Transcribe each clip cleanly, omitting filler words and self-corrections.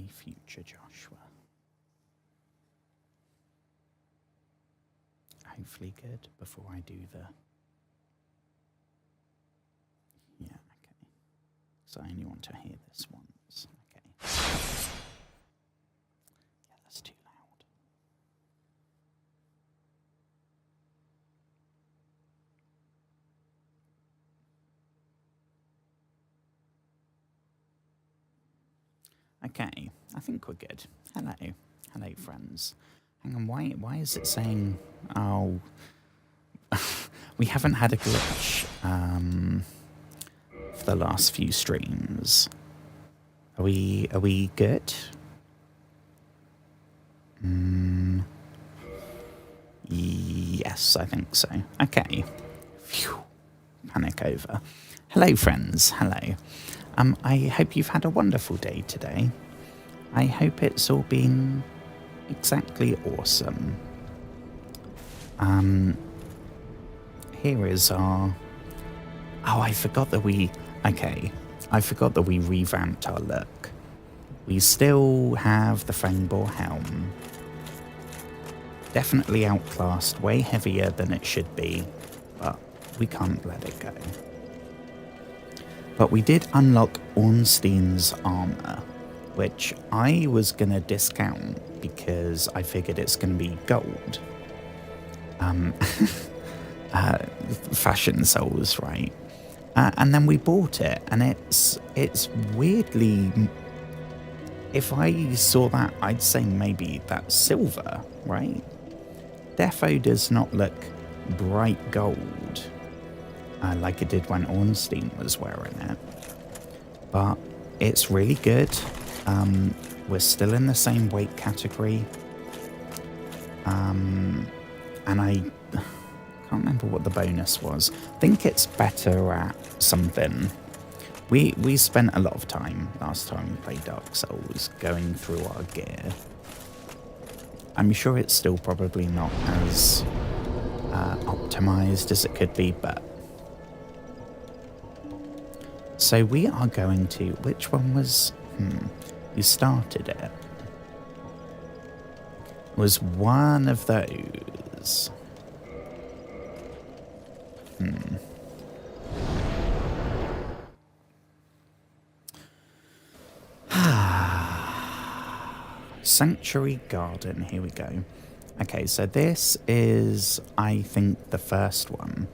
future Joshua. Hopefully good before I do the... Yeah, okay. So I only want to hear this once. Okay. Yeah, that's too loud. Okay, I think we're good. Hello. Hello, friends. Hang on, why is it saying... Oh... we haven't had a glitch for the last few streams. Are we good? Yes, I think so. Okay. Phew. Panic over. Hello, friends. Hello. I hope you've had a wonderful day today. I hope it's all been exactly awesome. Here is our... Oh, I forgot that we... Okay. I forgot that we revamped our look. We still have the Fengbor helm. Definitely outclassed, way heavier than it should be, but we can't let it go. But we did unlock Ornstein's armor, which I was going to discount because I figured it's going to be gold. Fashion souls, right? And then we bought it, and it's weirdly... If I saw that, I'd say maybe that's silver, right? Defo does not look bright gold like it did when Ornstein was wearing it. But it's really good. We're still in the same weight category. And I can't remember what the bonus was. I think it's better at something. We spent a lot of time last time we played Dark Souls going through our gear. I'm sure it's still probably not as optimized as it could be, but... So we are going to... Which one was... Who started it? It was one of those. Sanctuary Garden, here we go. Okay, so this is, I think, the first one.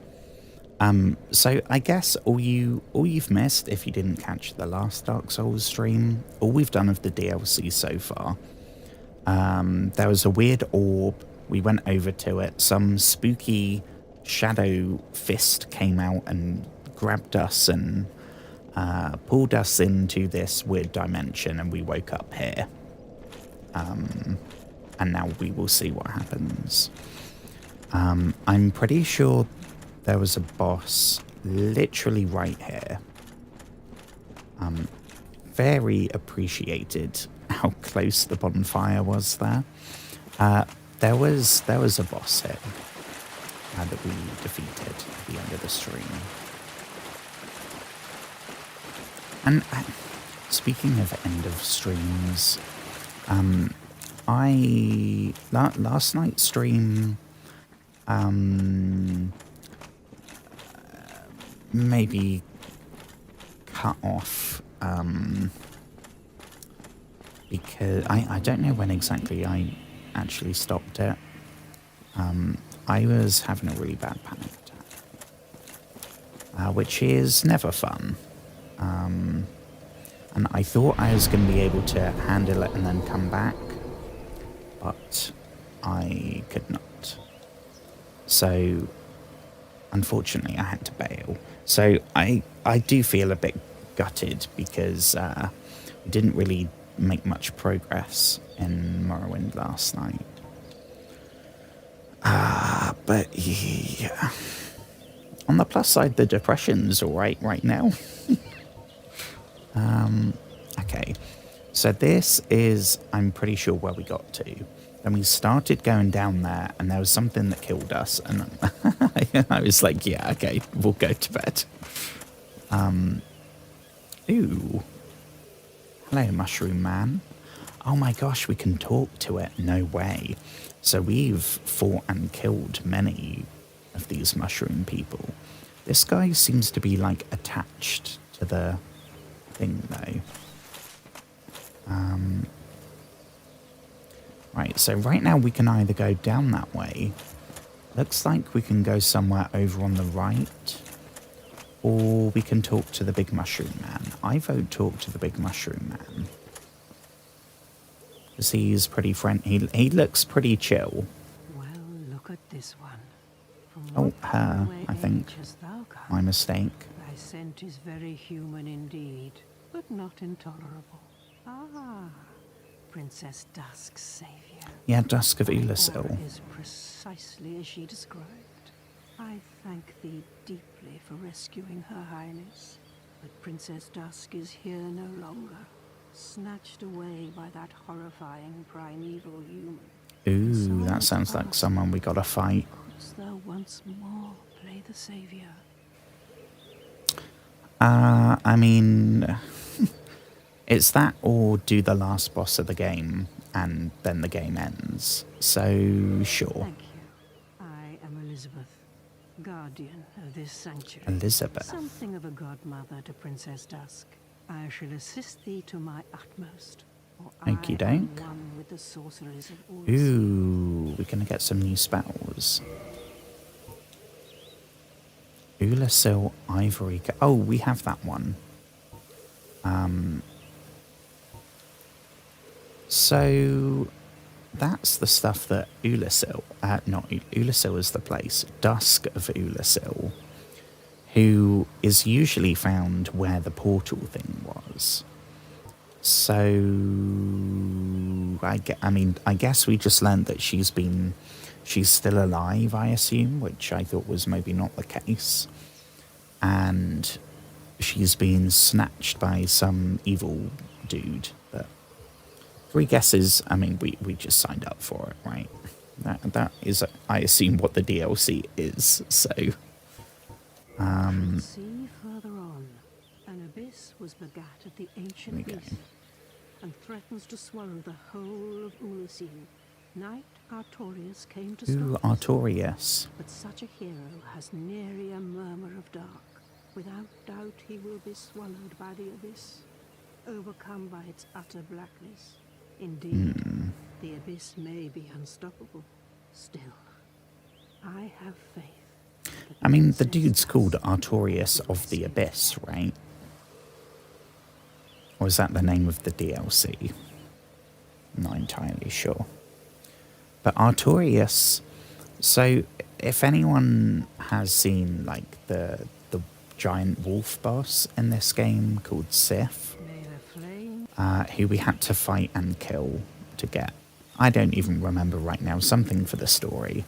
So I guess all you've missed, if you didn't catch the last Dark Souls stream, all we've done of the DLC so far. There was a weird orb. We went over to it. Some spooky shadow fist came out and grabbed us and pulled us into this weird dimension, and we woke up here. And now we will see what happens. I'm pretty sure there was a boss literally right here. Very appreciated how close the bonfire was there. There was a boss here that we defeated at the end of the stream. And speaking of end of streams, last night's stream maybe cut off because I don't know when exactly I actually stopped it. I was having a really bad panic attack, which is never fun. And I thought I was going to be able to handle it and then come back, but I could not. So, unfortunately, I had to bail. So I do feel a bit gutted because we didn't really make much progress in Morrowind last night. But yeah. On the plus side, the depression's alright right now. Okay, so this is, I'm pretty sure, where we got to. Then we started going down there, and there was something that killed us, and I was like, yeah, okay, we'll go to bed. Ooh. Hello, Mushroom Man. Oh my gosh, we can talk to it. No way. So we've fought and killed many of these mushroom people. This guy seems to be like attached to the thing though. Right, so right now we can either go down that way. Looks like we can go somewhere over on the right. Or we can talk to the big mushroom man. I vote talk to the big mushroom man. Because he's pretty friendly. He looks pretty chill. Well, look at this one. Oh, her, I think. My mistake. Thy scent is very human indeed, but not intolerable. Ah, Princess Dusk's savior. Yeah, Dusk of Thy Ulasil. aura is precisely as she described. I thank thee deeply for rescuing Her Highness, but Princess Dusk is here no longer, snatched away by that horrifying primeval human. Ooh, that sounds like someone we gotta fight. Couldst thou once more play the savior? I mean, it's that or do the last boss of the game and then the game ends. So, sure. Thank you. I am Elizabeth, guardian of this sanctuary. Elizabeth. Something of a godmother to Princess Dusk. I shall assist thee to my utmost. Okie doke. One with the sorceries of all. Ooh, we're gonna get some new spells. Ulasil Ivory. Oh, we have that one. So that's the stuff that Ulasil, not Ulasil is the place, Dusk of Ulasil, who is usually found where the portal thing was. So, I guess we just learned that she's still alive, I assume, which I thought was maybe not the case. And she's been snatched by some evil dude. But three guesses, we just signed up for it, right? That is, I assume, what the DLC is, so... See further on, an abyss was begat at the ancient beast, and threatens to swallow the whole of Ulasil. Knight Artorius came to stop Ooh, Artorius. but such a hero has nary a murmur of dark. Without doubt he will be swallowed by the abyss, overcome by its utter blackness. Indeed, the abyss may be unstoppable. Still, I have faith. The dude's called Artorius of the Abyss, right? Or is that the name of the DLC? I'm not entirely sure. But Artorius, so if anyone has seen like the giant wolf boss in this game called Sif, who we had to fight and kill to get, I don't even remember right now, something for the story.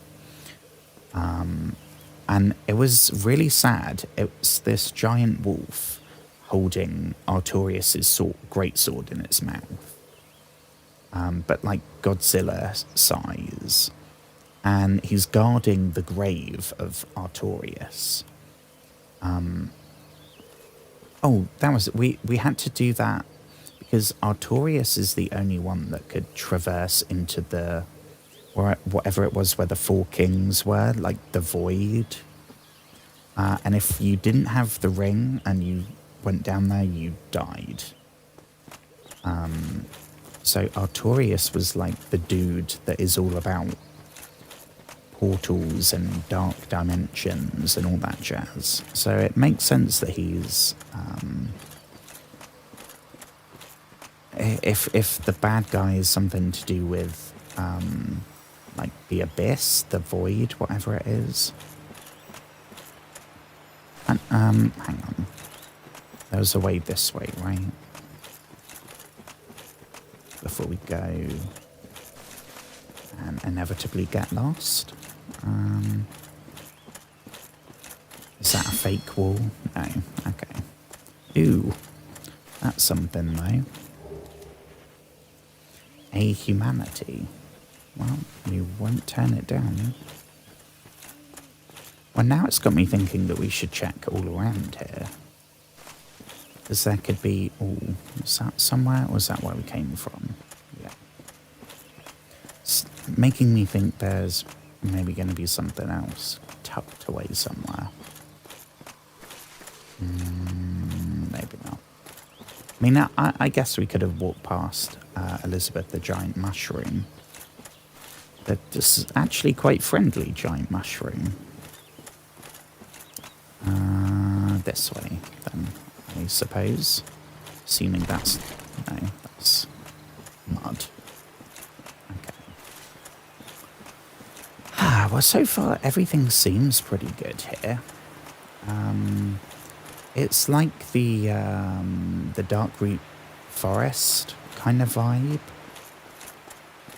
And it was really sad. It's this giant wolf holding Artorius's great sword in its mouth. But like Godzilla size. And he's guarding the grave of Artorius. We had to do that because Artorius is the only one that could traverse into the, whatever it was where the four kings were, like the void. And if you didn't have the ring and you went down there, you died. So Artorius was like the dude that is all about portals and dark dimensions and all that jazz. So it makes sense that he's... if the bad guy is something to do with like the abyss, the void, whatever it is. And, hang on. There was a way this way, right? Before we go and inevitably get lost. Is that a fake wall? No. Okay. Ooh. That's something, though. A humanity. Well, we won't turn it down. Well, now it's got me thinking that we should check all around here. Because there could be... Oh, is that somewhere? Or is that where we came from? Yeah. making me think there's maybe going to be something else tucked away somewhere. Maybe not. I mean, I guess we could have walked past Elizabeth the giant mushroom. But this is actually quite friendly giant mushroom. This way, then, I suppose. Assuming that's... No, that's mud. Okay. Well, so far, everything seems pretty good here. It's like the Darkroot Forest kind of vibe.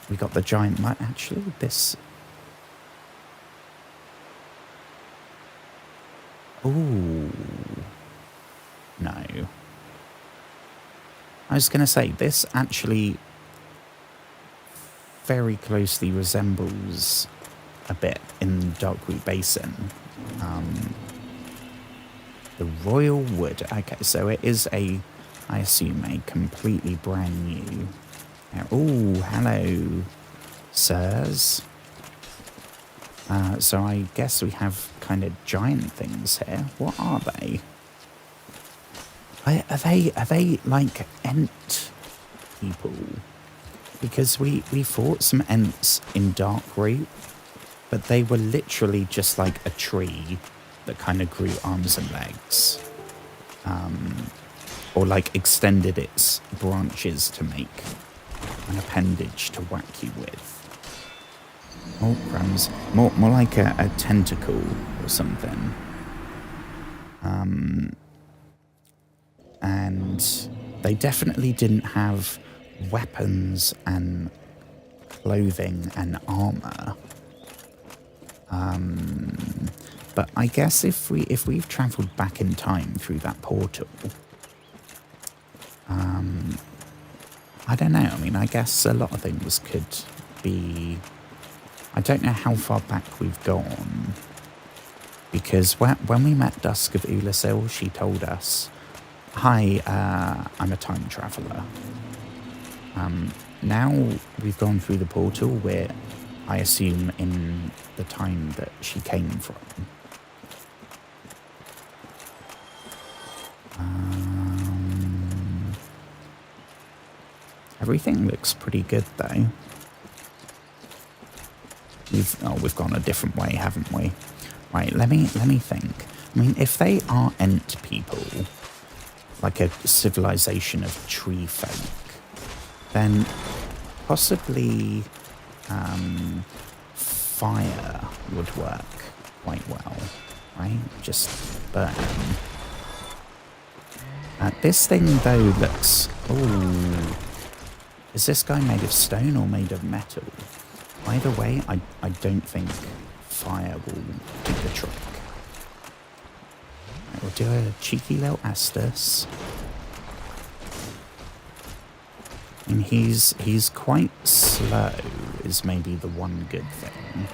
We got the giant mud. Actually, this... Ooh. No. I was going to say, this actually very closely resembles a bit in Darkroot Basin. The Royal Wood. Okay, so it is I assume, a completely brand new... Oh, hello, sirs. So I guess we have kind of giant things here. What are they? Are they like Ent people? Because we fought some Ents in Darkroot, but they were literally just like a tree that kind of grew arms and legs. Or like extended its branches to make an appendage to whack you with. Oh, crumbs. More like a tentacle or something. And they definitely didn't have weapons and clothing and armor. But I guess if we've travelled back in time through that portal, I don't know. I mean, I guess a lot of things could be... I don't know how far back we've gone, because when we met Dusk of Ulasil, she told us, "Hi, I'm a time traveller." Now we've gone through the portal, we're, I assume, in the time that she came from. Everything looks pretty good, though. We've gone a different way, haven't we? Right, let me think. I mean, if they are Ent people, like a civilization of tree folk, then possibly fire would work quite well, right? Just burn. This thing, though, looks... Ooh. Is this guy made of stone or made of metal? Either way, I don't think fire will do the trick. Right, we'll do a cheeky little Estus. And he's quite slow, is maybe the one good thing.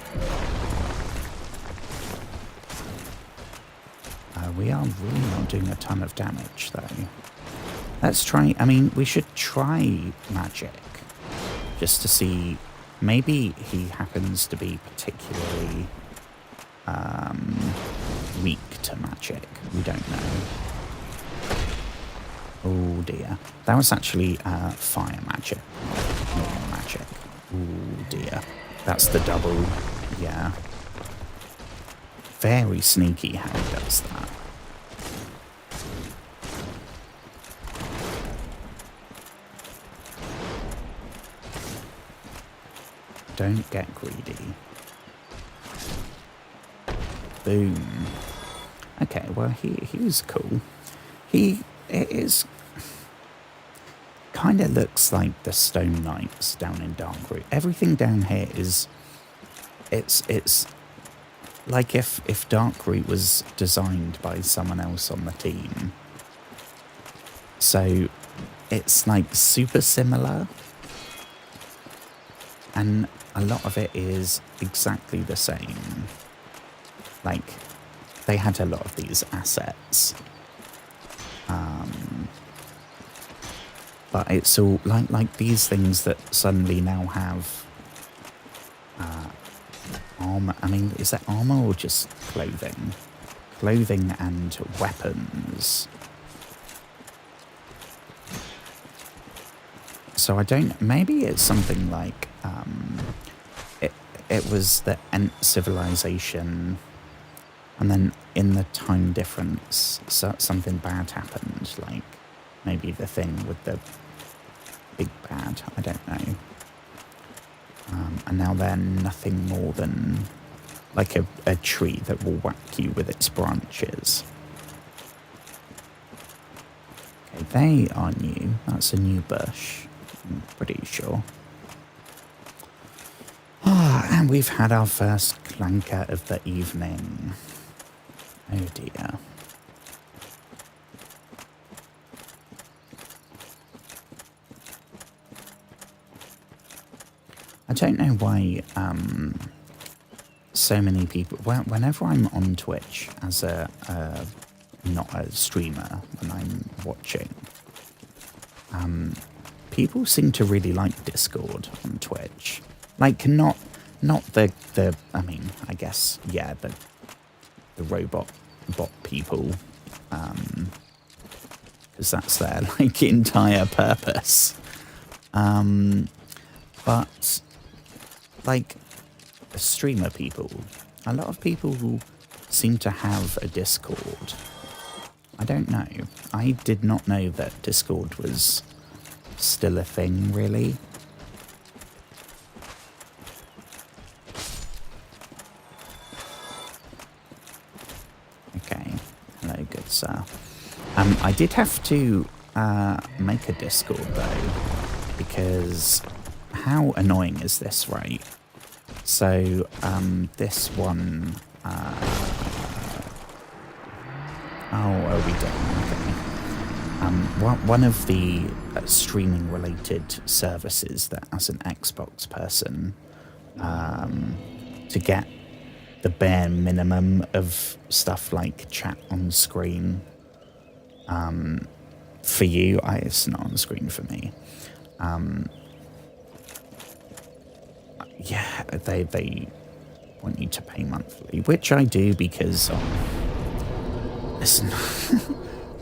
We are really not doing a ton of damage, though. Let's try... I mean, we should try magic, just to see... Maybe he happens to be particularly weak to magic. We don't know. Oh dear. That was actually fire magic, normal magic. Oh dear. That's the double. Yeah. Very sneaky how he does that. Don't get greedy. Boom. Okay, well, he was cool. It is... kind of looks like the Stone Knights down in Darkroot. Everything down here is... It's like if Darkroot was designed by someone else on the team. So, it's like super similar. And a lot of it is exactly the same. Like, they had a lot of these assets. But it's all like these things that suddenly now have armor. I mean, is that armor or just clothing? Clothing and weapons. So I don't... Maybe it's something like... It was the Ent civilization, and then in the time difference, so something bad happened. Like, maybe the thing with the big bad. I don't know. And now they're nothing more than like a tree that will whack you with its branches. Okay, they are new. That's a new bush, I'm pretty sure. And we've had our first clanker of the evening. Oh dear. I don't know why so many people... Whenever I'm on Twitch as not a streamer, when I'm watching, people seem to really like Discord on Twitch. Like, not the I mean, I guess, yeah, the robot bot people, because that's their, like, entire purpose. But, like, streamer people, a lot of people who seem to have a Discord. I don't know. I did not know that Discord was still a thing, really. Okay. Hello, good sir. I did have to make a Discord, though, because how annoying is this, right? So, this one... oh, are we done? Okay. One of the streaming-related services that, as an Xbox person, to get the bare minimum of stuff like chat on screen, for you, it's not on screen for me. Yeah, they want you to pay monthly, which I do because, listen,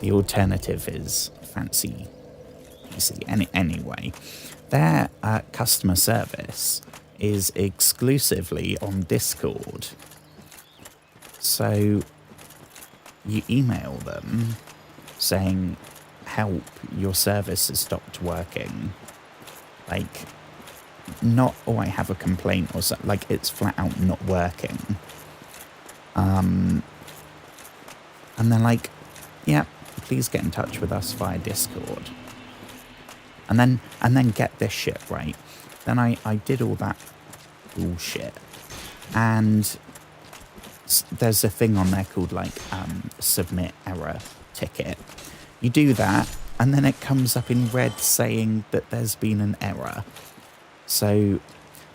the alternative is fancy PC. Anyway, their customer service is exclusively on Discord. So you email them saying, help, your service has stopped working. Like, not, oh, I have a complaint or something. Like, it's flat out not working. And they're like, yeah, please get in touch with us via Discord. And then get this shit, right? Then I did all that bullshit. And there's a thing on there called, like, submit error ticket. You do that, and then it comes up in red saying that there's been an error. So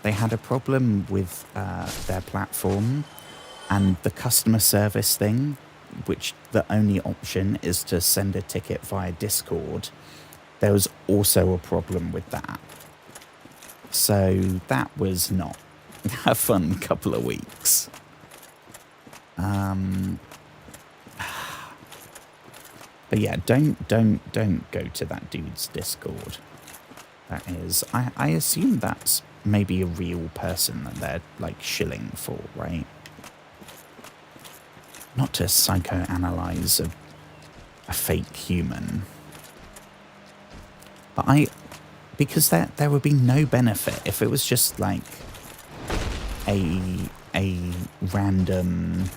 they had a problem with their platform, and the customer service thing, which the only option is to send a ticket via Discord. There was also a problem with that. So that was not a fun couple of weeks. But yeah, don't go to that dude's Discord. That is, I assume that's maybe a real person that they're, like, shilling for, right? Not to psychoanalyze a fake human. But because there would be no benefit if it was just, like, a random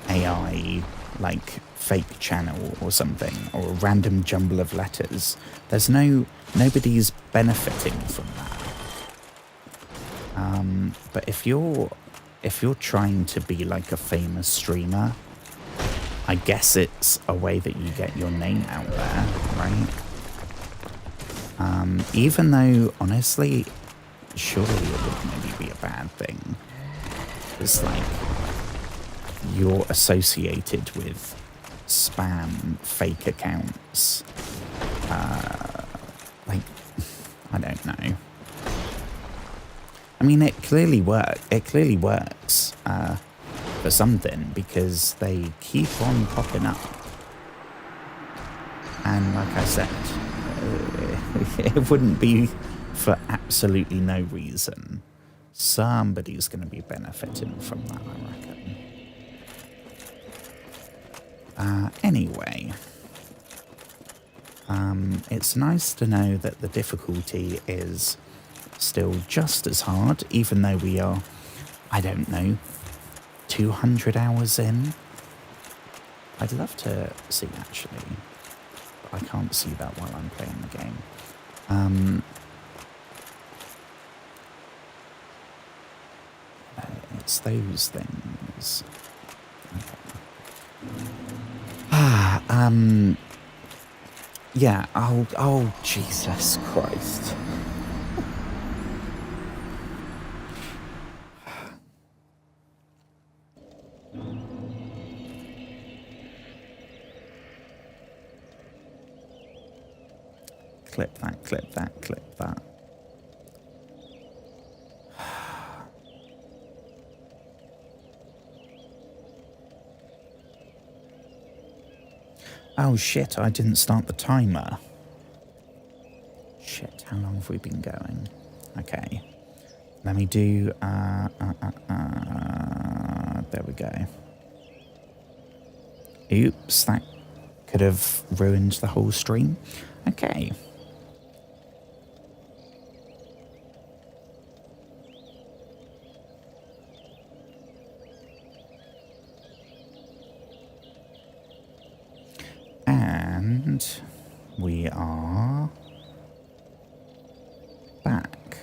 AI, like, fake channel or something, or a random jumble of letters. There's nobody's benefiting from that. But if you're trying to be like a famous streamer, I guess it's a way that you get your name out there, right? Even though, honestly, surely it would maybe be a bad thing. It's like you're associated with spam fake accounts. Like, I don't know. I mean, it clearly works for something, because they keep on popping up. And like I said, it wouldn't be for absolutely no reason. Somebody's going to be benefiting from that, I reckon. Anyway, it's nice to know that the difficulty is still just as hard, even though we are, I don't know, 200 hours in. I'd love to see, actually, but I can't see that while I'm playing the game. It's those things. Okay. Yeah, oh, Jesus Christ. Clip that, clip that, clip that. Oh shit, I didn't start the timer. Shit, how long have we been going? Okay. Let me do, there we go. Oops, that could have ruined the whole stream. Okay. And we are back.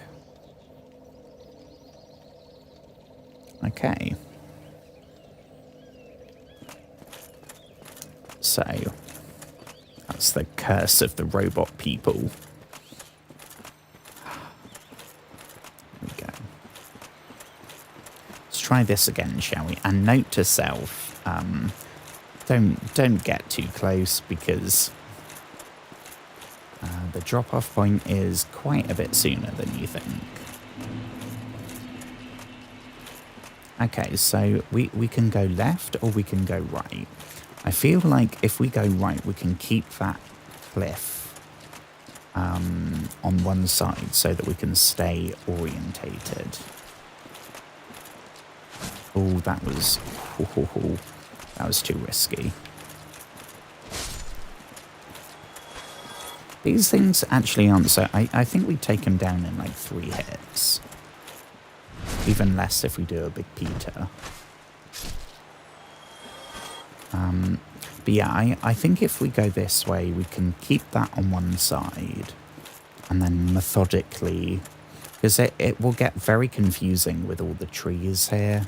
Okay. So, that's the curse of the robot people. There we go. Let's try this again, shall we? And note to self, don't get too close, because the drop-off point is quite a bit sooner than you think. Okay, so we can go left or we can go right. I feel like if we go right, we can keep that cliff on one side so that we can stay orientated. Oh, that was too risky. These things actually aren't so... I think we take them down in like 3 hits. Even less if we do a big Peter. But yeah, I think if we go this way, we can keep that on one side. And then methodically... Because it will get very confusing with all the trees here.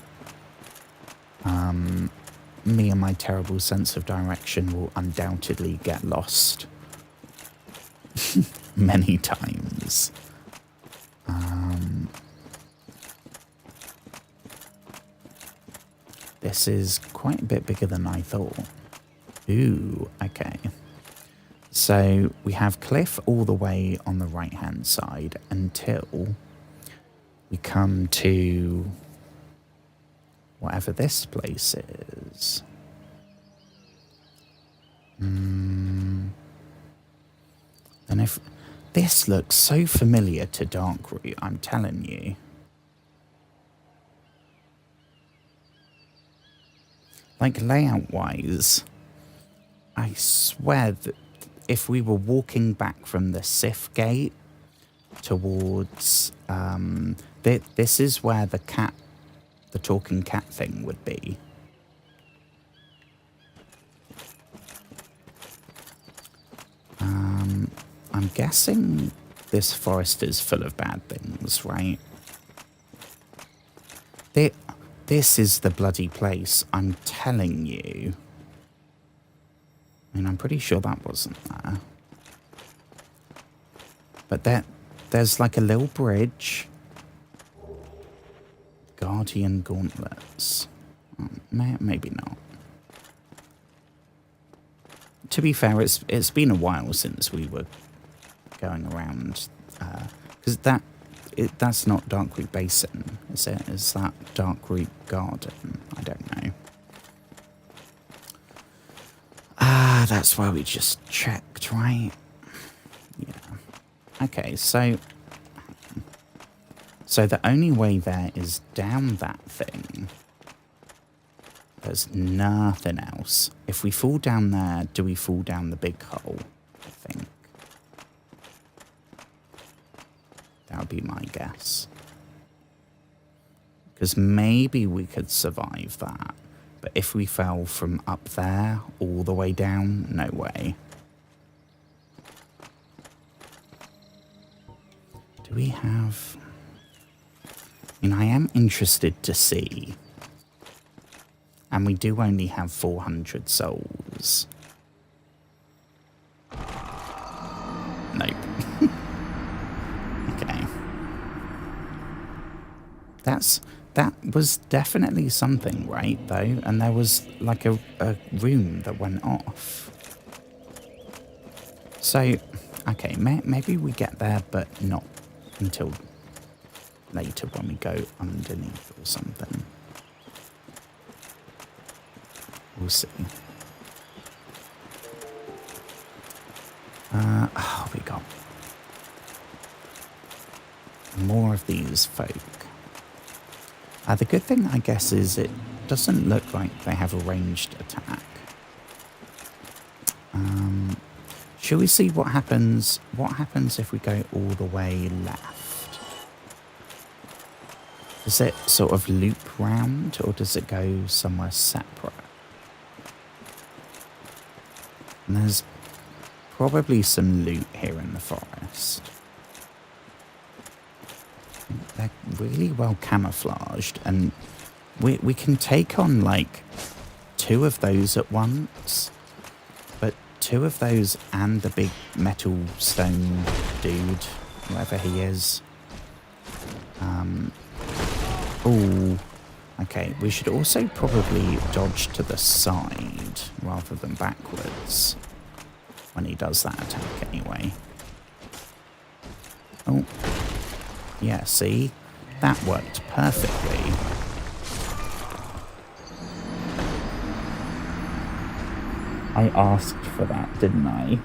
Me and my terrible sense of direction will undoubtedly get lost. Many times. This is quite a bit bigger than I thought. Ooh, okay. So we have cliff all the way on the right hand side until we come to whatever this place is. And if this looks so familiar to Darkroot, I'm telling you. Like layout wise, I swear that if we were walking back from the Sif gate towards this is where the talking cat thing would be. I'm guessing this forest is full of bad things, right? This is the bloody place, I'm telling you. I mean, I'm pretty sure that wasn't there. But there's like a little bridge. Guardian gauntlets. Maybe not. To be fair, it's been a while since we were going around. Because that's not Darkroot Basin, is it? Is that Darkroot Garden? I don't know. Ah, that's why we just checked, right? Yeah. Okay, so the only way there is down that thing. There's nothing else. If we fall down there, do we fall down the big hole? I think. That would be my guess. Because maybe we could survive that. But if we fell from up there all the way down, no way. Do we have... I mean, I am interested to see. And we do only have 400 souls. Nope. Okay. That was definitely something, right, though? And there was like a room that went off. So, okay, maybe we get there, but not until later when we go underneath or something. We'll see. Oh, we got more of these folk. The good thing, I guess, is it doesn't look like they have a ranged attack. Shall we see what happens? What happens if we go all the way left? Does it sort of loop round, or does it go somewhere separate? And there's probably some loot here in the forest. They're really well camouflaged, and we can take on like 2 of those at once, but 2 of those and the big metal stone dude, whatever he is. Oh, okay, we should also probably dodge to the side rather than backwards when he does that attack anyway. Oh. Yeah, see? That worked perfectly. I asked for that, didn't I?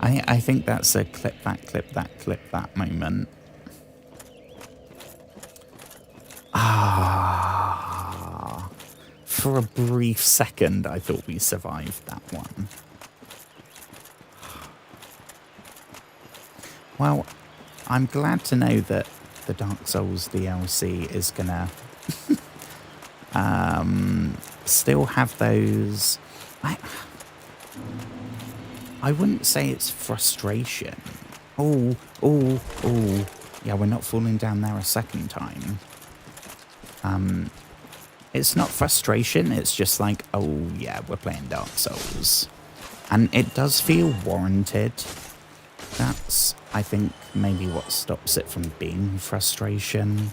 I think that's a clip that moment. Ah. For a brief second, I thought we survived that one. Well, I'm glad to know that the Dark Souls DLC is gonna still have those. I wouldn't say it's frustration. Oh, yeah, we're not falling down there a second time. It's not frustration. It's just like, oh yeah, we're playing Dark Souls, and it does feel warranted. That's, I think, maybe what stops it from being frustration.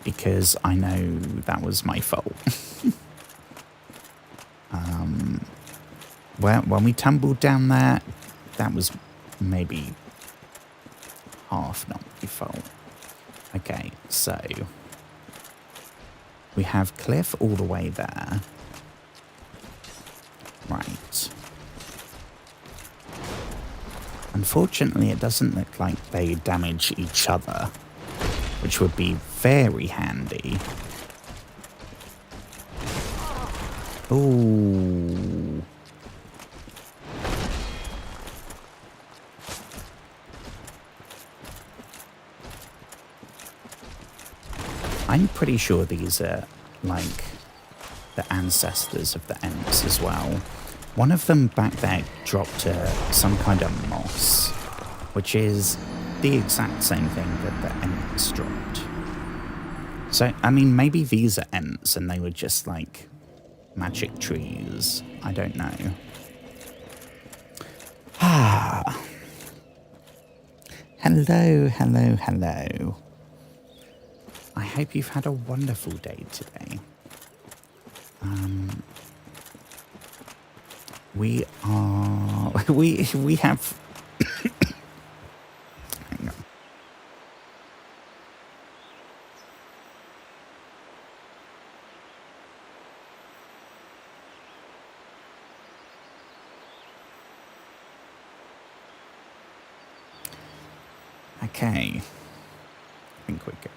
Because I know that was my fault. When we tumbled down there, that was maybe half not my fault. Okay, so we have cliff all the way there. Right. Unfortunately, it doesn't look like they damage each other, which would be very handy. Ooh. I'm pretty sure these are like the ancestors of the Ents as well. One of them back there dropped some kind of moss, which is the exact same thing that the Ents dropped. So, I mean, maybe these are Ents and they were just like magic trees. I don't know. Ah. Hello. I hope you've had a wonderful day today. We are we have. Hang on. Okay, I think we're good.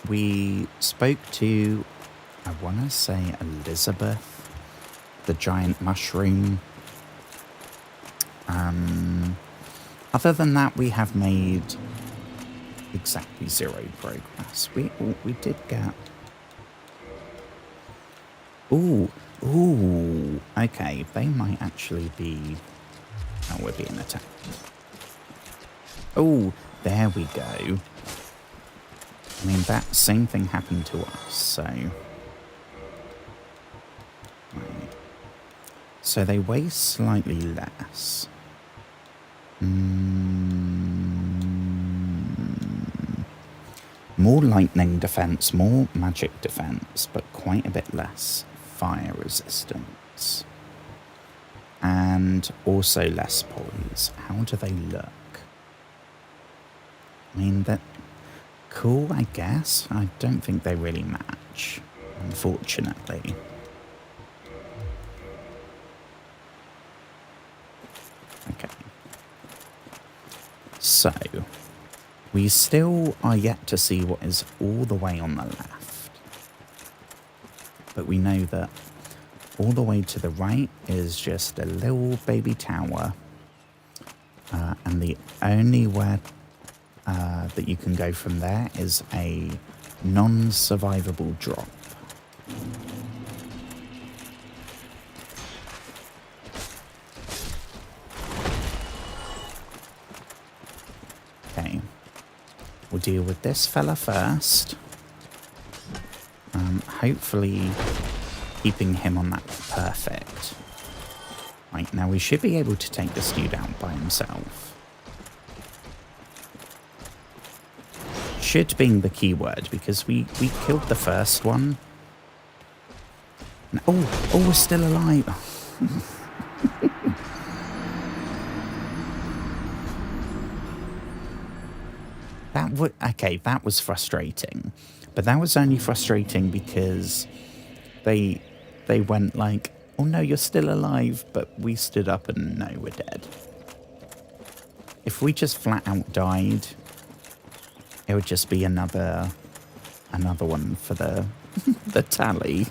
We spoke to, I want to say, Elizabeth, the giant mushroom. Other than that, we have made exactly 0 progress. We did get. Ooh, okay, they might actually be. Oh, we're being attacked. Oh, there we go. I mean, that same thing happened to us, so. Right. So they weigh slightly less. More lightning defense, more magic defense, but quite a bit less fire resistance. And also less poise. How do they look? I mean, that cool, I guess. I don't think they really match, unfortunately. Okay. So, we still are yet to see what is all the way on the left. But we know that all the way to the right is just a little baby tower. And the only way that you can go from there is a non-survivable drop. Okay. We'll deal with this fella first. Hopefully keeping him on that perfect. Right, now we should be able to take this dude out by himself. Should being the key word, because we killed the first one. And, oh, we're still alive. Okay, that was frustrating. But that was only frustrating because they went like, oh no, you're still alive, but we stood up and no, we're dead. If we just flat out died, it would just be another one for the the tally.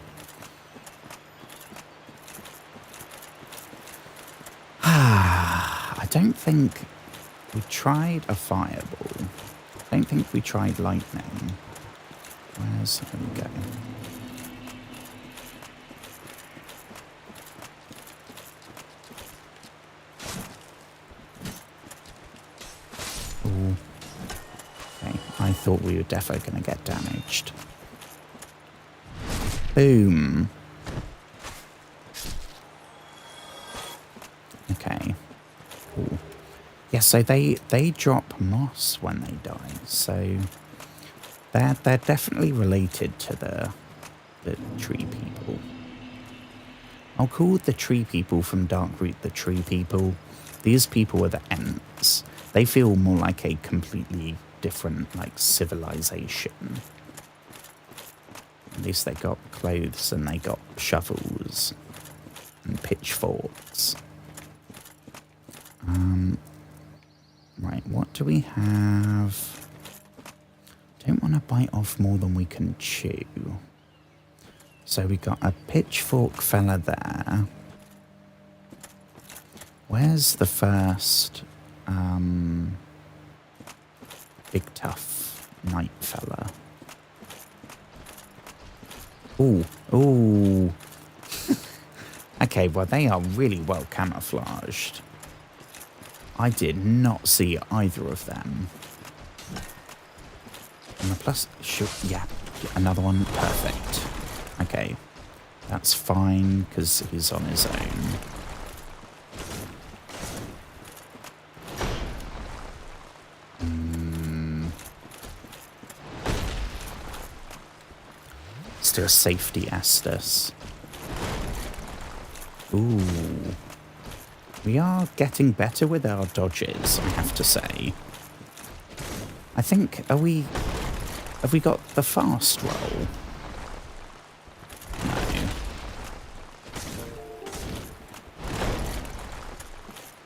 I don't think we tried a fireball. I don't think we tried lightning. Where's there we go. Ooh. Okay, I thought we were defo going to get damaged. Boom. Okay. Cool. Yeah, so they drop moss when they die, so they're definitely related to the tree people. I'll call the tree people from Darkroot the tree people. These people are the Ents. They feel more like a completely different, like, civilization. At least they got clothes and they got shovels and pitchforks. Right, what do we have? Don't want to bite off more than we can chew. So we got a pitchfork fella there. Where's the first big tough knight fella? Ooh. Okay, well they are really well camouflaged. I did not see either of them. And the plus, yeah, another one, perfect. Okay, that's fine because he's on his own. Let's do a safety Estus. Ooh. We are getting better with our dodges, I have to say. I think, have we got the fast roll? No.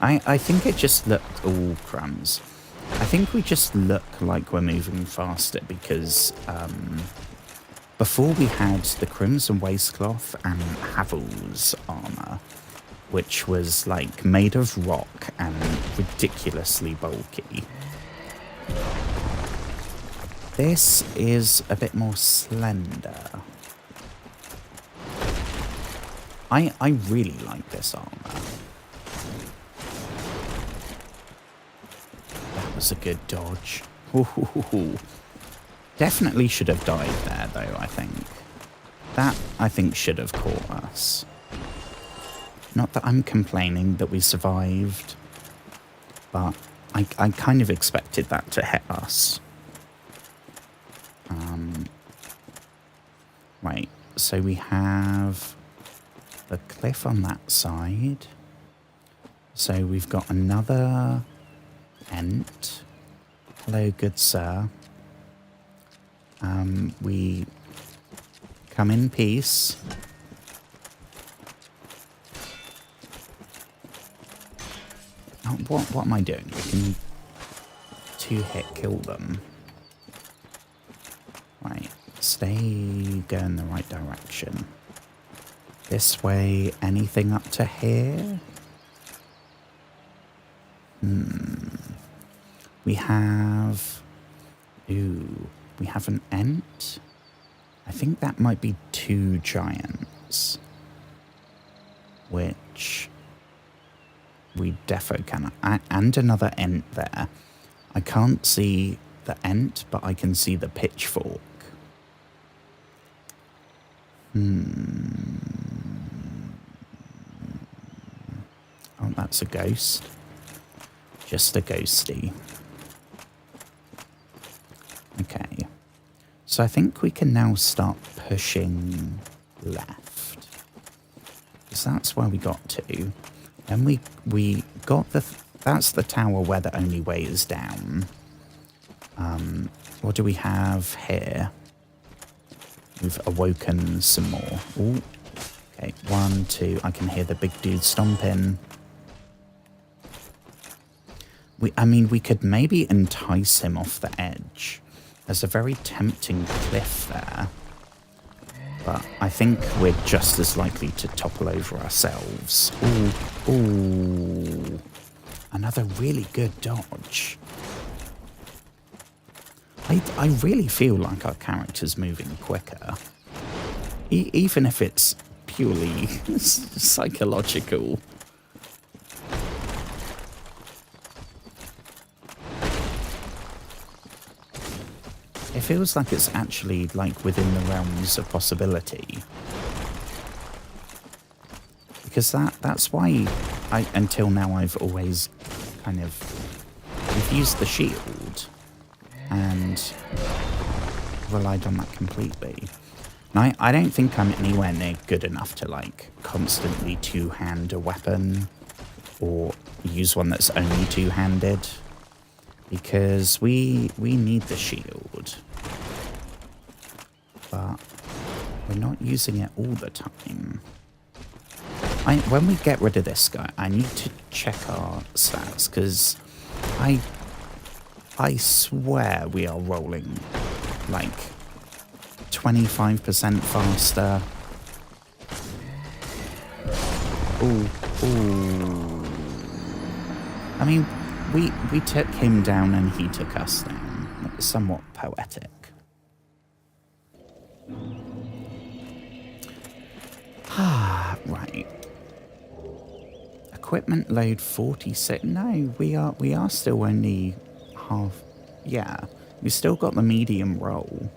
I think it just looked all crumbs. I think we just look like we're moving faster because before we had the Crimson Waistcloth and Havel's armour, which was like made of rock and ridiculously bulky. This is a bit more slender. I really like this armour. That was a good dodge. Ooh. Definitely should have died there though, I think. That, I think, should have caught us. Not that I'm complaining that we survived, but I kind of expected that to hit us. Right, so we have the cliff on that side. So we've got another ent. Hello, good sir. We come in peace. Oh, what am I doing? We can two-hit kill them. Right, stay going the right direction. This way, anything up to here? We have... Ooh, we have an ent. I think that might be 2 giants. Which... we defo cannot. And another ent there. I can't see the ent, but I can see the pitchfork. Oh, that's a ghost. Just a ghosty. Okay. So I think we can now start pushing left. Because that's where we got to. And we got the... that's the tower where the only way is down. What do we have here? We've awoken some more. Ooh. Okay, 1, 2. I can hear the big dude stomping. I mean, we could maybe entice him off the edge. There's a very tempting cliff there. But I think we're just as likely to topple over ourselves. Ooh, ooh. Another really good dodge. I really feel like our character's moving quicker. Even if it's purely psychological. It feels like it's actually like within the realms of possibility. Because that's why until now I've always kind of used the shield and relied on that completely. And I don't think I'm anywhere near good enough to like constantly two-hand a weapon or use one that's only two-handed. Because we need the shield. But we're not using it all the time. When we get rid of this guy, I need to check our stats, because I swear we are rolling like 25% faster. Ooh. I mean, we took him down and he took us down. That was somewhat poetic. Right. Equipment load 46. No, we are still only half. Yeah, we still got the medium roll.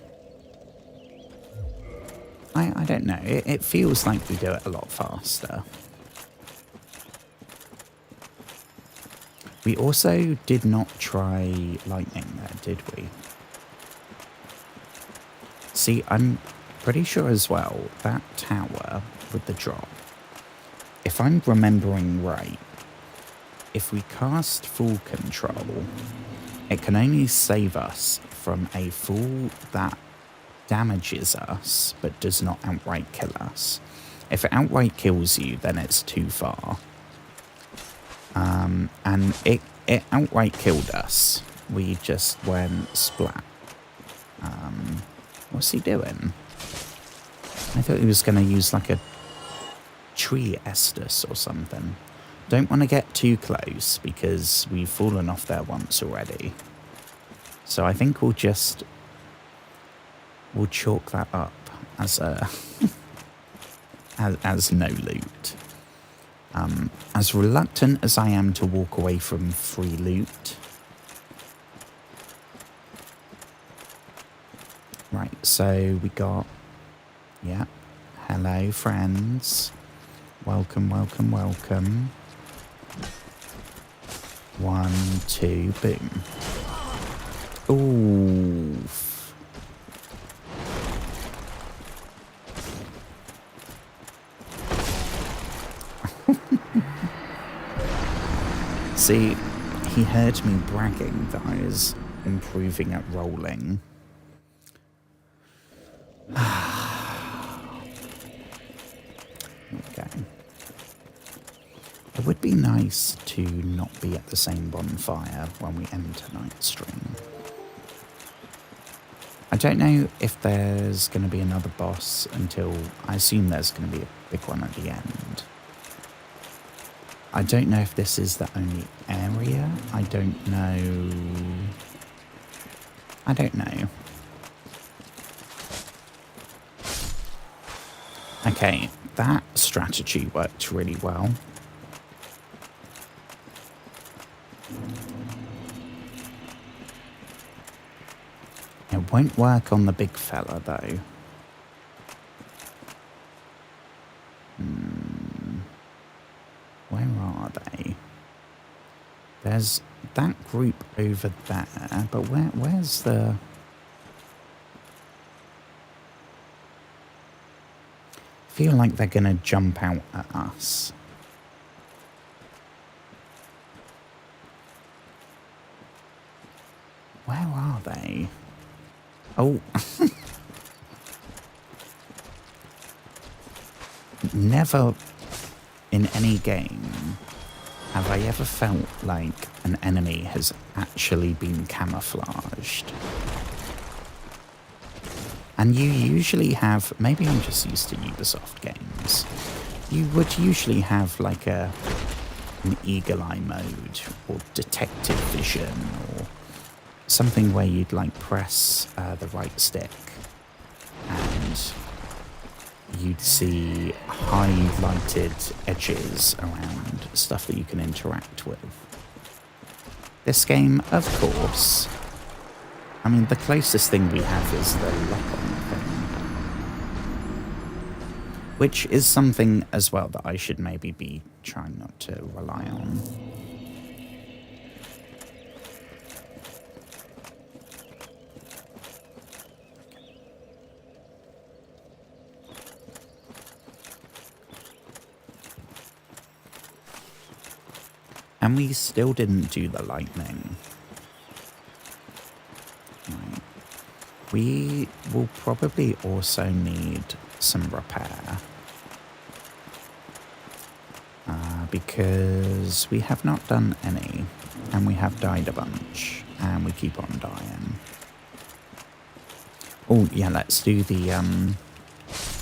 I don't know. It feels like we do it a lot faster. We also did not try lightning there, did we? See, I'm pretty sure as well that tower with the drop, if I'm remembering right, if we cast full control, it can only save us from a fool that damages us but does not outright kill us. If it outright kills you, then it's too far. And it outright killed us. We just went splat. What's he doing? I thought he was going to use like a tree Estus or something. Don't want to get too close because we've fallen off there once already. So I think we'll chalk that up as a as no loot. As reluctant as I am to walk away from free loot. Right, so we got, yeah, hello friends. Welcome, welcome, welcome. 1, 2, boom. Ooh. See, he heard me bragging that I was improving at rolling. Okay. It would be nice to not be at the same bonfire when we end tonight's stream. I don't know if there's going to be another boss until... I assume there's going to be a big one at the end. I don't know if this is the only area. I don't know. I don't know. Okay, that strategy worked really well. It won't work on the big fella, though. Where are they? There's that group over there, but where's the... I feel like they're going to jump out at us. Where are they? Oh. Never in any game have I ever felt like an enemy has actually been camouflaged. And you usually have, maybe I'm just used to Ubisoft games, you would usually have like an eagle eye mode or detective vision or something where you'd like press the right stick and you'd see highlighted edges around stuff that you can interact with. This game, of course, I mean, the closest thing we have is the lock-on thing. Which is something as well that I should maybe be trying not to rely on. And we still didn't do the lightning. Right. We will probably also need some repair. Because we have not done any. And we have died a bunch. And we keep on dying. Oh, yeah, let's do the...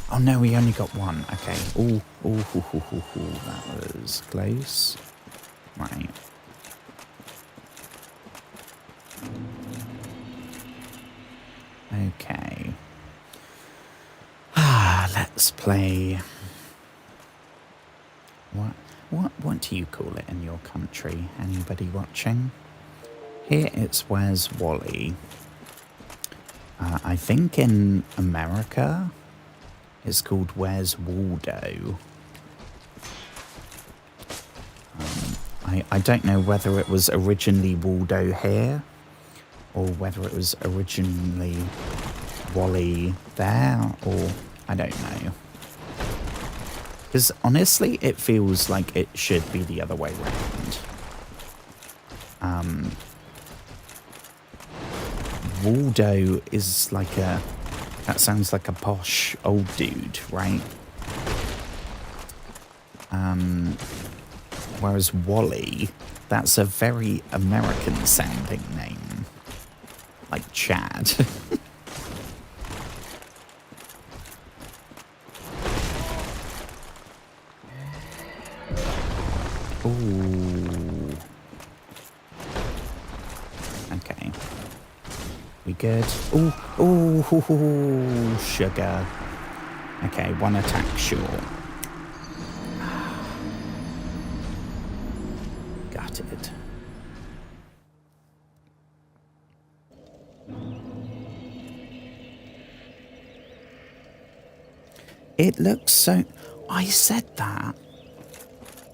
Oh, no, we only got one. Okay. Oh, that was close. Right. Okay. Let's play. What do you call it in your country? Anybody watching? Here it's Where's Wally. I think in America it's called Where's Waldo. I don't know whether it was originally Waldo here or whether it was originally Wally there, or I don't know. Because honestly, it feels like it should be the other way around. Waldo is like a... That sounds like a posh old dude, right? Whereas Wally, that's a very American sounding name. Like Chad. Ooh. Okay. We good? Ooh, sugar. Okay, one attack short. Gutted. It looks so... I said that.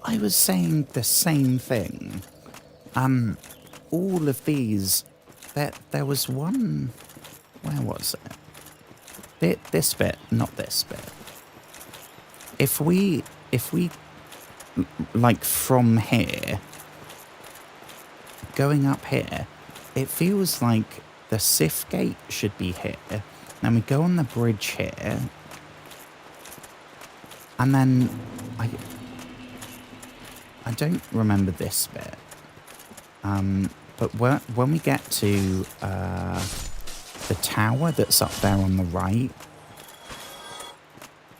I was saying the same thing. All of these... There was one... Where was it? This bit, not this bit. If we... Like, from here... Going up here, it feels like the Sif gate should be here. Then we go on the bridge here. And then... I don't remember this bit. But when we get to the tower that's up there on the right,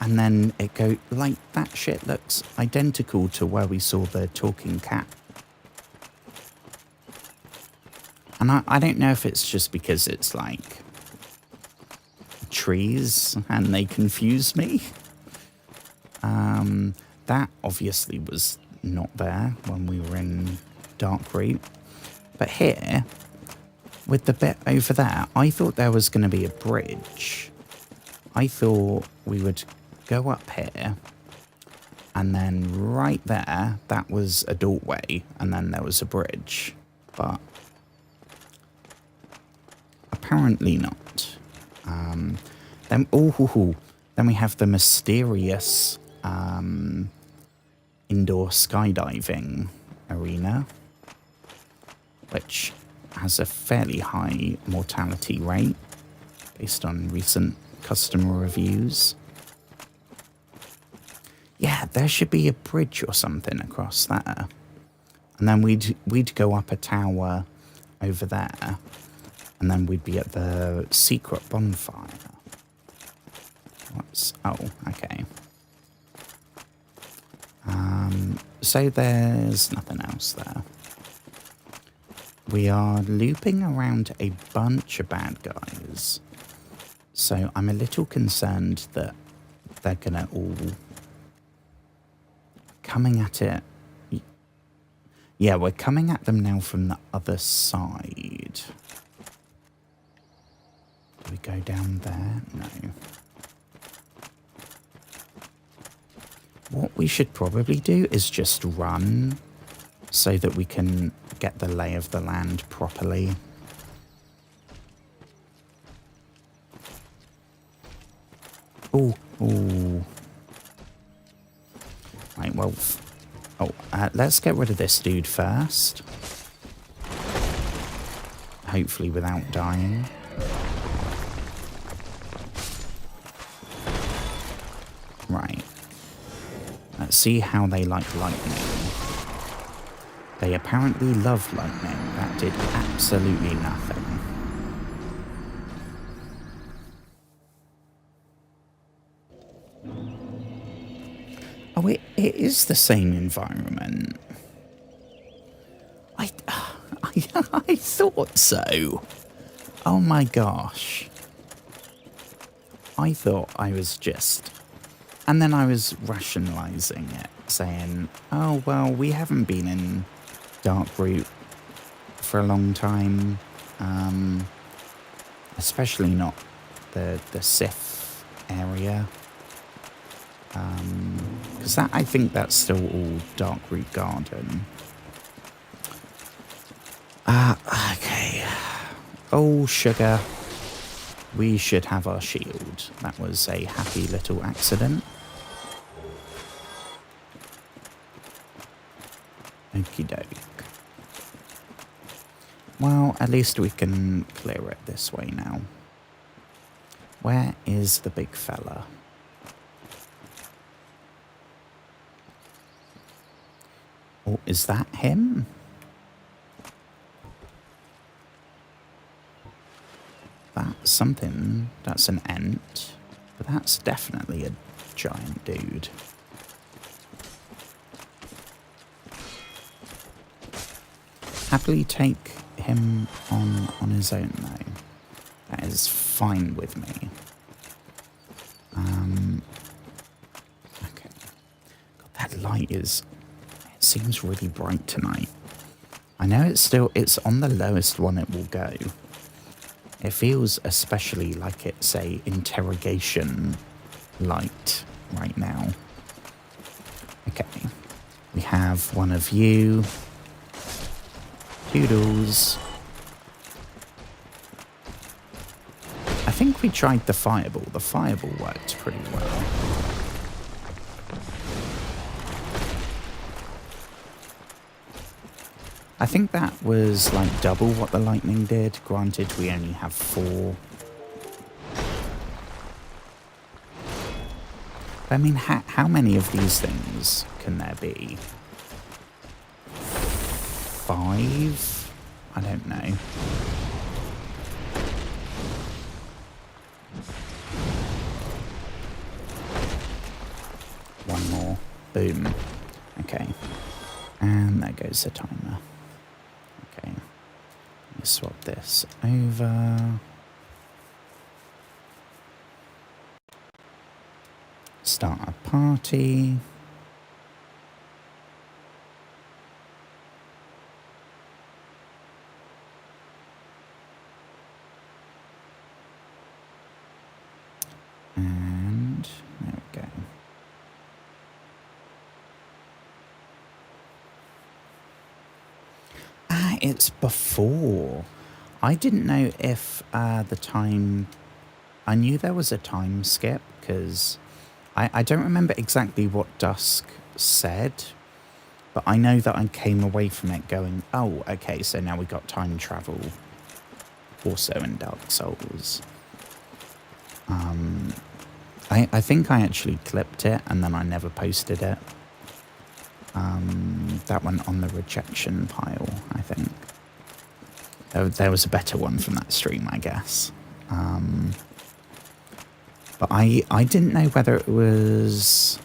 and then it go like that shit looks identical to where we saw the talking cat. And I don't know if it's just because it's like trees and they confuse me. That obviously was not there when we were in Darkroot. But here, with the bit over there, I thought there was going to be a bridge. I thought we would go up here, and then right there, that was a doorway, and then there was a bridge. But apparently not. Then we have the mysterious indoor skydiving arena, which has a fairly high mortality rate based on recent customer reviews. Yeah, there should be a bridge or something across there. And then we'd go up a tower over there, and then we'd be at the secret bonfire. Oh, okay. So there's nothing else there. We are looping around a bunch of bad guys. So I'm a little concerned that they're gonna all... Coming at it... Yeah, we're coming at them now from the other side. Do we go down there? No. What we should probably do is just run so that we can get the lay of the land properly. Ooh. Right, well... let's get rid of this dude first. Hopefully without dying. Right. Let's see how they like lightning. They apparently love lightning. That did absolutely nothing. Oh, it is the same environment. I thought so. Oh my gosh. I thought I was just... And then I was rationalising it, saying, oh, well, we haven't been in Darkroot for a long time. Especially not the Sith area. Because I think that's still all Darkroot Garden. Okay. Oh, sugar. We should have our shield. That was a happy little accident. Okie doke. Well, at least we can clear it this way now. Where is the big fella? Oh, is that him? That's something. That's an ent. But that's definitely a giant dude. Happily take him on his own, though. That is fine with me. Okay. God, that light is... It seems really bright tonight. I know it's on the lowest one it will go. It feels especially like it's a interrogation light right now. Okay. We have one of you. Toodles. I think we tried the fireball. The fireball worked pretty well. I think that was like double what the lightning did. Granted, we only have 4. I mean, how many of these things can there be? 5? I don't know. One more. Boom. Okay. And there goes the timer. Okay. Let me swap this over. Start a party. And there we go. Ah, it's before. I didn't know if the time... I knew there was a time skip because I don't remember exactly what Dusk said, but I know that I came away from it going, oh, okay, so now we got time travel also in Dark Souls. I think I actually clipped it and then I never posted it. That went on the rejection pile, I think. There was a better one from that stream, I guess. But I didn't know whether it was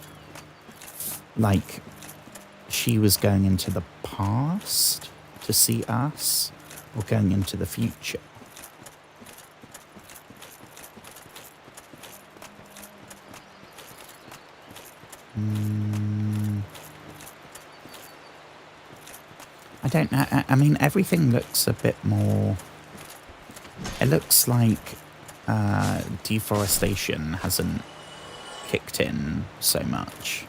like she was going into the past to see us or going into the future. I don't know. I mean, everything looks a bit more... It looks like deforestation hasn't kicked in so much.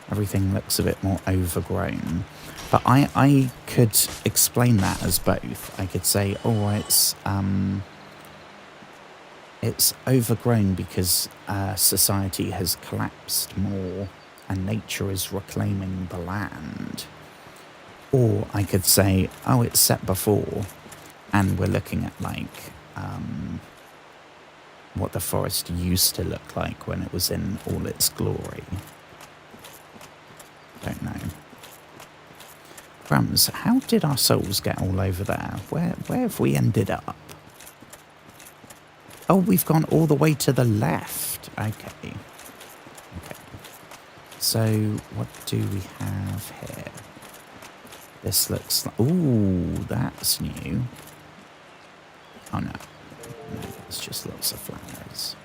Everything looks a bit more overgrown. But I could explain that as both. I could say, oh, it's overgrown because society has collapsed more and nature is reclaiming the land. Or I could say, oh, it's set before and we're looking at like what the forest used to look like when it was in all its glory. Don't know. Grams, how did our souls get all over there? Where have we ended up? Oh, we've gone all the way to the left. Okay. So, what do we have here? This looks like... Ooh, that's new. Oh, no. No, that's just lots of flowers.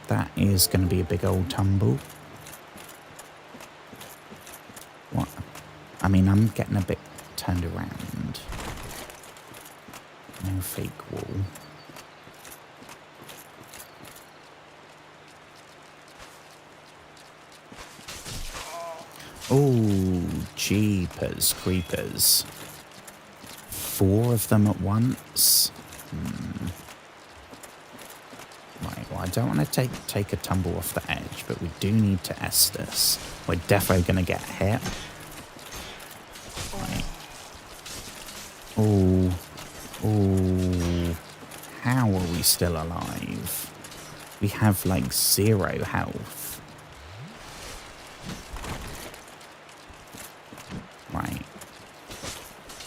That is going to be a big old tumble. What? I mean, I'm getting a bit turned around. No fake wall. Oh, jeepers creepers. 4 of them at once? Right, well, I don't want to take a tumble off the edge, damage, but we do need to Estus. We're definitely going to get hit. Right. Oh. Oh. How are we still alive? We have like 0 health. Right.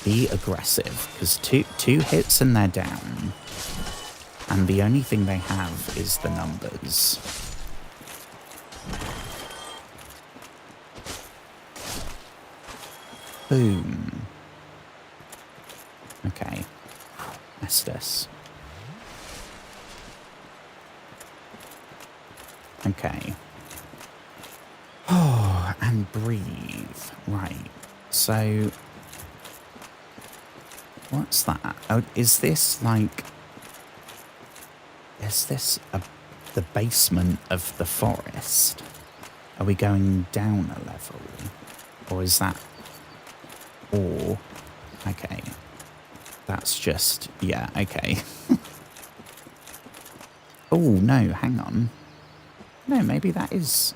Be aggressive, because two hits and they're down. And the only thing they have is the numbers. Boom. Okay. Estus. Okay. Oh, and breathe. Right. So, what's that? Oh, is this like... Is this the basement of the forest? Are we going down a level? Or is that... Or... Okay. That's just... Yeah, okay. Oh, no, hang on. No, maybe that is...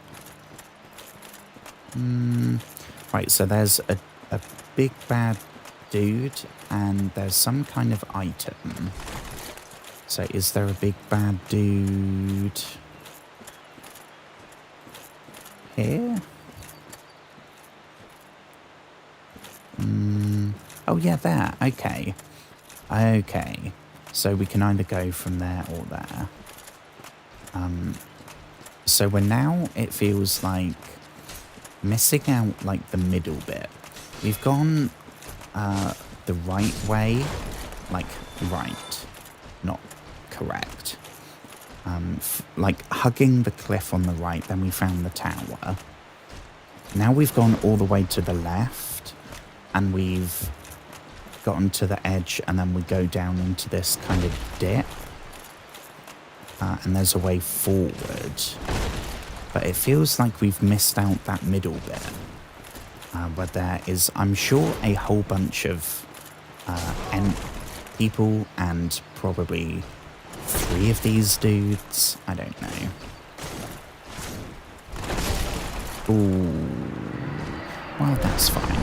Right, so there's a big bad dude and there's some kind of item. So is there a big bad dude here? Oh yeah, there. Okay. Okay. So we can either go from there or there. So we're now, it feels like, missing out like the middle bit. We've gone the right way, like right, not correct. Like hugging the cliff on the right, then we found the tower. Now we've gone all the way to the left, and we've gotten to the edge, and then we go down into this kind of dip. And there's a way forward. But it feels like we've missed out that middle bit. Where there is, I'm sure, a whole bunch of people and probably 3 of these dudes. I don't know. Ooh. Well, that's fine.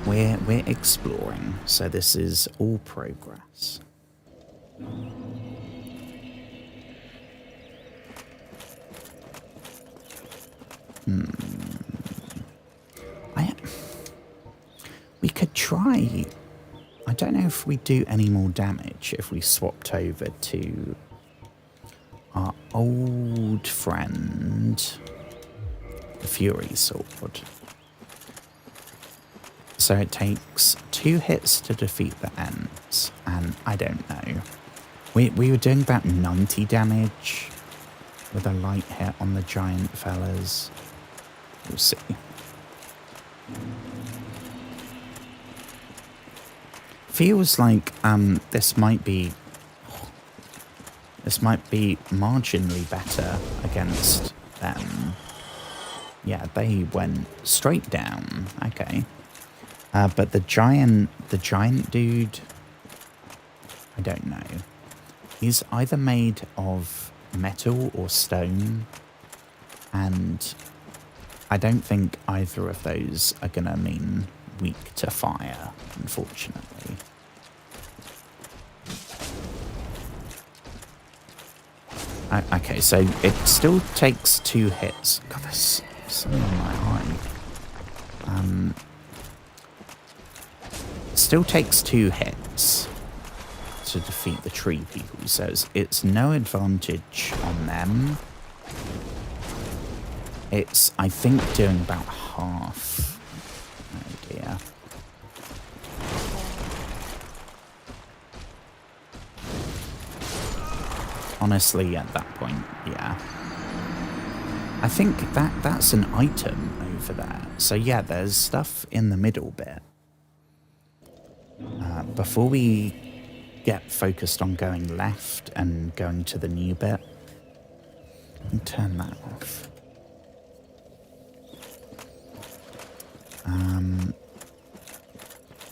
We're exploring, so this is all progress. We could try. I don't know if we do any more damage if we swapped over to our old friend, the Fury Sword. So it takes 2 hits to defeat the Ents, and I don't know. We were doing about 90 damage with a light hit on the giant fellas. We'll see. Feels like this might be marginally better against them. Yeah, they went straight down. Okay. But the giant dude, I don't know. He's either made of metal or stone, and I don't think either of those are gonna mean weak to fire, unfortunately. Okay, so it still takes 2 hits. God, there's something on my eye. It still takes 2 hits to defeat the tree people, so it's no advantage on them. It's, I think, doing about half. Oh dear. Honestly, at that point, yeah. I think that's an item over there. So yeah, there's stuff in the middle bit. Before we get focused on going left and going to the new bit, and turn that off.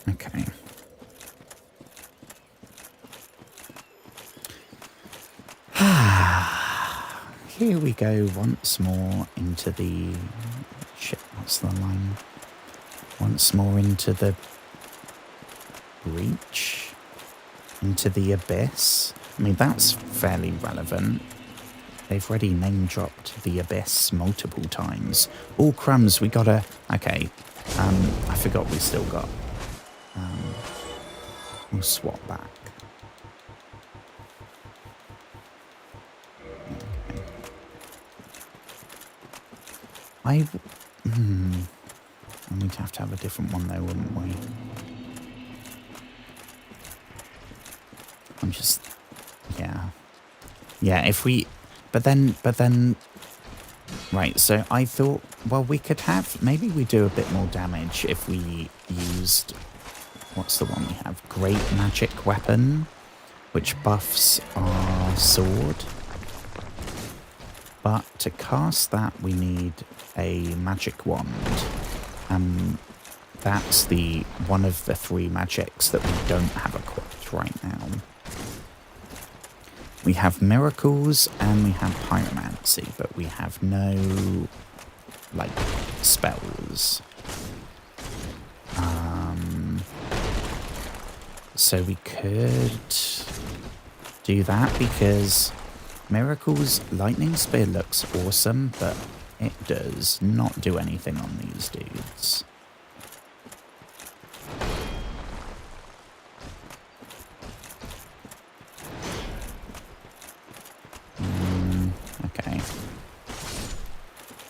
Okay. here we go once more into the... Shit, what's the line? Once more into the breach, into the abyss. I mean, that's fairly relevant. They've already name-dropped the abyss multiple times. All crumbs, we gotta... Okay, I forgot we still got... we'll swap back. Okay. We'd have to have a different one though, wouldn't we? I'm just... Yeah. Yeah, if we... But then... Right, so I thought, well, we could have... Maybe we do a bit more damage if we used... What's the one we have? Great Magic Weapon, which buffs our sword. But to cast that, we need a magic wand. That's the one of the 3 magics that we don't have equipped right now. We have miracles and we have pyromancy, but we have no, like, spells. So we could do that because miracles lightning spear looks awesome, but it does not do anything on these dudes. Okay.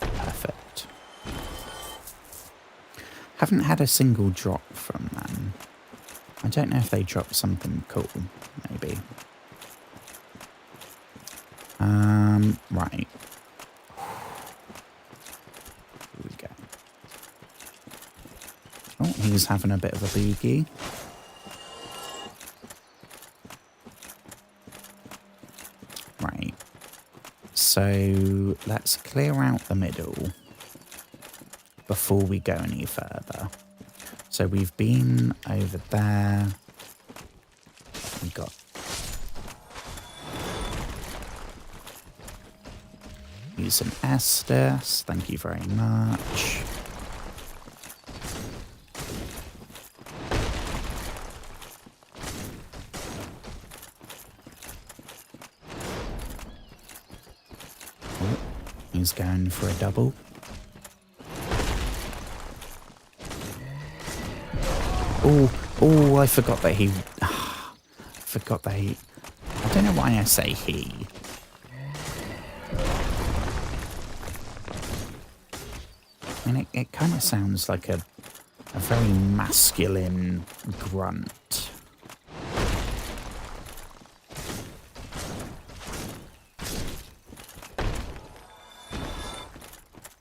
Perfect. Haven't had a single drop from them. I don't know if they dropped something cool, maybe. Right. Here we go. Oh, he's having a bit of a boogie. Right. So let's clear out the middle before we go any further. So we've been over there. We got... Use an Estes. Thank you very much. Oh, he's going for a double. Oh, I forgot that he... forgot that he... I don't know why I say he. I mean, it kind of sounds like a very masculine grunt.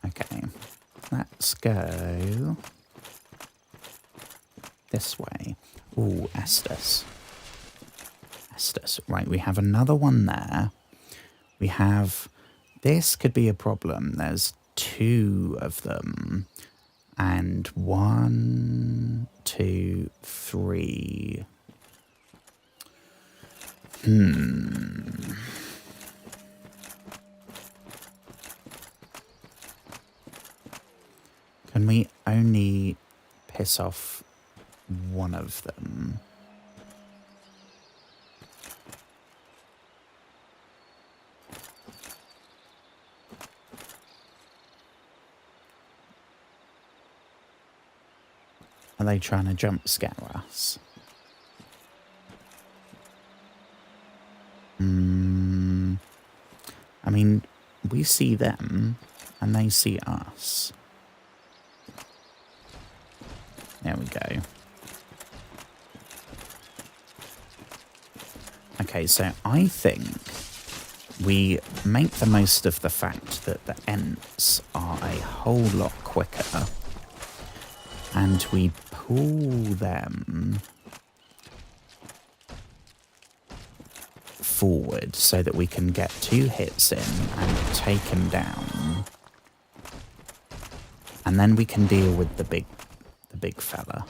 Okay, let's go this way. Ooh, Estes. Estes. Right, we have another one there. We have... This could be a problem. There's 2 of them. And 1, 2, 3. Can we only piss off one of them? Are they trying to jump scare us? I mean, we see them and they see us. There we go. Okay, so I think we make the most of the fact that the Ents are a whole lot quicker. And we pull them forward so that we can get 2 hits in and take him down. And then we can deal with the big fella.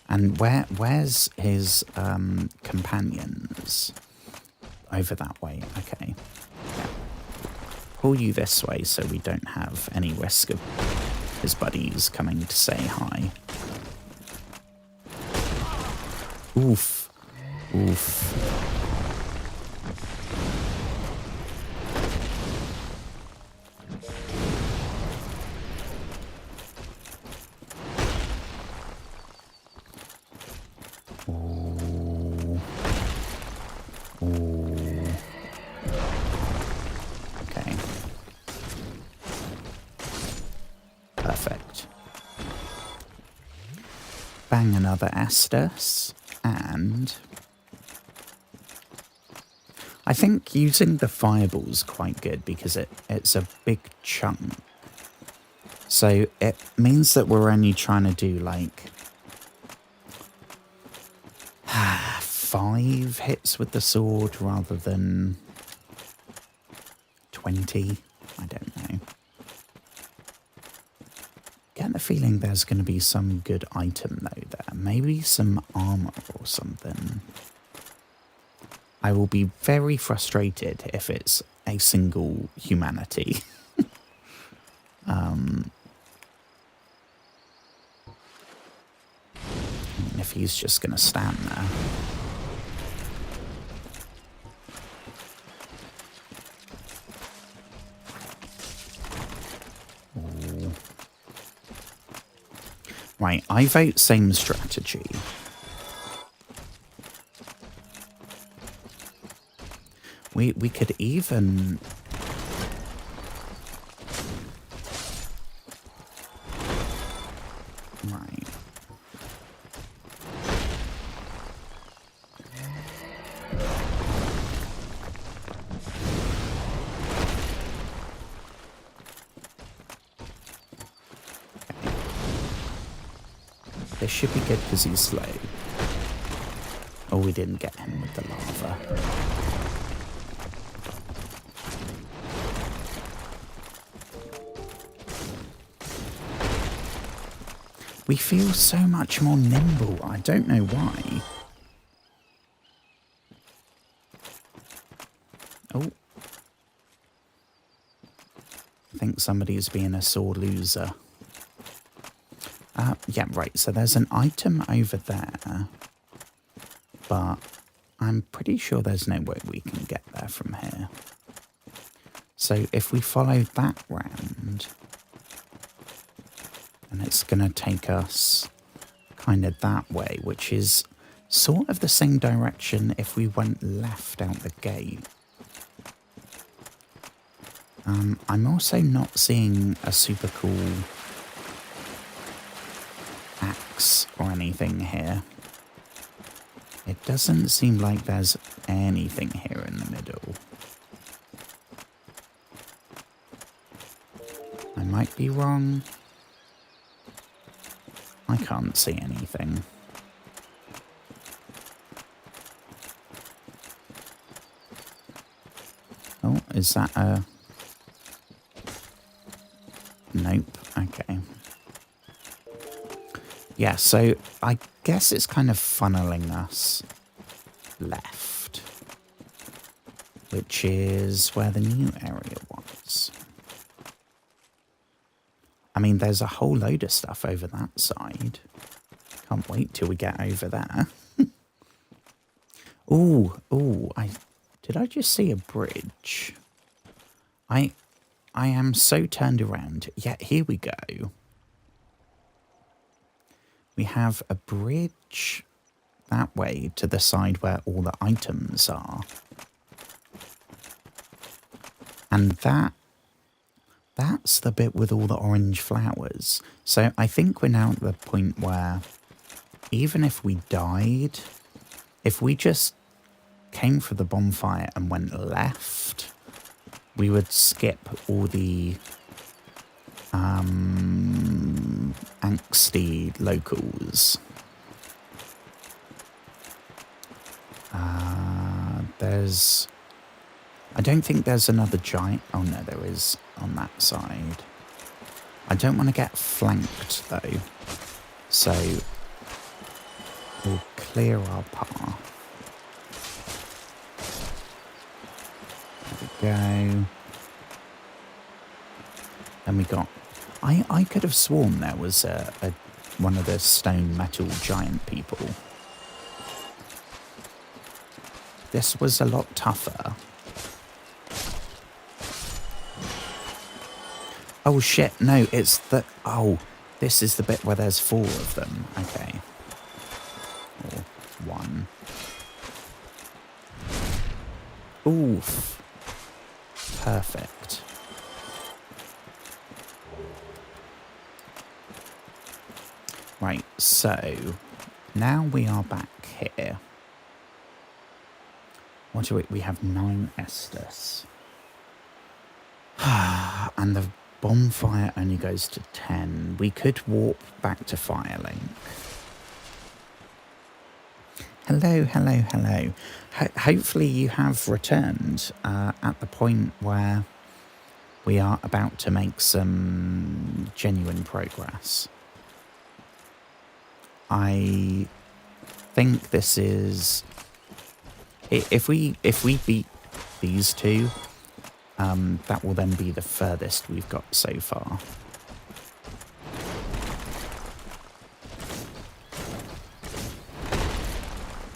And where's his companions? over that way. Okay. Yeah. Pull you this way so we don't have any risk of his buddies coming to say hi. Oof. Oof. Bang another Estus, and I think using the fireball's quite good because it's a big chunk. So it means that we're only trying to do like 5 hits with the sword rather than 20. I don't know. Get the feeling there's going to be some good item though there. Maybe some armor or something. I will be very frustrated if it's a single humanity. If he's just going to stand there. Ooh. Right, I vote same strategy. We could even... Right. This should be good because he's slow. Oh, we didn't get him with the lava. We feel so much more nimble. I don't know why. Oh. I think somebody's being a sore loser. Yeah, right. So there's an item over there. But I'm pretty sure there's no way we can get there from here. So if we follow that round, then it's going to take us kind of that way, which is sort of the same direction if we went left out the gate. I'm also not seeing a super cool axe or anything here. It doesn't seem like there's anything here in the middle. I might be wrong. I can't see anything. Oh, is that a... Nope. Okay. Yeah, so I guess it's kind of funneling us left, which is where the new area was. I mean, there's a whole load of stuff over that side. Can't wait till we get over there. Ooh, did I just see a bridge? I am so turned around. Yeah, here we go. We have a bridge that way to the side where all the items are. And that's the bit with all the orange flowers. So I think we're now at the point where even if we died, if we just came for the bonfire and went left, we would skip all the angsty locals. I don't think there's another giant. Oh no, there is on that side. I don't want to get flanked though, so we'll clear our path. go. Then we got... I could have sworn there was one of the stone metal giant people. This was a lot tougher. Oh shit, no, it's the... Oh, this is the bit where there's 4 of them. Okay. Or 1. Oof. Perfect. Right, so now we are back here. What do we have 9 Estus. And the bonfire only goes to 10. We could warp back to Firelink. Hello, hello, hello. Hopefully you have returned at the point where we are about to make some genuine progress. I think this is... If we beat these 2, that will then be the furthest we've got so far.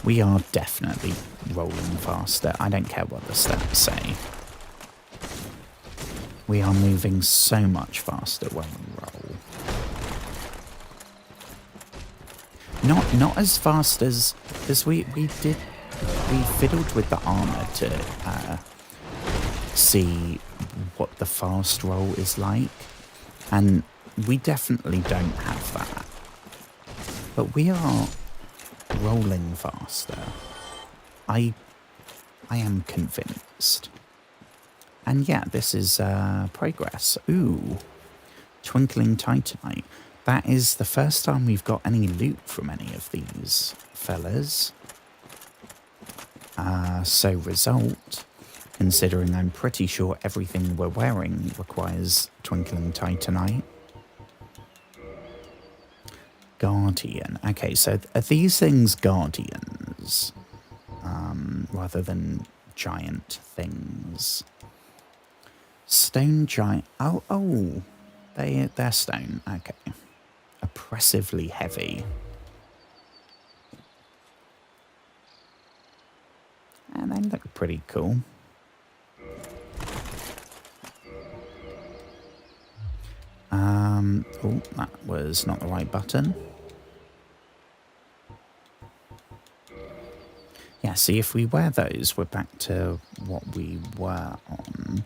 We are definitely rolling faster. I don't care what the stats say. We are moving so much faster when we roll. Not as fast as we fiddled with the armor to see what the fast roll is like, and we definitely don't have that. But we are rolling faster. I am convinced. And yeah, this is progress. Ooh, Twinkling Titanite. That is the first time we've got any loot from any of these fellas. So result, considering I'm pretty sure everything we're wearing requires Twinkling Titanite. Guardian. Okay, so are these things guardians? Rather than giant things. Stone giant. Oh, they're stone. Okay. Oppressively heavy. And they look pretty cool. Oh, that was not the right button. Yeah, see, if we wear those, we're back to what we were on.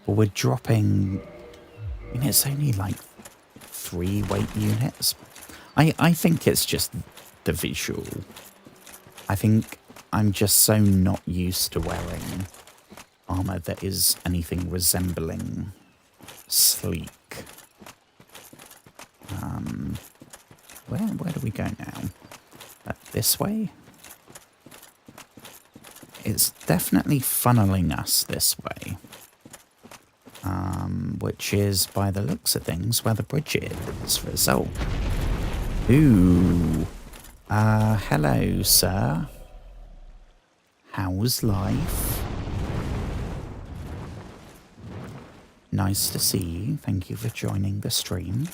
But we're dropping... I mean, it's only like 3 weight units. I think it's just the visual. I think I'm just so not used to wearing armor that is anything resembling sleek. Where do we go now? This way? It's definitely funneling us this way. Which is, by the looks of things, where the bridge is. Result. Ooh. Hello, sir. How's life? Nice to see you. Thank you for joining the stream.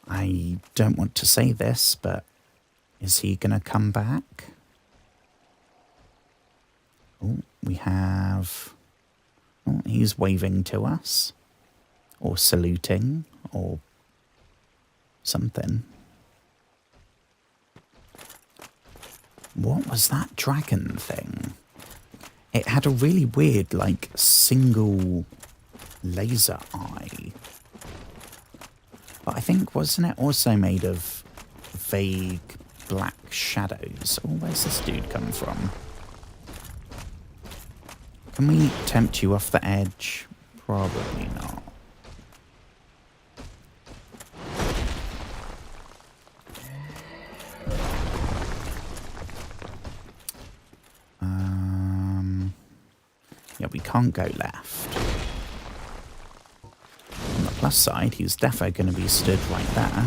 I don't want to say this, but is he going to come back? Oh, we have... Oh, he's waving to us. Or saluting. Or something. What was that dragon thing? It had a really weird, like, single laser eye. But I think, wasn't it also made of vague black shadows? Oh, where's this dude come from? Can we tempt you off the edge? Probably not. Yeah, we can't go left. On the plus side, he's defo going to be stood right there.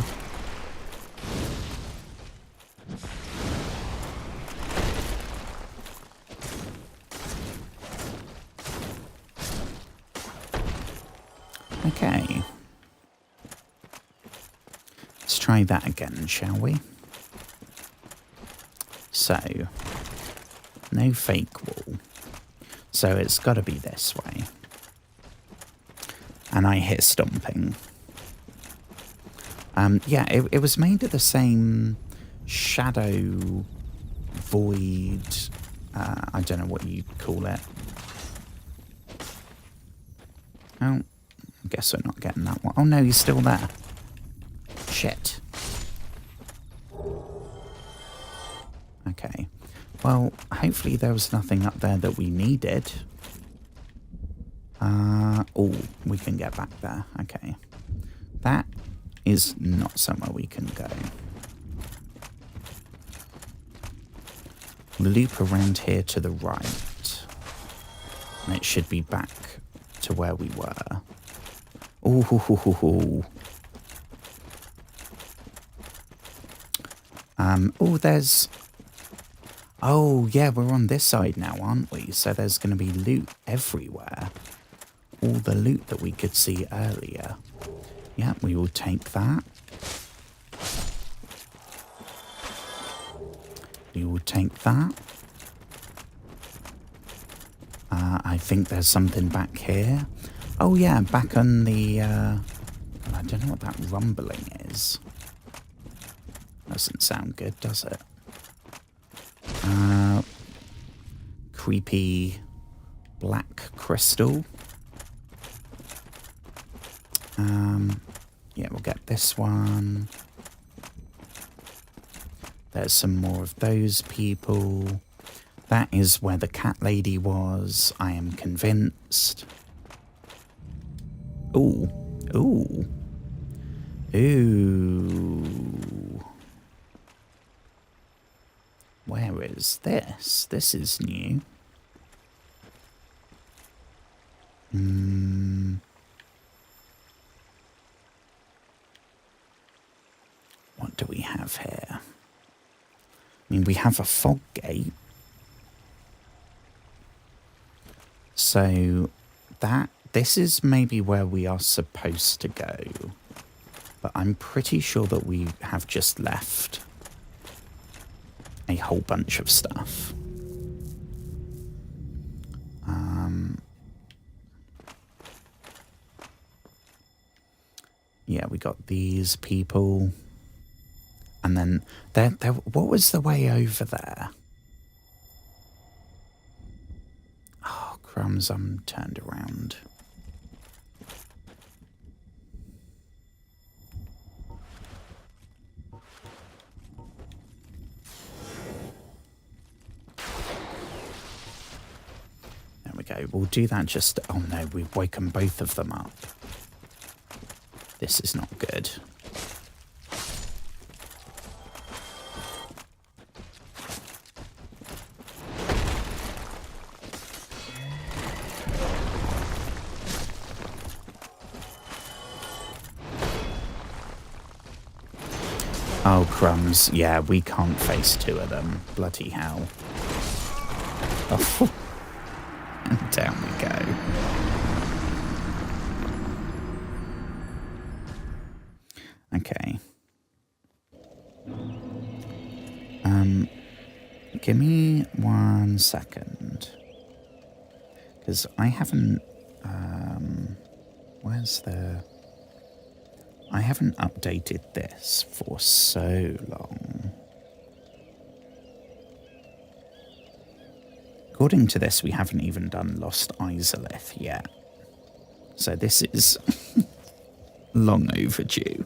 Okay. Let's try that again, shall we? So, no fake wall. So it's got to be this way. And I hit stomping. Yeah, it was made of the same shadow void. I don't know what you call it. Oh, I guess we're not getting that one. Oh no, he's still there. Shit. Okay. Well, hopefully there was nothing up there that we needed. Oh, we can get back there. Okay. That is not somewhere we can go. Loop around here to the right. And it should be back to where we were. Ooh. Oh, there's... Oh, yeah, we're on this side now, aren't we? So there's going to be loot everywhere. All the loot that we could see earlier. Yeah, we will take that. We will take that. I think there's something back here. Oh, yeah, back on the... I don't know what that rumbling is. Doesn't sound good, does it? Creepy black crystal. Yeah, we'll get this one. There's some more of those people. That is where the cat lady was, I am convinced. Ooh. Ooh. Ooh. Where is this? This is new. What do we have here? I mean, we have a fog gate. So this is maybe where we are supposed to go. But I'm pretty sure that we have just left a whole bunch of stuff. Yeah, we got these people. And then there, what was the way over there? Oh, crumbs, I'm turned around. There we go. We'll do that just... Oh no, we've woken both of them up. This is not good. Oh, crumbs. Yeah, we can't face two of them. Bloody hell. Oh. And down we go. Okay. Give me 1 second. Because I haven't... where's the... I haven't updated this for so long. According to this, we haven't even done Lost Izalith yet. So this is long overdue.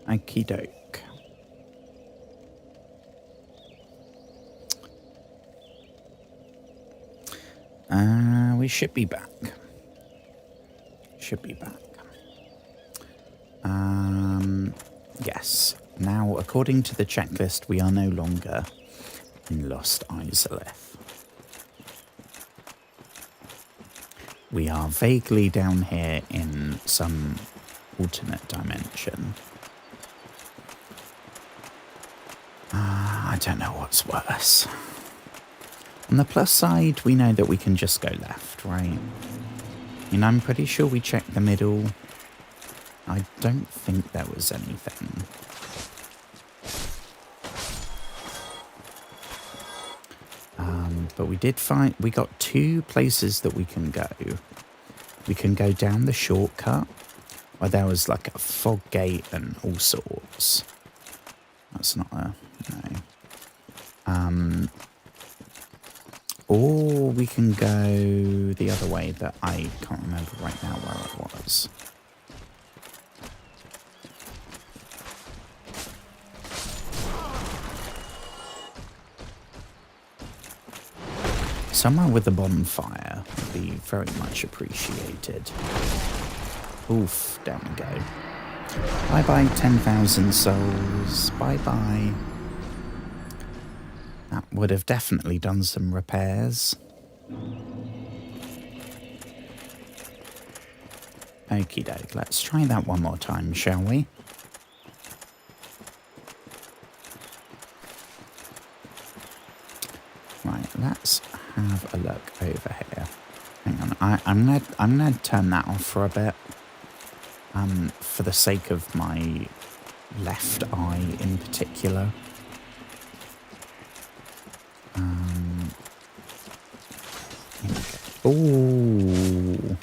Okie doke. We should be back. Yes. Now, according to the checklist, we are no longer in Lost Izalith. We are vaguely down here in some alternate dimension. I don't know what's worse. On the plus side, we know that we can just go left, right? I mean, I'm pretty sure we checked the middle. I don't think there was anything. But we did find, we got 2 places that we can go. We can go down the shortcut, where there was like a fog gate and all sorts. That's not a, no. Or we can go the other way that I can't remember right now where it was. Somewhere with a bonfire would be very much appreciated. Oof, down we go. Bye-bye, 10,000 souls. Bye-bye. That would have definitely done some repairs. Okie doke, let's try that one more time, shall we? Right, let's have a look over here. Hang on, I'm gonna turn that off for a bit. For the sake of my left eye in particular. Ooh.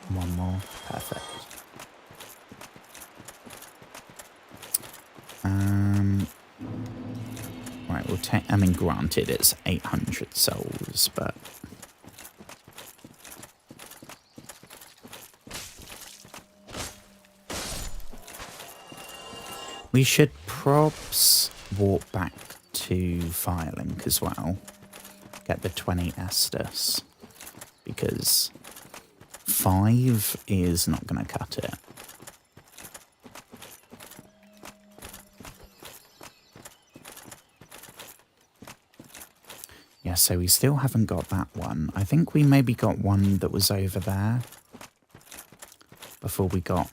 One more. Perfect. Right, we'll take, I mean, granted it's 800 souls, but we should probs walk back to Firelink as well. Get the 20 Estus. Because 5 is not going to cut it. Yeah, so we still haven't got that one. I think we maybe got one that was over there. Before we got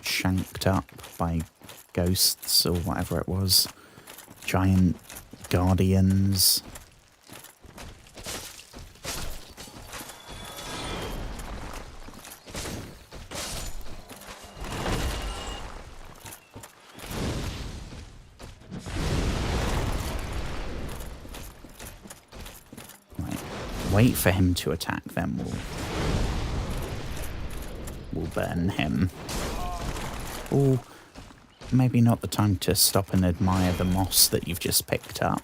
shanked up by ghosts or whatever it was. Giant guardians. Right. Wait for him to attack, then we'll burn him. Oh, maybe not the time to stop and admire the moss that you've just picked up.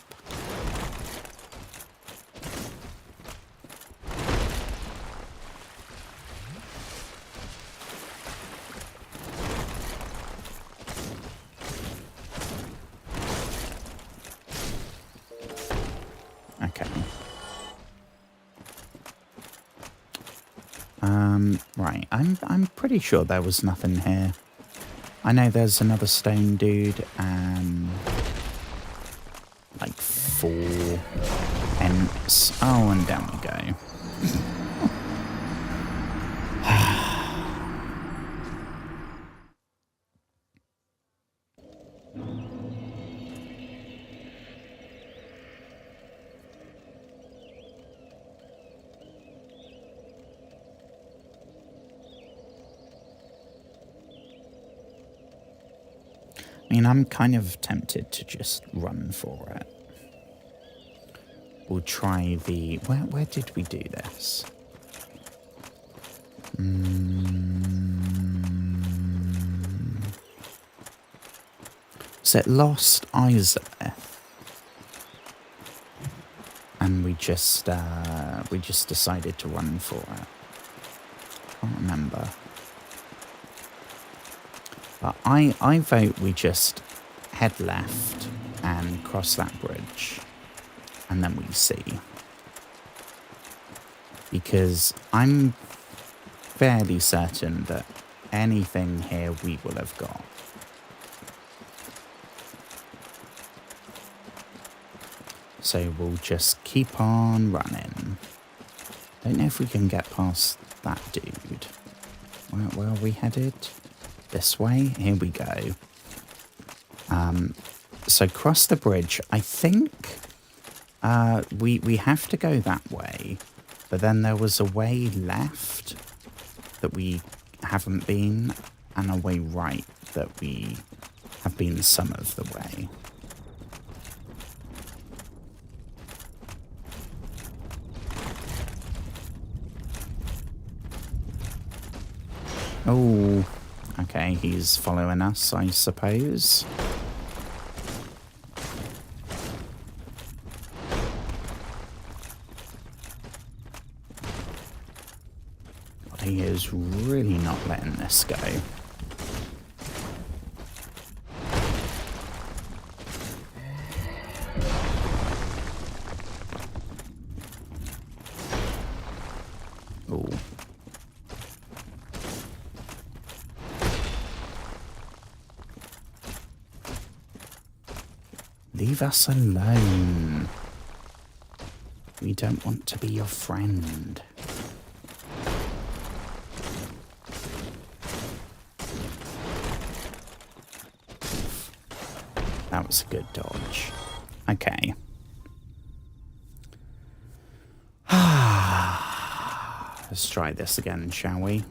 Okay. Right. I'm pretty sure there was nothing here. I know there's another stone dude and like 4 ents. Oh, and down we go. I mean, I'm kind of tempted to just run for it. We'll try the... Where did we do this? Is it Lost Izalith? And we just decided to run for it. Can't remember. But I vote we just head left and cross that bridge. And then we see. Because I'm fairly certain that anything here we will have got. So we'll just keep on running. Don't know if we can get past that dude. Where are we headed? This way? Here we go. So cross the bridge. I think we have to go that way. But then there was a way left that we haven't been, and a way right that we have been some of the way. Oh, okay, he's following us, I suppose. God, he is really not letting this go. Oh. Leave us alone. We don't want to be your friend. That was a good dodge. Okay. Let's try this again, shall we?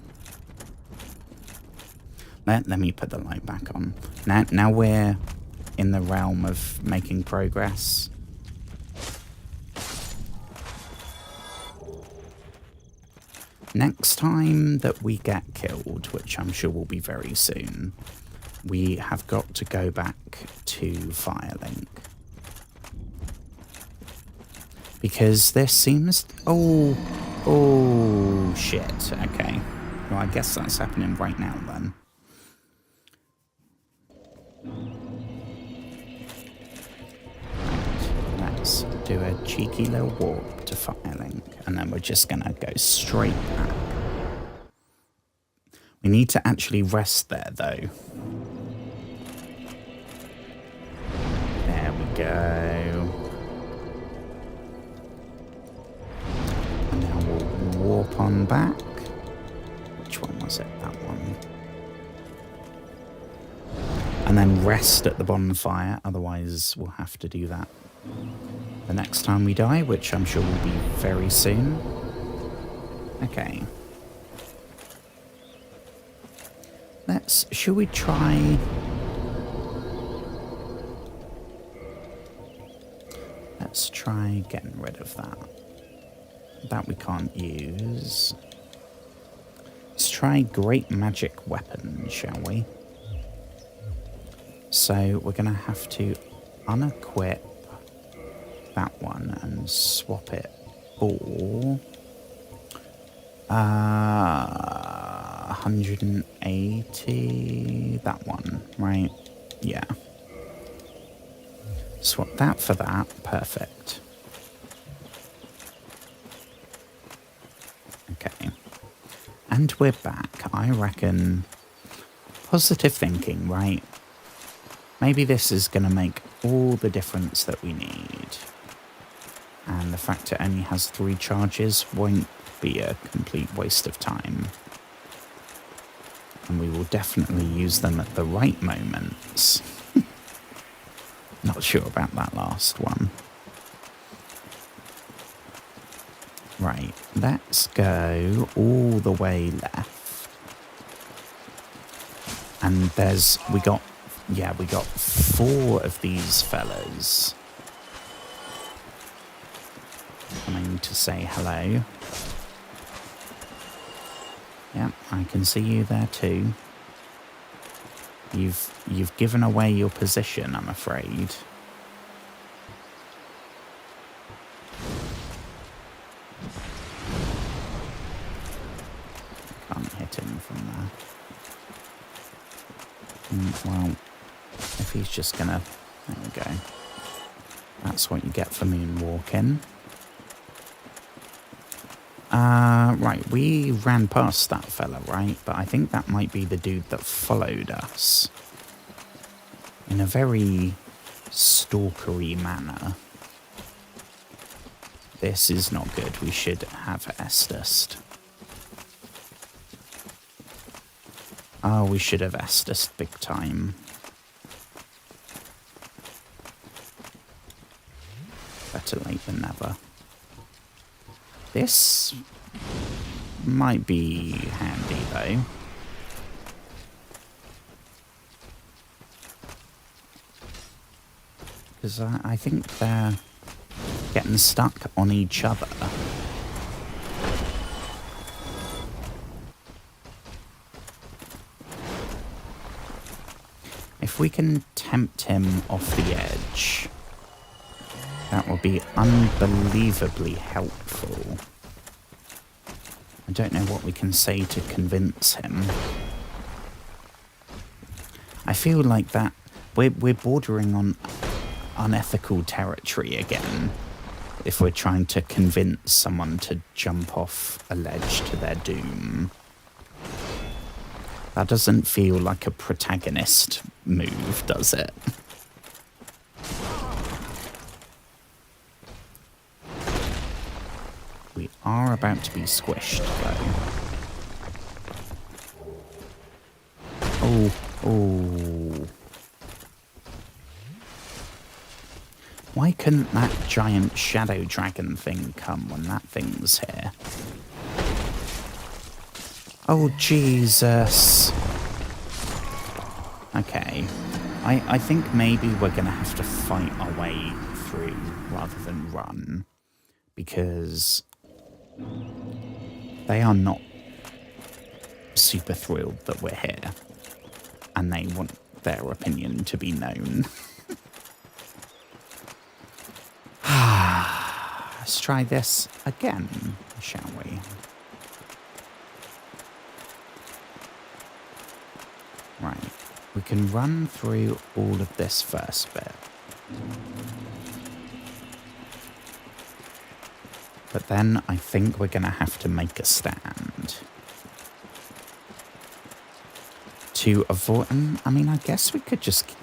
Let me put the light back on. Now we're in the realm of making progress. Next time that we get killed, which I'm sure will be very soon, we have got to go back to Firelink. Because this seems... Oh, shit. Okay. Well, I guess that's happening right now, then. Let's do a cheeky little warp to Firelink, and then we're just going to go straight back. We need to actually rest there, though. There we go. And now we'll warp on back. Which one was it? That one. And then rest at the bonfire, otherwise we'll have to do that the next time we die, which I'm sure will be very soon. Okay. Should we try... Let's try getting rid of that. That we can't use. Let's try great magic weapon, shall we? So we're going to have to unequip that one and swap it for 180. That one, right? Yeah. Swap that for that. Perfect. Okay. And we're back. I reckon positive thinking, right? Maybe this is going to make all the difference that we need. And the fact it only has 3 charges won't be a complete waste of time. And we will definitely use them at the right moments. Not sure about that last one. Right, let's go all the way left. And we got 4 of these fellas coming to say hello. Yeah, I can see you there too. You've given away your position, I'm afraid. Can't hit him from Well, if he's just gonna... There we go. That's what you get for moonwalking. Right, we ran past that fella, right? But I think that might be the dude that followed us. In a very stalkery manner. This is not good. We should have Estus. Oh, we should have Estus big time. Better late than never. This might be handy, though. Because I think they're getting stuck on each other. If we can tempt him off the edge, that will be unbelievably helpful. I don't know what we can say to convince him. I feel like that we're bordering on unethical territory again if we're trying to convince someone to jump off a ledge to their doom. That doesn't feel like a protagonist move, does it? We are about to be squished, though. Oh. Why couldn't that giant shadow dragon thing come when that thing's here? Oh, Jesus. Okay. I think maybe we're going to have to fight our way through rather than run. Because they are not super thrilled that we're here. And they want their opinion to be known. Let's try this again, shall we? Right. We can run through all of this first bit. But then I think we're going to have to make a stand. To avoid... I mean, I guess we could just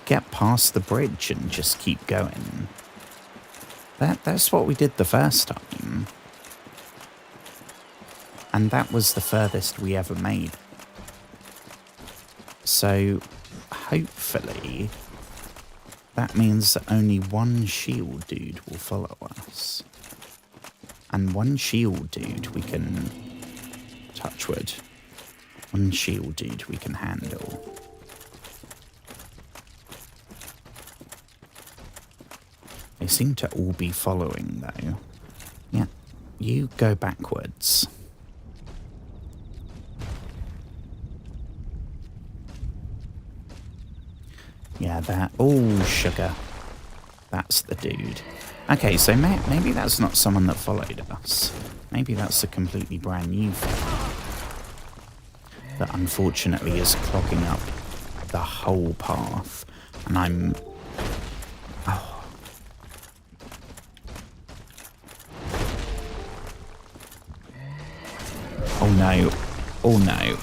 get past the bridge and just keep going. That's what we did the first time. And that was the furthest we ever made. So, hopefully, that means that only one shield dude will follow us. And one shield dude we can... Touchwood. One shield dude we can handle. They seem to all be following, though. Yeah, you go backwards. Yeah, that... Oh, sugar. That's the dude. Okay, so maybe that's not someone that followed us. Maybe that's a completely brand new thing that unfortunately is clogging up the whole path. And I'm... Oh. Oh no. Oh no.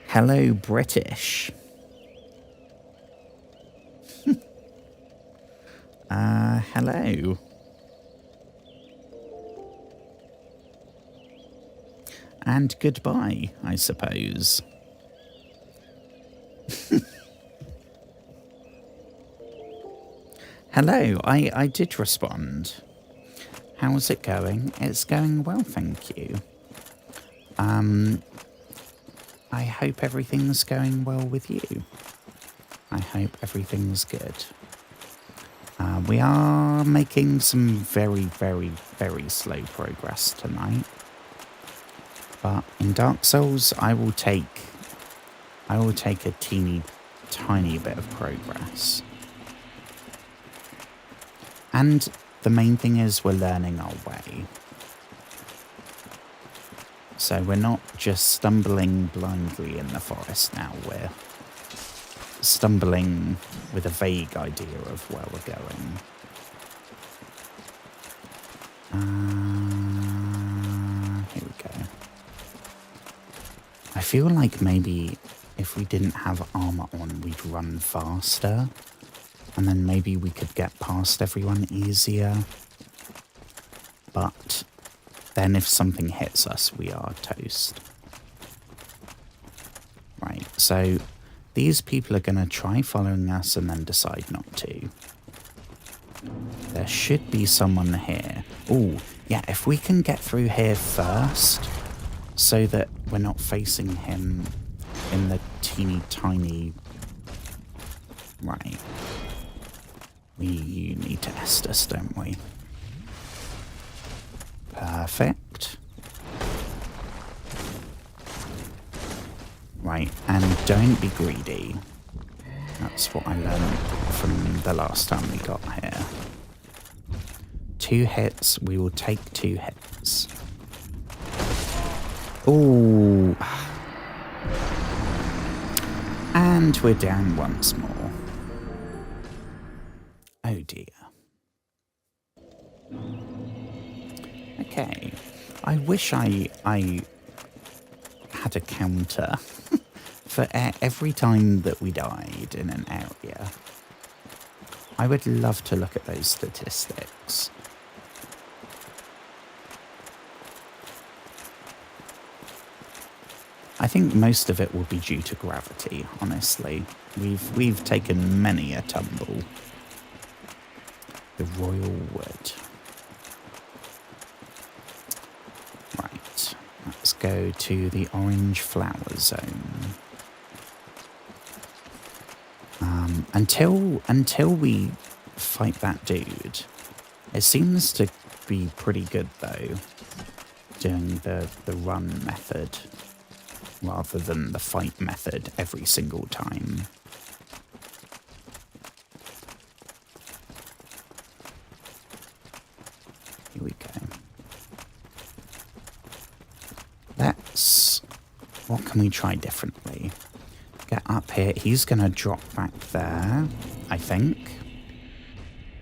Hello, British. Hello. And goodbye, I suppose. Hello, I did respond. How's it going? It's going well, thank you. I hope everything's going well with you. I hope everything's good. We are making some very, very, very slow progress tonight. But in Dark Souls, I will take a teeny, tiny bit of progress. And the main thing is we're learning our way. So we're not just stumbling blindly in the forest now, we're stumbling with a vague idea of where we're going. Here we go. I feel like maybe if we didn't have armor on, we'd run faster. And then maybe we could get past everyone easier. But then if something hits us, we are toast. Right, so these people are going to try following us and then decide not to. There should be someone here. Oh, yeah, if we can get through here first so that we're not facing him in the teeny tiny... Right. We need to Estus, don't we? Perfect. Right, and don't be greedy. That's what I learned from the last time we got here. 2 hits, we will take 2 hits. Ooh. And we're down once more. Oh dear. Okay. I wish I had a counter for every time that we died in an area. I would love to look at those statistics. I think most of it will be due to gravity, honestly. We've taken many a tumble. The Royal Wood. Right, let's go to the Orange Flower Zone. Until we fight that dude, it seems to be pretty good though, doing the run method rather than the fight method every single time. Here we go. What can we try differently? Get up here. He's going to drop back there, I think.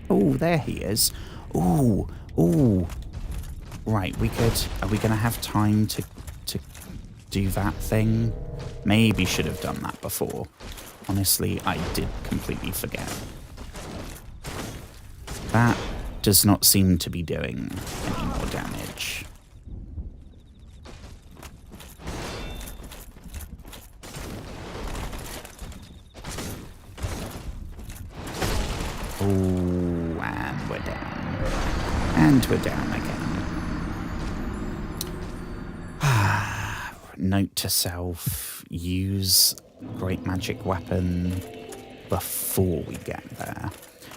Oh, there he is. Ooh, ooh. Right, we could... Are we going to have time to do that thing? Maybe should have done that before. Honestly, I did completely forget. That does not seem to be doing any more damage. Oh, and we're down. And we're down again. Note to self, use great magic weapon before we get there.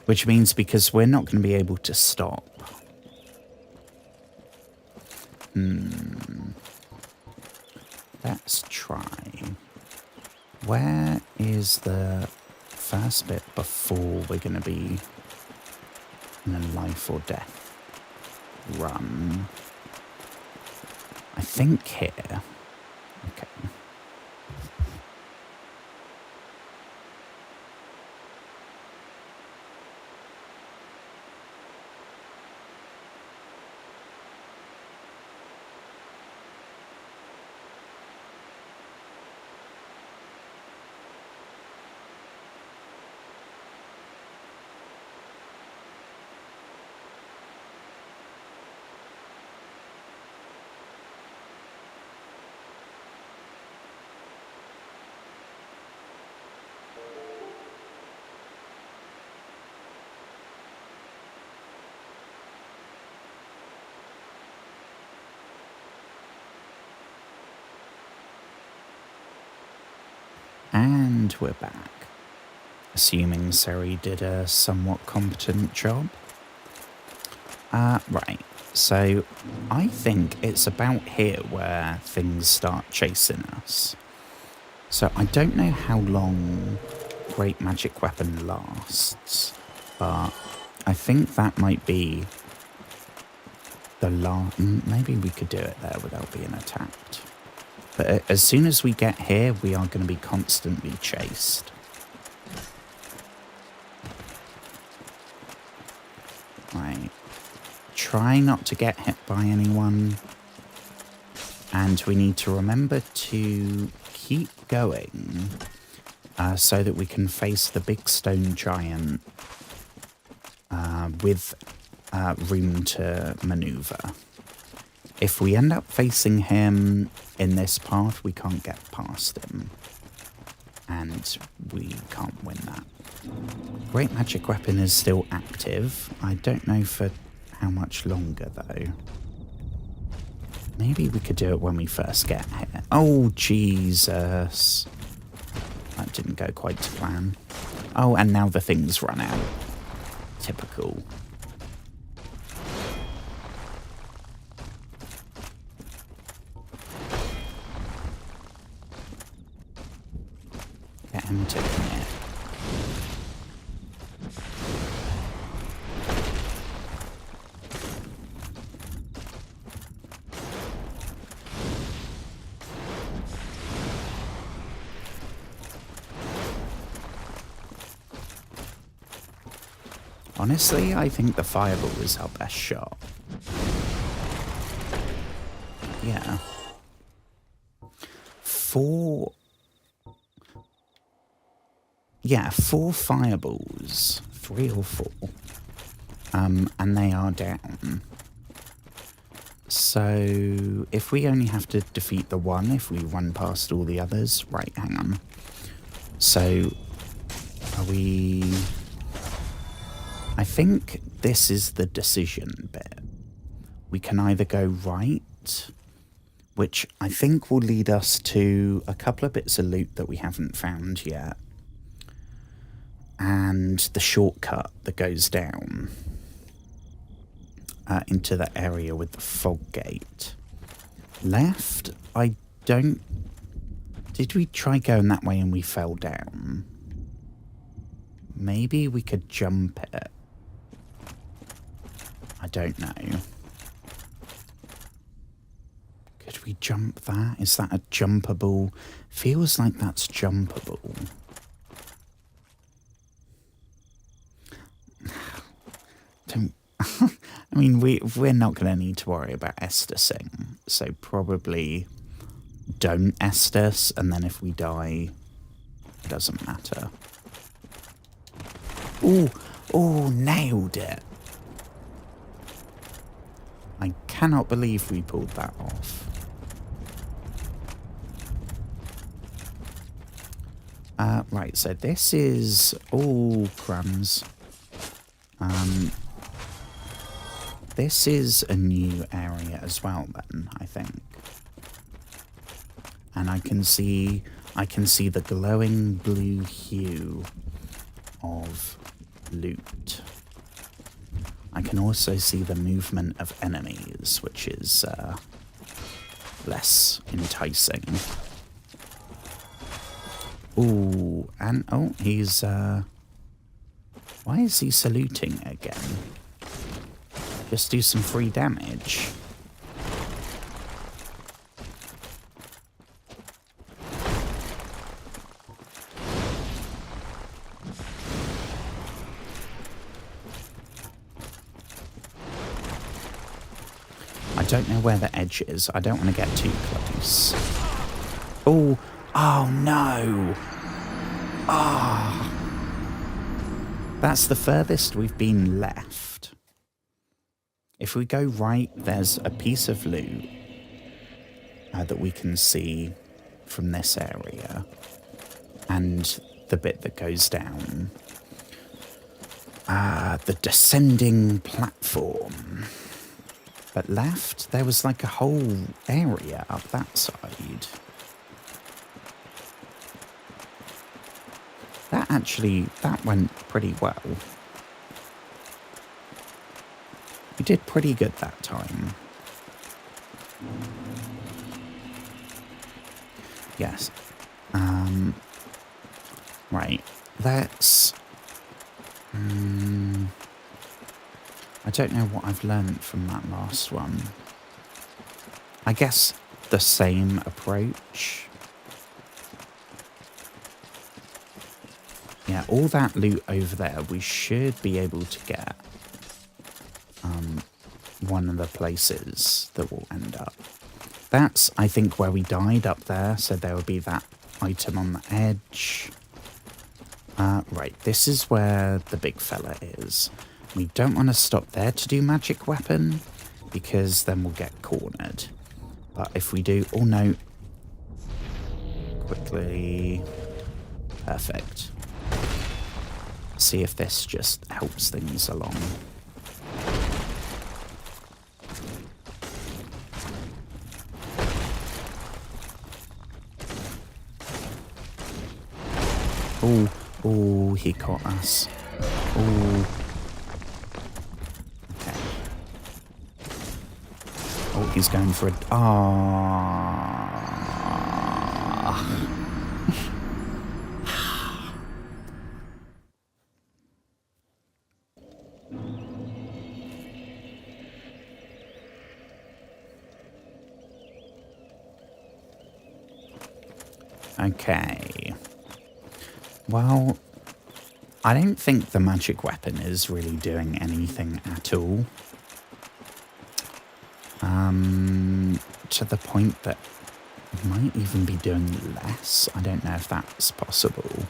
Which means because we're not going to be able to stop. Let's try. Where is the first bit before we're going to be in a life or death run? I think here. Okay. And we're back. Assuming Seri did a somewhat competent job. Right, so I think it's about here where things start chasing us. So I don't know how long Great Magic Weapon lasts, but I think that might be the last... Maybe we could do it there without being attacked. But as soon as we get here, we are going to be constantly chased. Right. Try not to get hit by anyone. And we need to remember to keep going so that we can face the big stone giant with room to maneuver. If we end up facing him in this path, we can't get past him. And we can't win that. Great magic weapon is still active. I don't know for how much longer, though. Maybe we could do it when we first get here. Oh, Jesus. That didn't go quite to plan. Oh, and now the things run out. Typical. Get him to commit. Honestly, I think the fireball is our best shot. Yeah. 4 fireballs. 3 or 4. And they are down. So, if we only have to defeat the one, if we run past all the others... Right, hang on. So, are we... I think this is the decision bit. We can either go right, which I think will lead us to a couple of bits of loot that we haven't found yet, and the shortcut that goes down into the area with the fog gate. Left, I don't... Did we try going that way and we fell down? Maybe we could jump it. I don't know. Could we jump that? Is that a jumpable? Feels like that's jumpable. Don't... I mean, we're not going to need to worry about Estusing, so probably don't Estus, and then if we die, it doesn't matter. Oh, nailed it. I cannot believe we pulled that off. Right, so this is all crumbs. This is a new area as well then, I think. And I can see the glowing blue hue of loot. I can also see the movement of enemies, which is less enticing. Ooh, and he's why is he saluting again? Just do some free damage. I don't know where the edge is. I don't want to get too close. Oh no. Ah. That's the furthest we've been left. If we go right, there's a piece of loot that we can see from this area. And the bit that goes down. The descending platform. But left, there was like a whole area up that side. That went pretty well. We did pretty good that time. Yes. Right. Let's... don't know what I've learned from that last one. I guess the same approach. Yeah, all that loot over there, we should be able to get one of the places that will end up. That's, I think, where we died up there, so there would be that item on the edge. Right, this is where the big fella is. We don't want to stop there to do magic weapon, because then we'll get cornered. But if we do... Oh, no. Quickly. Perfect. See if this just helps things along. Oh, oh, he caught us. Oh. Okay. Oh, he's going for a... Ah. Okay. Well, I don't think the magic weapon is really doing anything at all. To the point that it might even be doing less. I don't know if that's possible.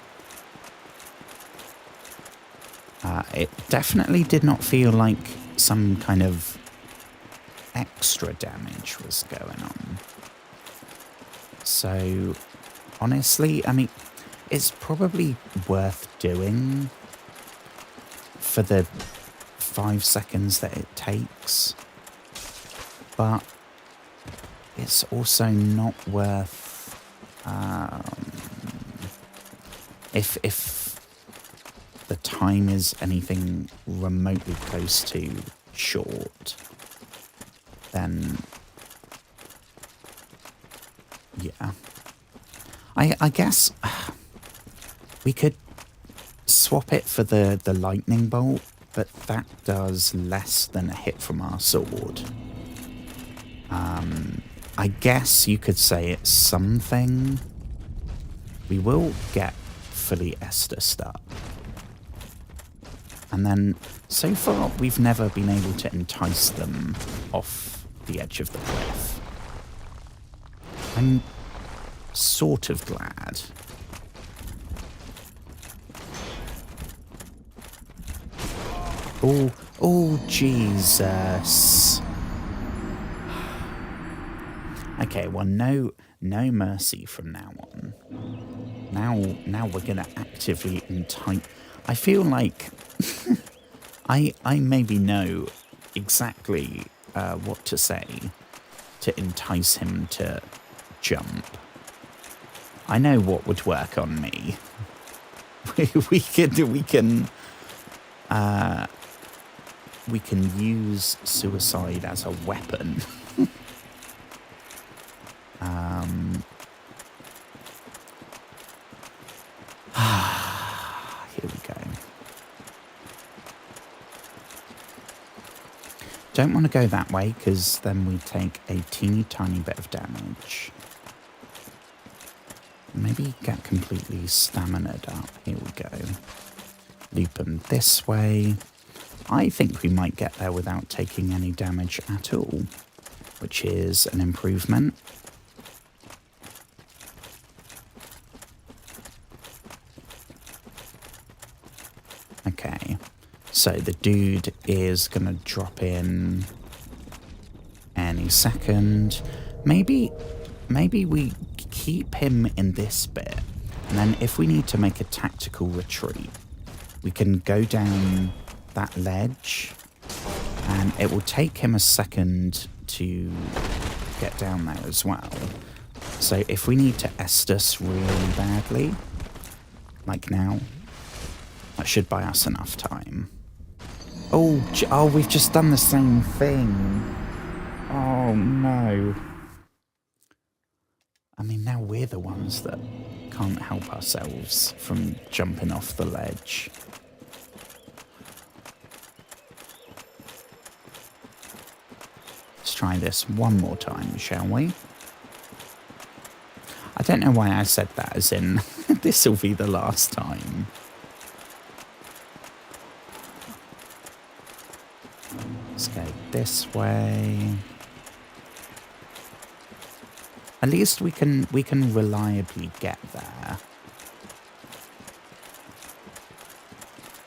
It definitely did not feel like some kind of extra damage was going on. So, honestly, I mean, it's probably worth doing for the 5 seconds that it takes. But it's also not worth... If the time is anything remotely close to short, then... yeah. I guess we could swap it for the lightning bolt, but that does less than a hit from our sword. I guess you could say it's something. We will get fully Estus up. And then, so far, we've never been able to entice them off the edge of the cliff. I'm sort of glad. Oh, oh, Jesus. Okay, well, no mercy from now on. Now we're gonna actively entice. I feel like I maybe know exactly what to say to entice him to jump. I know what would work on me. we can use suicide as a weapon. Here we go. Don't want to go that way because then we take a teeny tiny bit of damage. Maybe get completely stamina'd up. Here we go. Loop them this way. I think we might get there without taking any damage at all, which is an improvement. Okay, so the dude is going to drop in any second. Maybe we keep him in this bit, and then if we need to make a tactical retreat, we can go down that ledge, and it will take him a second to get down there as well. So if we need to Estus really badly, like now, that should buy us enough time. Oh, we've just done the same thing. Oh, no. I mean, now we're the ones that can't help ourselves from jumping off the ledge. try this one more time, shall we? I don't know why I said that, as in, this will be the last time. Let's go this way. At least we can reliably get there.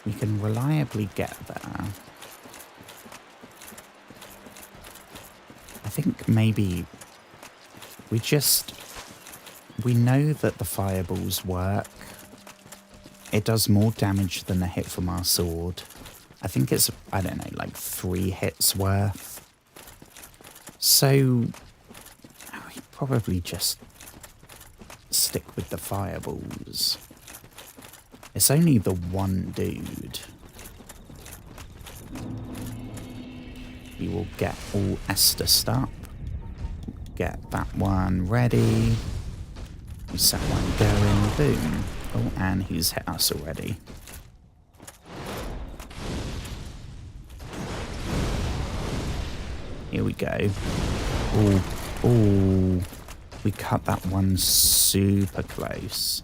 We can reliably get there. I think maybe we know that the fireballs work. It does more damage than a hit from our sword. I think it's, I don't know, like 3 hits worth. So we probably just stick with the fireballs. It's only the one dude. We will get all Estus up. Get that one ready. We set one going, boom. Oh, and he's hit us already. Here we go. Oh, we cut that one super close.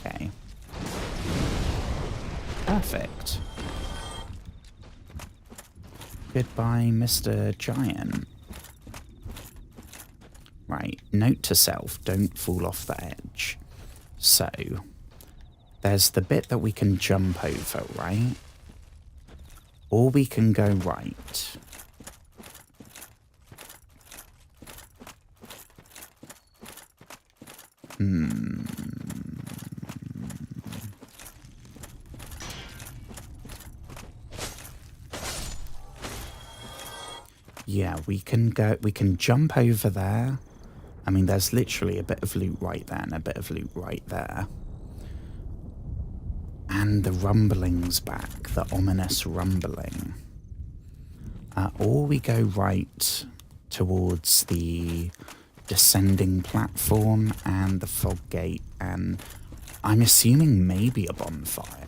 Okay. Perfect. Goodbye, Mr. Giant. Right, note to self, don't fall off the edge. So, there's the bit that we can jump over, right? Or we can go right. Yeah, we can jump over there. I mean, there's literally a bit of loot right there and a bit of loot right there. And the rumbling's back, the ominous rumbling. Or we go right towards the descending platform and the fog gate, and I'm assuming maybe a bonfire.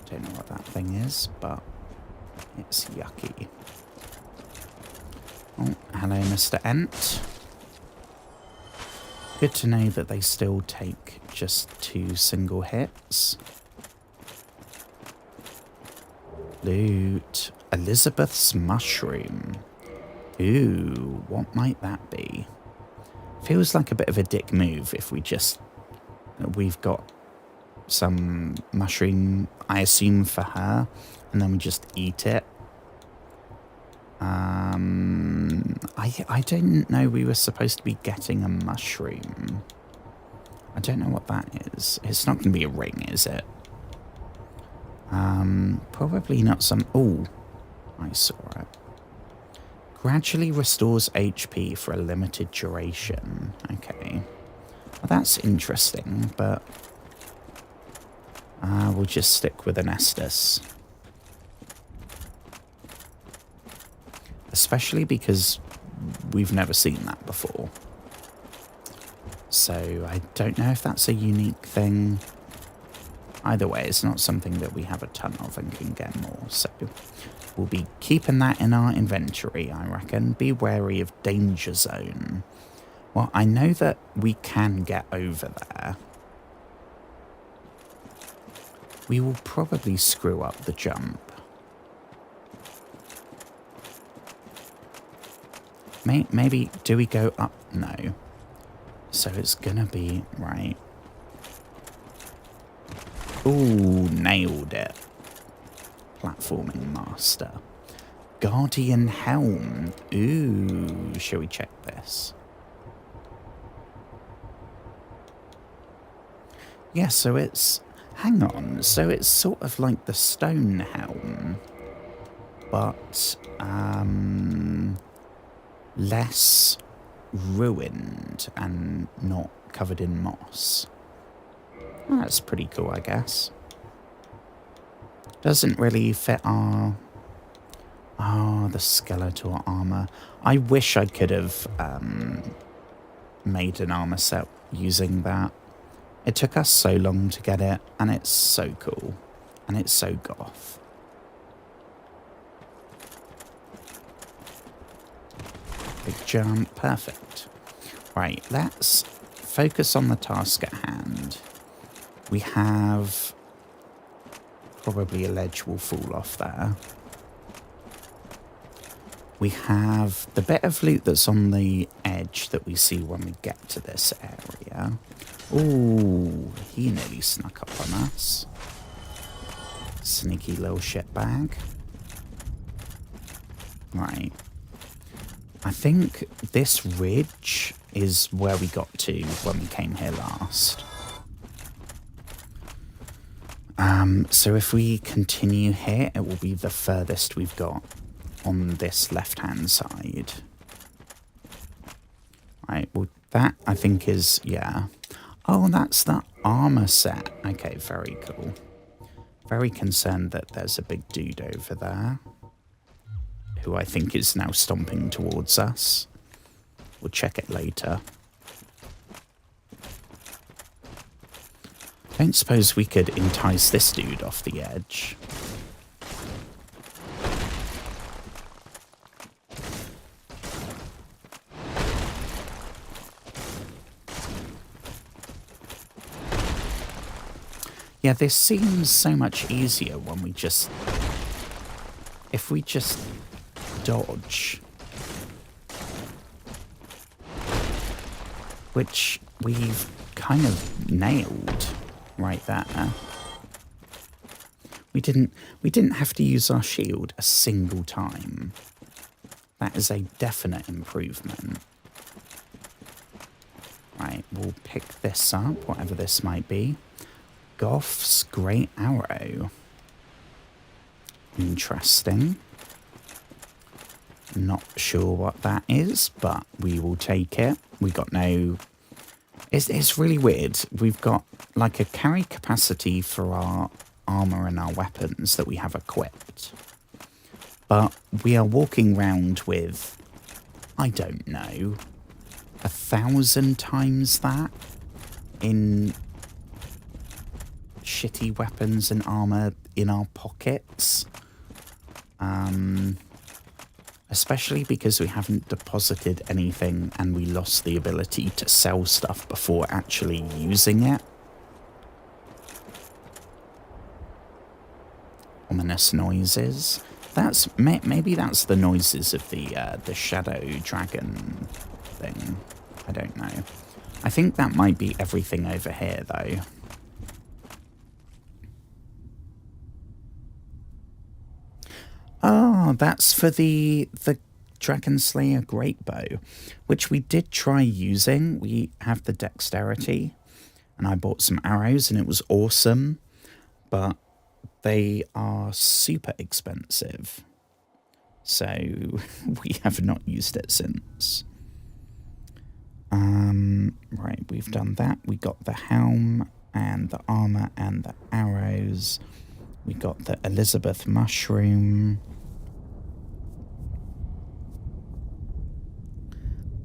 Don't know what that thing is, but it's yucky. Oh, hello, Mr. Ent. Good to know that they still take just 2 single hits. Loot. Elizabeth's mushroom. Ooh, what might that be? Feels like a bit of a dick move if we've got some mushroom, I assume, for her, and then we just eat it. I didn't know we were supposed to be getting a mushroom. I don't know what that is. It's not going to be a ring, is it? Probably not some... Oh, I saw it. Gradually restores HP for a limited duration. Okay. Well, that's interesting, but... we'll just stick with an Estus. Especially because we've never seen that before. So I don't know if that's a unique thing. Either way, it's not something that we have a ton of and can get more. So we'll be keeping that in our inventory, I reckon. Be wary of danger zone. Well, I know that we can get over there. We will probably screw up the jump. Maybe, do we go up? No. So it's gonna be, right. Ooh, nailed it. Platforming master. Guardian helm. Ooh, shall we check this? Yeah, so it's, hang on, so it's sort of like the stone helm, but, less ruined and not covered in moss. Well, that's pretty cool, I guess. Doesn't really fit our... the skeletal armor. I wish I could have made an armor set using that. It took us so long to get it, and it's so cool. And it's so goth. Big jump, perfect. Right, let's focus on the task at hand. We have... probably a ledge will fall off there. We have the bit of loot that's on the edge that we see when we get to this area. Ooh, he nearly snuck up on us. Sneaky little shitbag. Right. I think this ridge is where we got to when we came here last. So if we continue here, it will be the furthest we've got on this left-hand side. Right, well, that I think is, yeah. Oh, that's the armor set. Okay, very cool. Very concerned that there's a big dude over there, who I think is now stomping towards us. We'll check it later. Don't suppose we could entice this dude off the edge. Yeah, this seems so much easier when we just... if we just dodge. Which we've kind of nailed right there. We didn't have to use our shield a single time. That is a definite improvement. Right, we'll pick this up, whatever this might be. Goth's Great Arrow. Interesting. Not sure what that is, but we will take it. We got no... It's really weird. We've got like a carry capacity for our armor and our weapons that we have equipped. But we are walking around with, I don't know, 1,000 times that in shitty weapons and armor in our pockets. Especially because we haven't deposited anything and we lost the ability to sell stuff before actually using it. Ominous noises. That's maybe that's the noises of the shadow dragon thing. I don't know. I think that might be everything over here though. Oh, that's for the Dragon Slayer Great Bow, which we did try using. We have the dexterity, and I bought some arrows, and it was awesome, but they are super expensive, so we have not used it since. Right, we've done that. We got the helm, and the armor, and the arrows. We got the Elizabeth mushroom.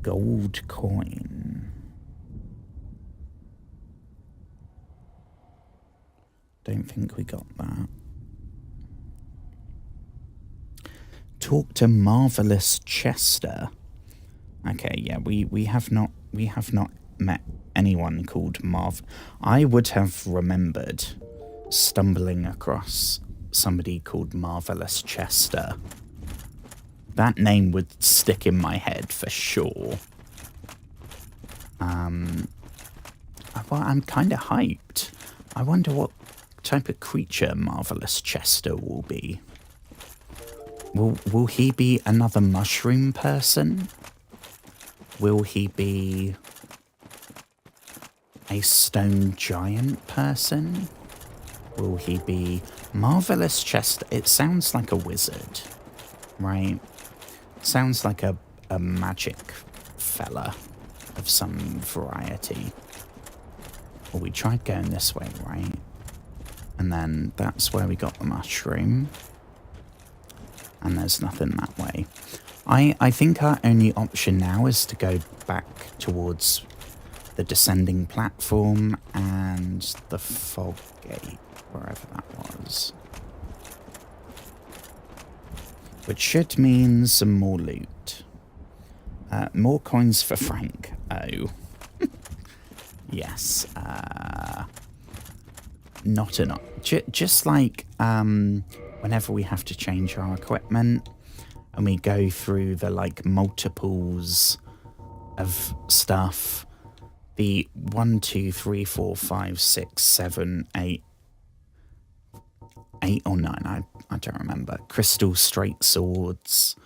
Gold coin. Don't think we got that. Talk to Marvelous Chester. Okay, yeah, we have not met anyone called Marv. I would have remembered stumbling across somebody called Marvelous Chester. That name would stick in my head for sure. Well, I'm kind of hyped. I wonder what type of creature Marvelous Chester will be. Will he be another mushroom person? Will he be a stone giant person? Will he be Marvelous Chester? It sounds like a wizard, right? Sounds like a magic fella of some variety. Well, we tried going this way, right? And then that's where we got the mushroom. And there's nothing that way. I think our only option now is to go back towards the descending platform, and the fog gate, wherever that was. Which should mean some more loot. More coins for Frank. Oh. Yes. Not enough. Just like whenever we have to change our equipment and we go through the like multiples of stuff, the 1, 2, 3, 4, 5, 6, 7, 8 or 9, I don't remember, crystal straight swords,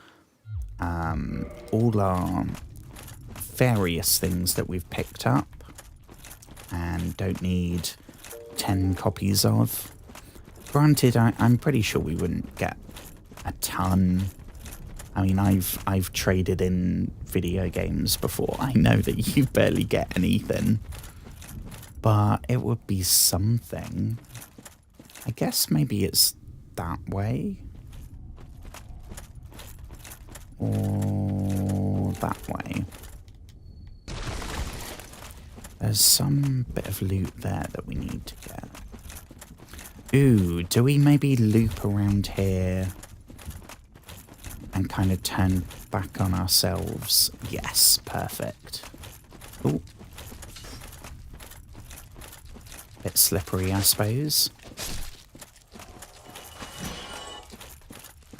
all our various things that we've picked up and don't need 10 copies of. Granted, I'm pretty sure we wouldn't get a ton. I mean, I've traded in video games before. I know that you barely get anything, but it would be something. I guess maybe it's that way, or that way. There's some bit of loot there that we need to get. Ooh, do we maybe loop around here and kind of turn back on ourselves? Yes, perfect. Ooh. Bit slippery, I suppose.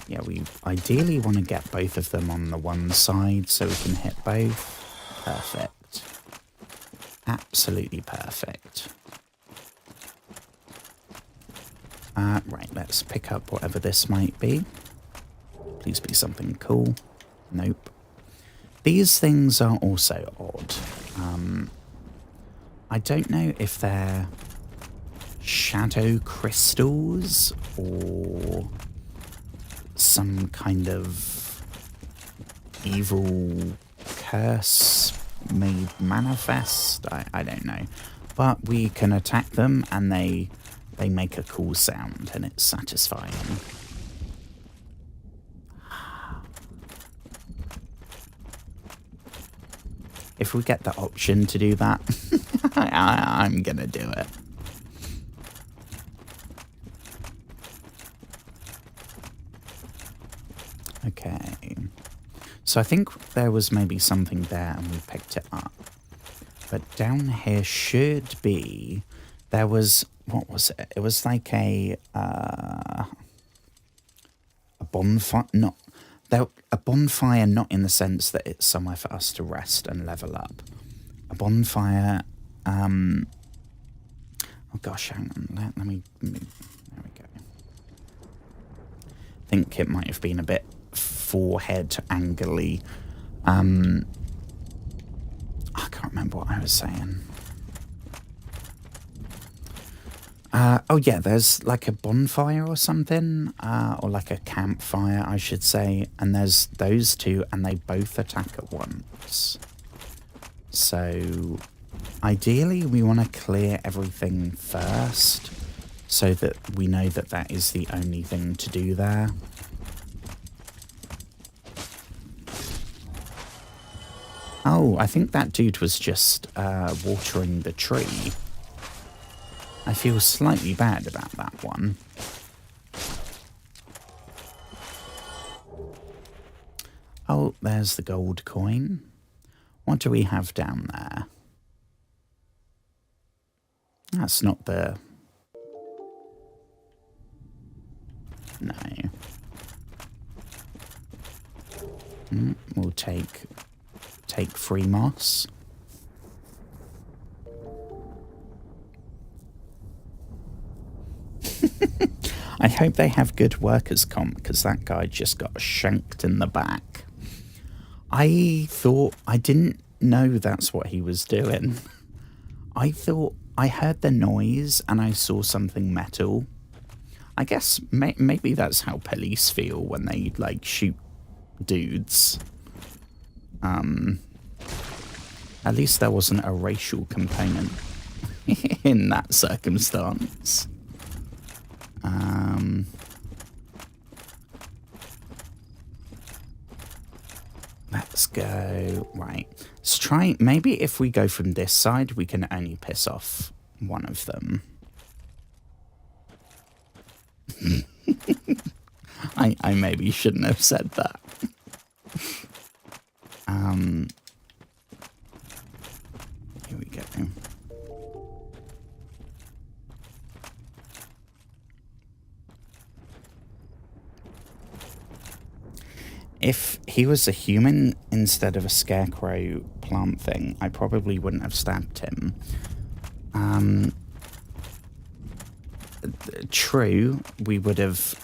Yeah, we ideally want to get both of them on the one side so we can hit both. Perfect. Absolutely perfect. Right, let's pick up whatever this might be. Please be something cool. Nope. These things are also odd. I don't know if they're shadow crystals or some kind of evil curse made manifest. I don't know. But we can attack them and they make a cool sound and it's satisfying. If we get the option to do that, I'm gonna do it. Okay. So I think there was maybe something there and we picked it up. But down here should be... There was... What was it? It was like a bonfire... Not... A bonfire, not in the sense that it's somewhere for us to rest and level up. A bonfire... oh gosh, hang on. Let me... There we go. I think it might have been a bit forehead angly. I can't remember what I was saying. Oh yeah, there's like a bonfire or something, or like a campfire, I should say, and there's those two, and they both attack at once. So, ideally, we want to clear everything first, so that we know that that is the only thing to do there. Oh, I think that dude was just watering the tree. I feel slightly bad about that one. Oh, there's the gold coin. What do we have down there? That's not the... No. We'll take free moss. I hope they have good workers' comp, because that guy just got shanked in the back. I didn't know that's what he was doing. I thought I heard the noise and I saw something metal. I guess maybe that's how police feel when they like shoot dudes. At least there wasn't a racial component in that circumstance. let's go. Right. Let's try. Maybe if we go from this side, we can only piss off one of them. I maybe shouldn't have said that. Here we go. If he was a human instead of a scarecrow plant thing, I probably wouldn't have stabbed him. True, we would have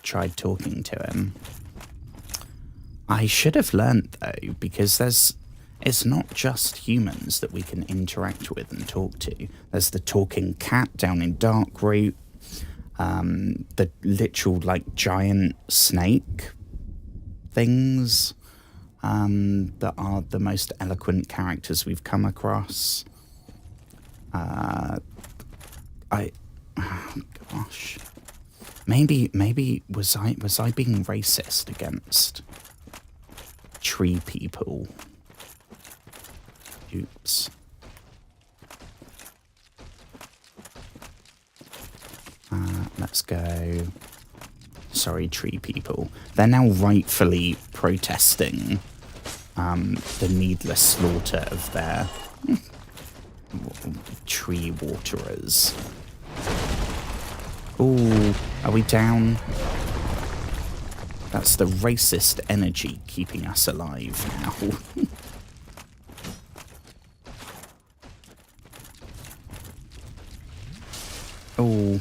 tried talking to him. I should have learnt, though, because it's not just humans that we can interact with and talk to. There's the talking cat down in Darkroot, the literal, like, giant snake things that are the most eloquent characters we've come across. Oh gosh, maybe was I being racist against tree people? Oops. Let's go. Sorry, tree people. They're now rightfully protesting the needless slaughter of their tree waterers. Ooh, are we down? That's the racist energy keeping us alive now. Oh.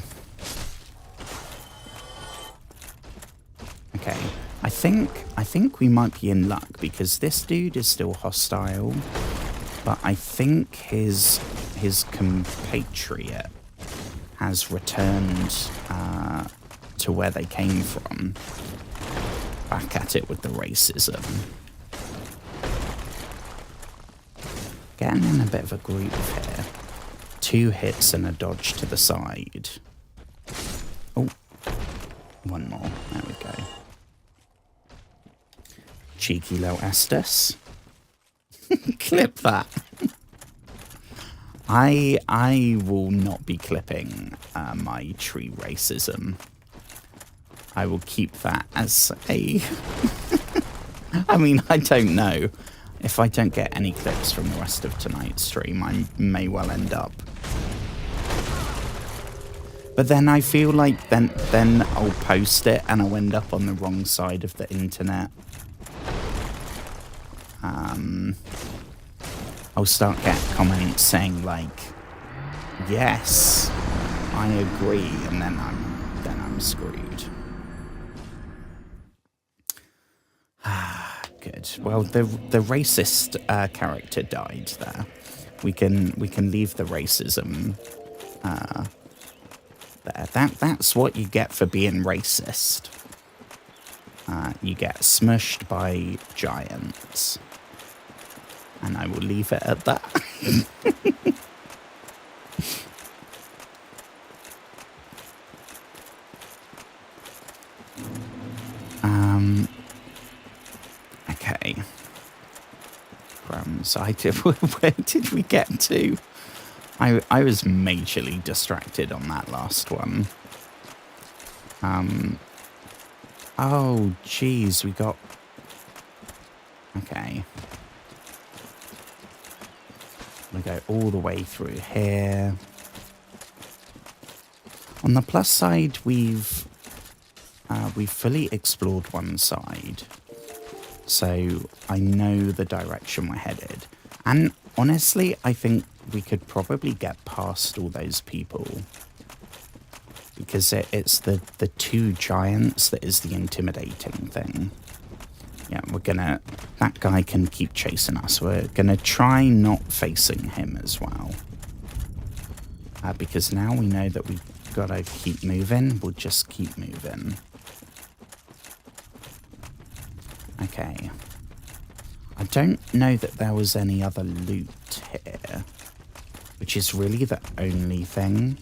Okay. I think we might be in luck because this dude is still hostile, but I think his compatriot has returned to where they came from. Back at it with the racism. Getting in a bit of a group here. 2 hits and a dodge to the side. Oh, one more. There we go. Cheeky little Estes. Clip that. I will not be clipping my tree racism. I will keep that as a... I mean, I don't know. If I don't get any clips from the rest of tonight's stream, I may well end up. But then I feel like then I'll post it and I'll end up on the wrong side of the internet. I'll start getting comments saying like, yes, I agree, and then I'm screwed. Good. Well, the racist character died there. We can leave the racism there. That's what you get for being racist. You get smushed by giants. And I will leave it at that. Okay. Where did we get to? I was majorly distracted on that last one. Oh, jeez, we got... Okay. We go all the way through here. On the plus side, we've fully explored one side, so I know the direction we're headed. And honestly, I think we could probably get past all those people because it's the 2 giants that is the intimidating thing. Yeah, that guy can keep chasing us. We're gonna try not facing him as well. Because now we know that we've gotta keep moving, we'll just keep moving. Okay. I don't know that there was any other loot here, which is really the only thing.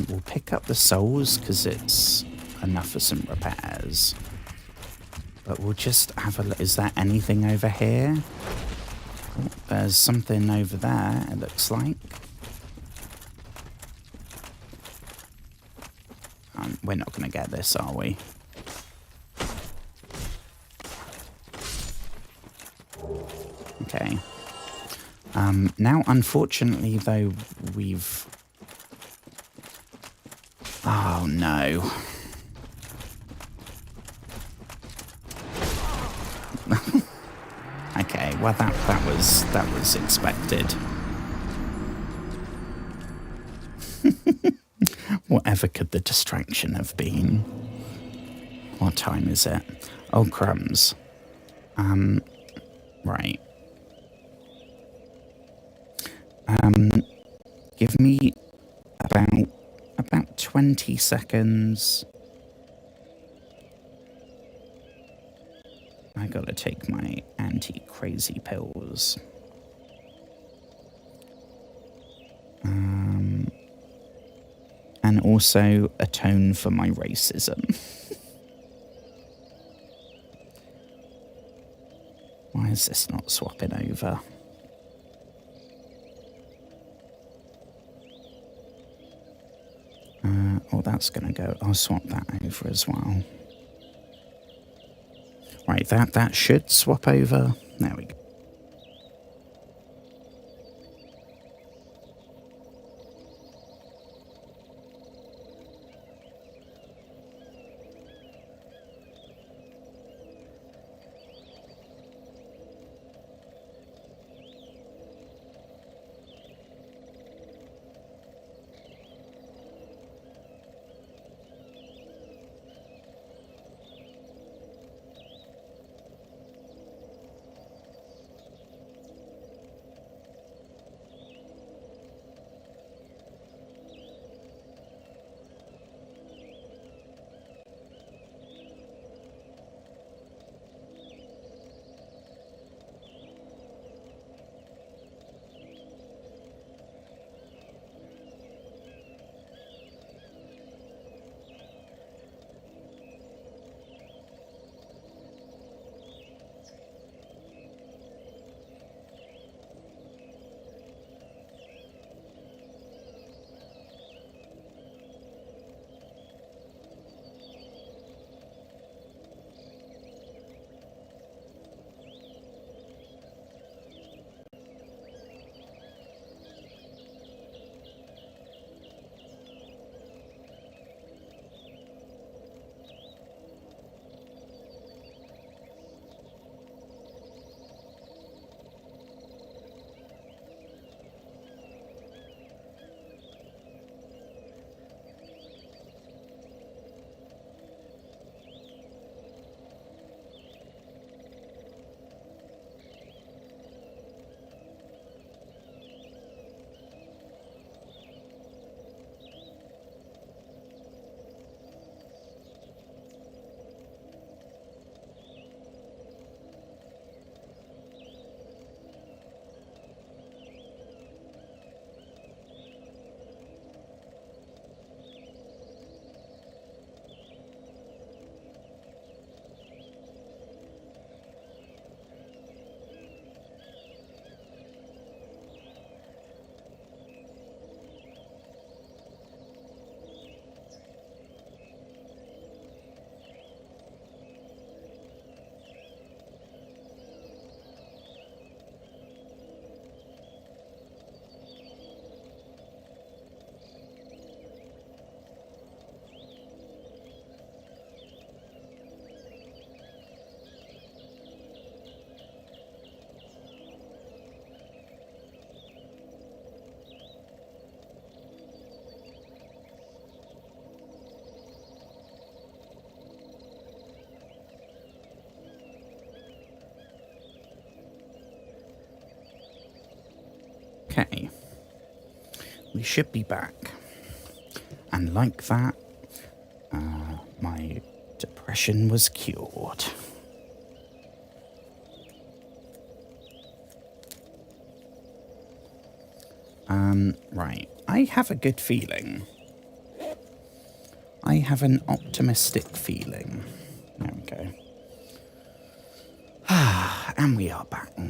We'll pick up the souls because it's enough for some repairs. But we'll just have a look. Is there anything over here? Oh, there's something over there, it looks like. We're not going to get this, are we? Okay. Now, unfortunately, though, we've... Oh, no. Okay, well, that was expected. Whatever could the distraction have been? What time is it? Oh, crumbs. Right. Give me about 20 seconds. I gotta take my anti-crazy pills. And also atone for my racism. Why is this not swapping over? Oh, that's gonna go. I'll swap that over as well. Right, that should swap over. There we go. Okay. We should be back. And like that, my depression was cured. Right. I have a good feeling. I have an optimistic feeling. There we go. And we are back. Oh,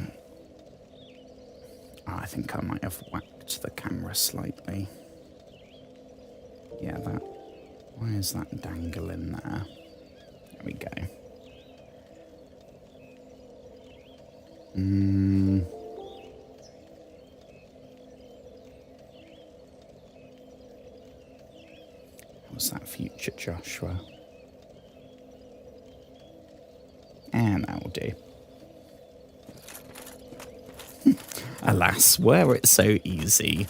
I think I might have whacked the camera slightly. Yeah, that... Why is that dangling there? There we go. How's that future Joshua? And that'll do. Alas, were it so easy.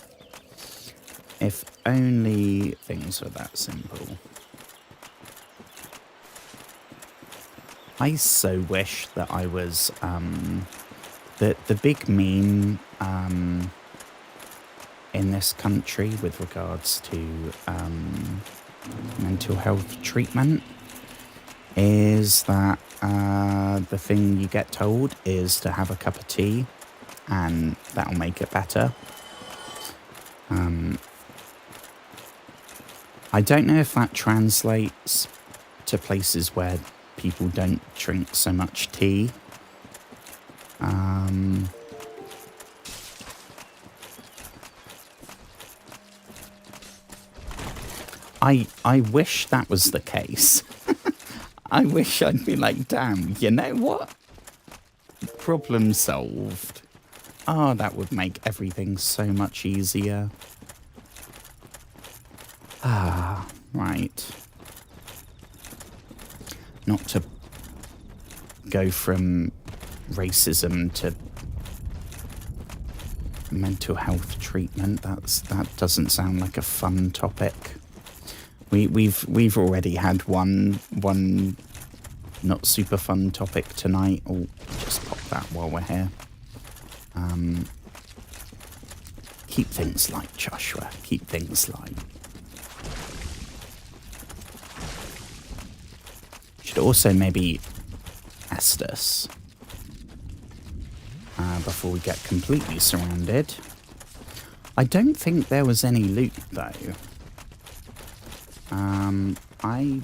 If only things were that simple. I so wish that I was, the big meme, in this country with regards to, mental health treatment is that, the thing you get told is to have a cup of tea and that'll make it better. I don't know if that translates to places where people don't drink so much tea. I wish that was the case. I wish I'd be like, damn, you know what? Problem solved. Oh, that would make everything so much easier. Ah, right. Not to go from racism to mental health treatment. That doesn't sound like a fun topic. We've already had one not super fun topic tonight. Oh, just pop that while we're here. Keep things light, Joshua. Keep things light. Should also maybe Estus before we get completely surrounded. I don't think there was any loot though. I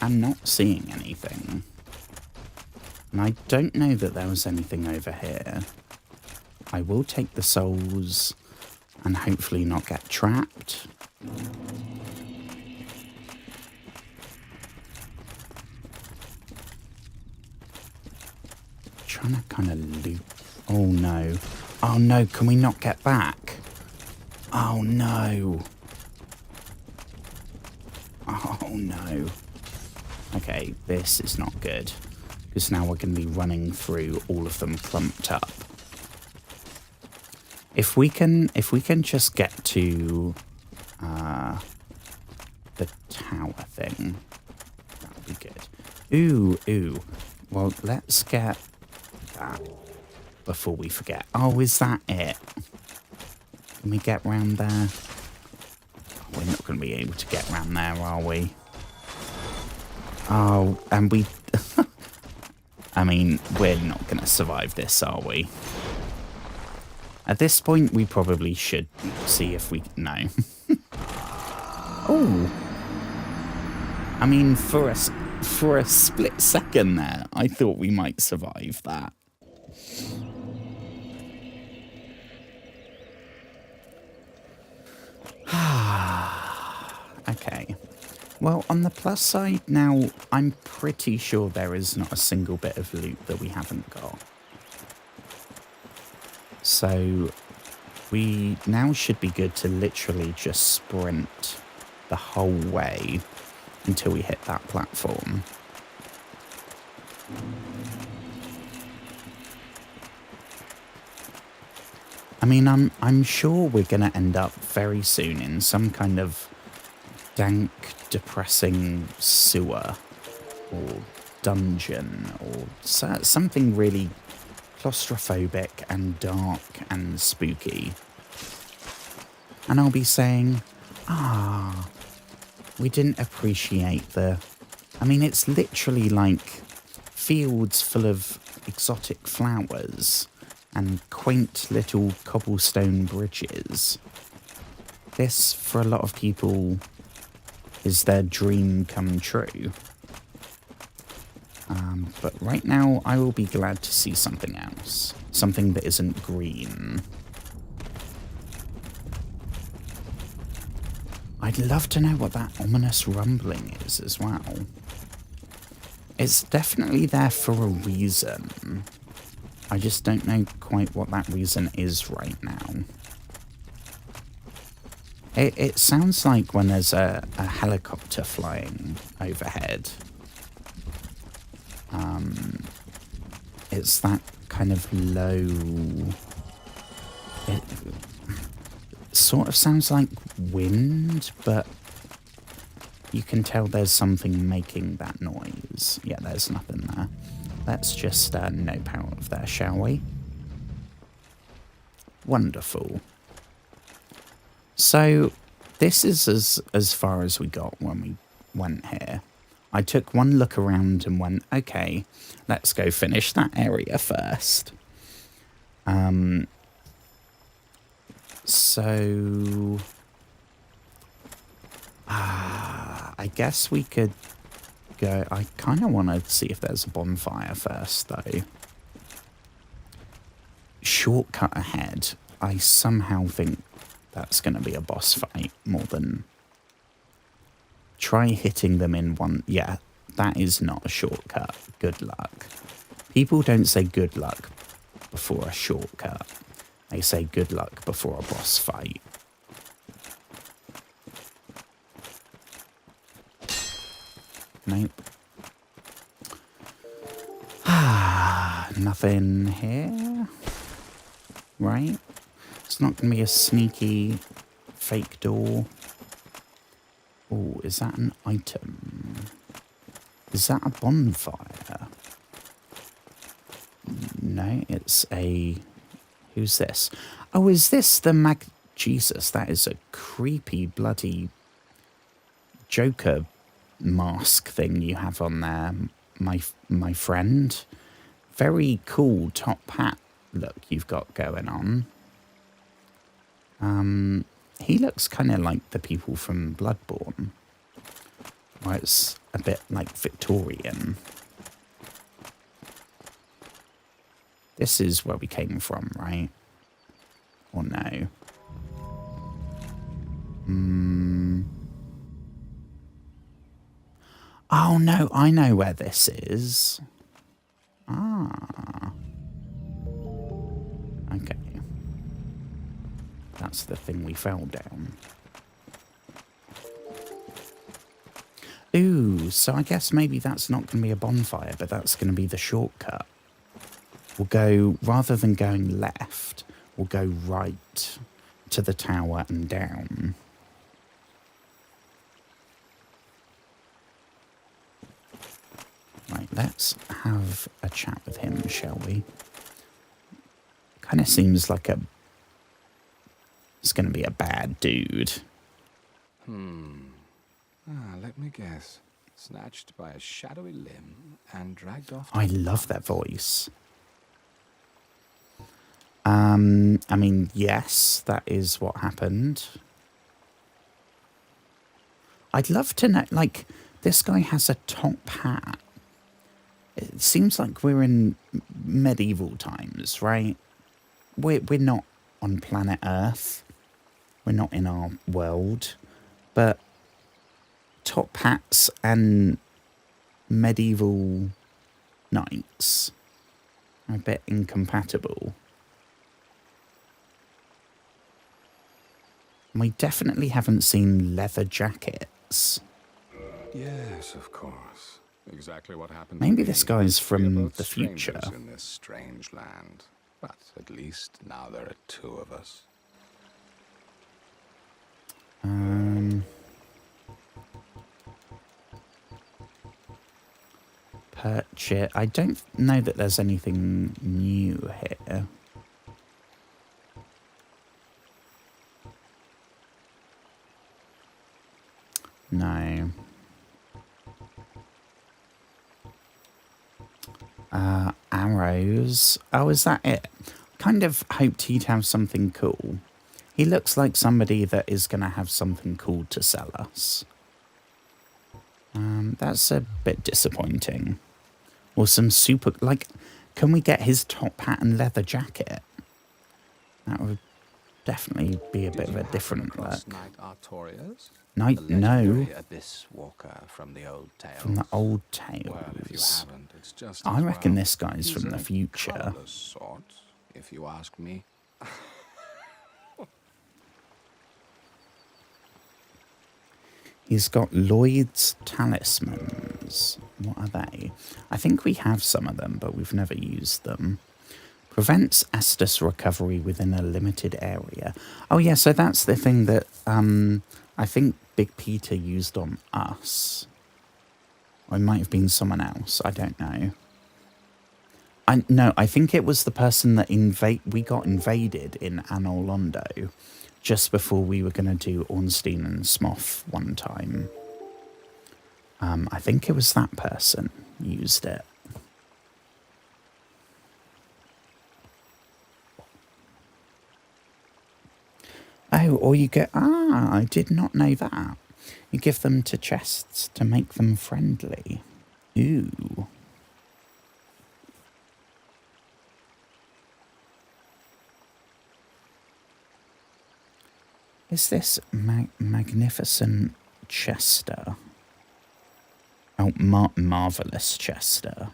am not seeing anything. And I don't know that there was anything over here. I will take the souls and hopefully not get trapped. Trying to kind of loop. Oh no. Oh no, can we not get back? Oh no. Oh no. Okay, this is not good. Because now we're going to be running through all of them clumped up. If we can just get to the tower thing, that would be good. Ooh. Well, let's get that before we forget. Oh, is that it? Can we get round there? Oh, we're not going to be able to get round there, are we? Oh, and we... I mean, we're not going to survive this, are we? At this point, we probably should see if we... No. Oh. I mean, for a split second there, I thought we might survive that. Okay. Well, on the plus side, now I'm pretty sure there is not a single bit of loot that we haven't got. So we now should be good to literally just sprint the whole way until we hit that platform. I mean, I'm sure we're going to end up very soon in some kind of dank, depressing sewer or dungeon or something really claustrophobic and dark and spooky. And I'll be saying, we didn't appreciate the... I mean, it's literally like fields full of exotic flowers and quaint little cobblestone bridges. This, for a lot of people, is their dream come true. But right now, I will be glad to see something else. Something that isn't green. I'd love to know what that ominous rumbling is as well. It's definitely there for a reason. I just don't know quite what that reason is right now. It sounds like when there's a helicopter flying overhead. It's that kind of low... It sort of sounds like wind, but you can tell there's something making that noise. Yeah, there's nothing there. Let's just nope out of there, shall we? Wonderful. So, this is as far as we got when we went here. I took one look around and went, okay, let's go finish that area first. So... I guess we could go... I kind of want to see if there's a bonfire first, though. Shortcut ahead. I somehow think that's going to be a boss fight more than... Try hitting them in one... Yeah, that is not a shortcut. Good luck. People don't say good luck before a shortcut. They say good luck before a boss fight. Nope. Nothing here. Right? It's not going to be a sneaky fake door. Oh, is that an item? Is that a bonfire? No, it's a... Who's this? Oh, is this the Jesus, that is a creepy, bloody Joker mask thing you have on there, my friend. Very cool top hat look you've got going on. He looks kind of like the people from Bloodborne. Well, it's a bit like Victorian. This is where we came from, right? Or no? Oh, no, I know where this is. Ah. Okay. That's the thing we fell down. Ooh, so I guess maybe that's not going to be a bonfire, but that's going to be the shortcut. We'll go, rather than going left, we'll go right to the tower and down. Right, let's have a chat with him, shall we? Kind of seems like it's going to be a bad dude. Let me guess. Snatched by a shadowy limb and dragged off. I love that voice. I mean, yes, that is what happened. I'd love to know, like, this guy has a top hat. It seems like we're in medieval times, right? We're not on planet Earth. We're not in our world. But top hats and medieval knights are a bit incompatible. We definitely haven't seen leather jackets. Yes, of course. Exactly what happened. Maybe this guy's from the future. In this strange land, but at least now there are two of us. Purchase. I don't know that there's anything new here. No. Arrows. Oh, is that it? Kind of hoped he'd have something cool. He looks like somebody that is going to have something cool to sell us. That's a bit disappointing. Or some super... Like, can we get his top hat and leather jacket? That would definitely be a bit of a different look. Knight Artorias? Knight, The no. legendary abyss walker from the old tales. From the old Well, if you tales. haven't, it's just I as reckon well. this guy's He's from the a future. colourless sort, if you ask me. He's got Lloyd's talismans. What are they? I think we have some of them, but we've never used them. Prevents Estus recovery within a limited area. Oh yeah, so that's the thing that I think Big Peter used on us. Or it might have been someone else. I don't know. No, I think it was the person that we got invaded in Anor Londo just before we were going to do Ornstein and Smough one time. I think it was that person used it. Oh, or you get... Ah, I did not know that. You give them to chests to make them friendly. Ooh. Is this magnificent Chester? Oh, marvellous Chester.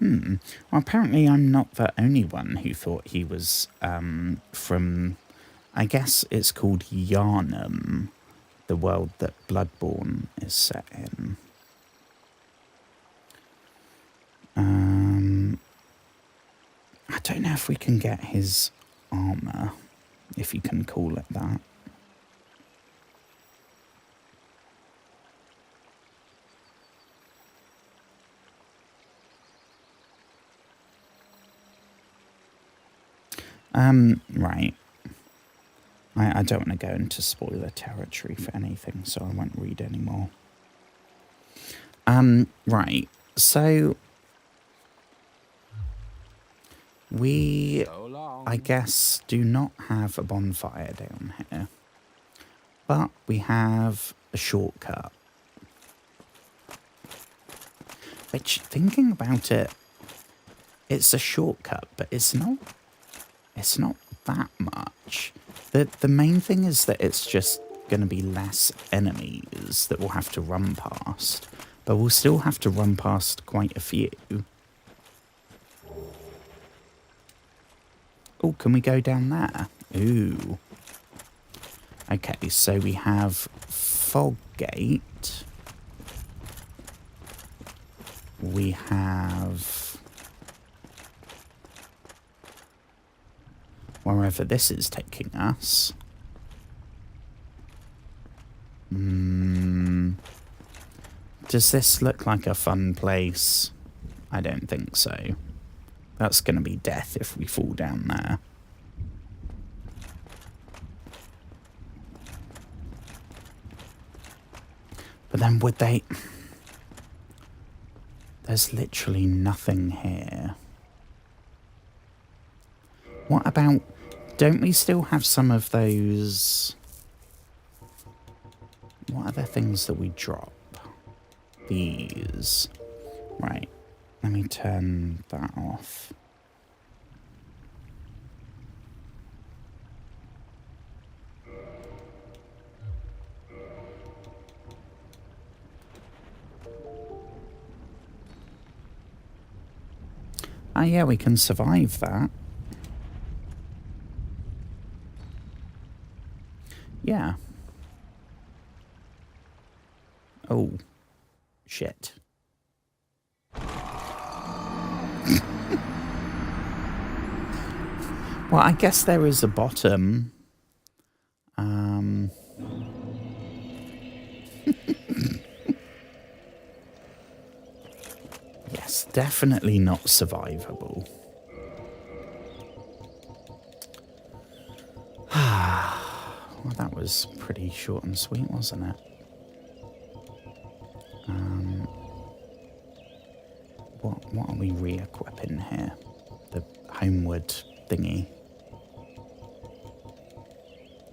Well, apparently I'm not the only one who thought he was from... I guess it's called Yharnam, the world that Bloodborne is set in. I don't know if we can get his armour, if you can call it that. Right. I don't want to go into spoiler territory for anything, so I won't read anymore. Right. So we, I guess, do not have a bonfire down here, but we have a shortcut. Which, thinking about it, it's a shortcut, but it's not that much. The main thing is that it's just going to be less enemies that we'll have to run past, but we'll still have to run past quite a few. Oh, can we go down there? Ooh. Okay, so we have Foggate. We have... wherever this is taking us. Does this look like a fun place? I don't think so. That's going to be death if we fall down there. But then would they... There's literally nothing here. What about... Don't we still have some of those... What are the things that we drop? These. Right. Let me turn that off. Ah, yeah, we can survive that. Yeah. Oh. Shit. Well, I guess there is a bottom. Yes, definitely not survivable. Well, that was pretty short and sweet, wasn't it? What are we re-equipping here? The homeward thingy.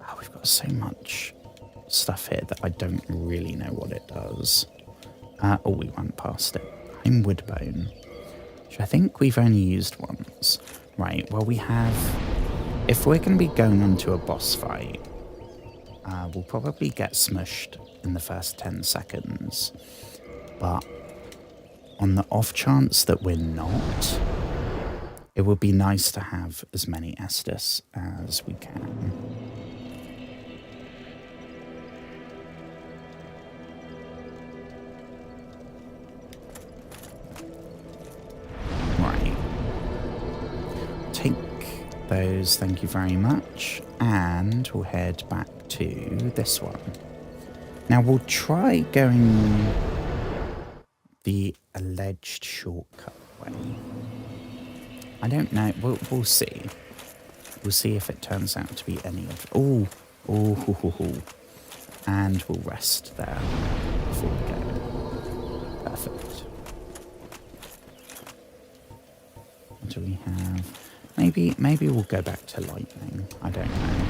Oh, we've got so much stuff here that I don't really know what it does. Oh, we went past it. Homeward bone, which I think we've only used once. Right, well we have... If we're going to be going on to a boss fight, we'll probably get smushed in the first 10 seconds. But on the off chance that we're not, it would be nice to have as many Estus as we can. Right. Take those, thank you very much. And we'll head back to this one. Now we'll try going the alleged shortcut way. I don't know. We'll see. We'll see if it turns out to be any of... Oh. And we'll rest there before we go. Perfect. What do we have? Maybe we'll go back to lightning. I don't know.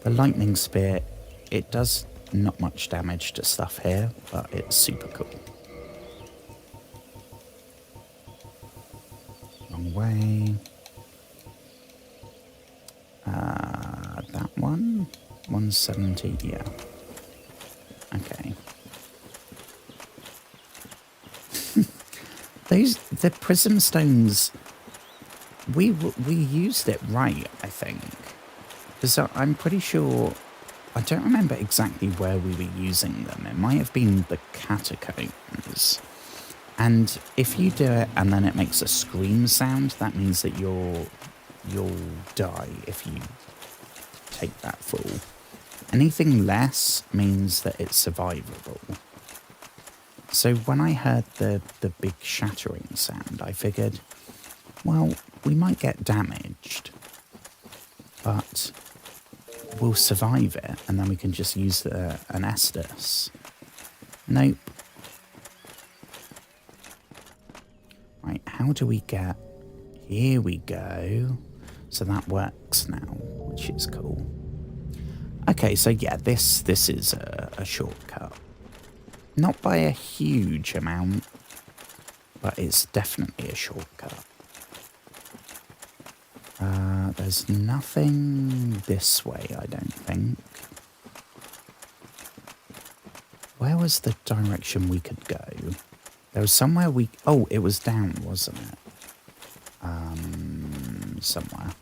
The lightning spear, it does not much damage to stuff here, but it's super cool. Wrong way. That one? 170, yeah. Okay. The prism stones, we used it right, I think. Because I'm pretty sure, I don't remember exactly where we were using them. It might have been the catacombs. And if you do it and then it makes a scream sound, that means that you'll die if you take that fall. Anything less means that it's survivable. So when I heard the big shattering sound, I figured, well, we might get damaged, but we'll survive it, and then we can just use an Estus. Nope. Right, how do we get... Here we go. So that works now, which is cool. Okay, so yeah, this is a shortcut. Not by a huge amount, but it's definitely a shortcut. There's nothing this way, I don't think. Where was the direction we could go? There was somewhere we... Oh, it was down, wasn't it? Somewhere.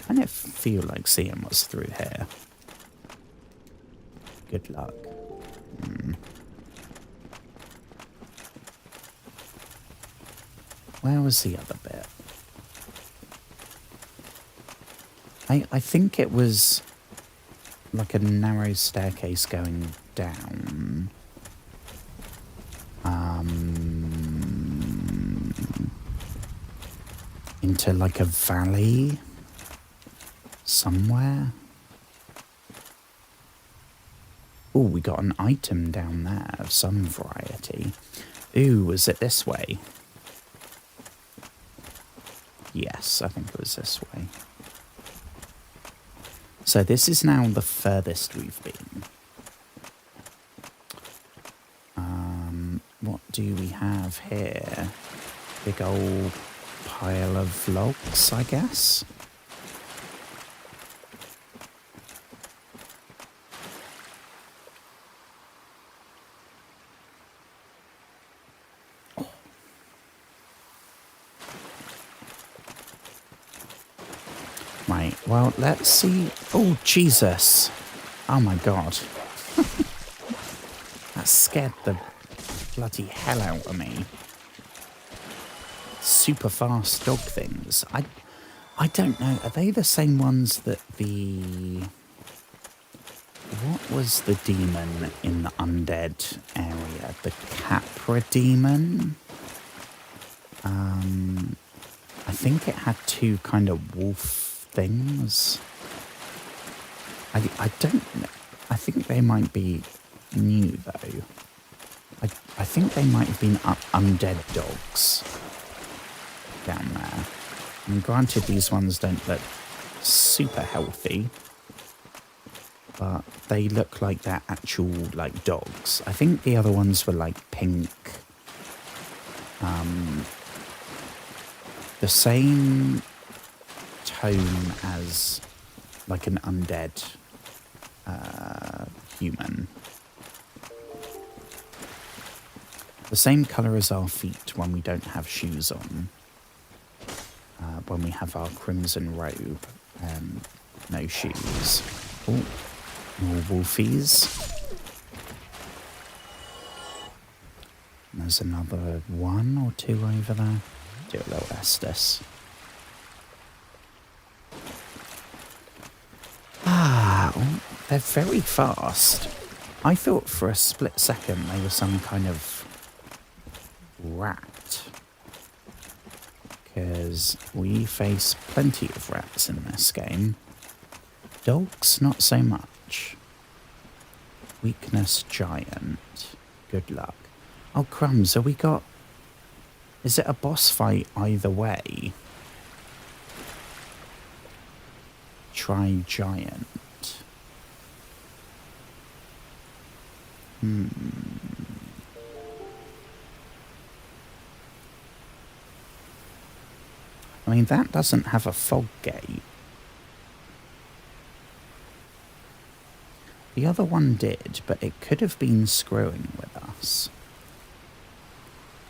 I don't feel like seeing what's through here. Good luck. Where was the other bit? I think it was like a narrow staircase going down. Into like a valley somewhere. Oh, we got an item down there of some variety. Ooh, was it this way? Yes, I think it was this way. So this is now the furthest we've been. What do we have here? Big old pile of logs, I guess. Right, well, let's see. Oh, Jesus. Oh, my God. That scared the bloody hell out of me. Super fast dog things. I don't know. Are they the same ones that the... What was the demon in the undead area? The Capra demon? I think it had two kind of wolf things. I don't know. I think they might be new, though. I think they might have been undead dogs down there. I mean, granted, these ones don't look super healthy, but they look like they're actual, like, dogs. I think the other ones were, like, pink. The same tone as, like, an undead human. The same colour as our feet when we don't have shoes on. When we have our crimson robe and no shoes. Oh, more wolfies. There's another one or two over there. Do a little Estus. Oh, they're very fast. I thought for a split second they were some kind of rat, because we face plenty of rats in this game. Dogs, not so much. Weakness giant. Good luck. Oh, crumbs, have we got... Is it a boss fight either way? Try giant. I mean, that doesn't have a fog gate. The other one did, but it could have been screwing with us.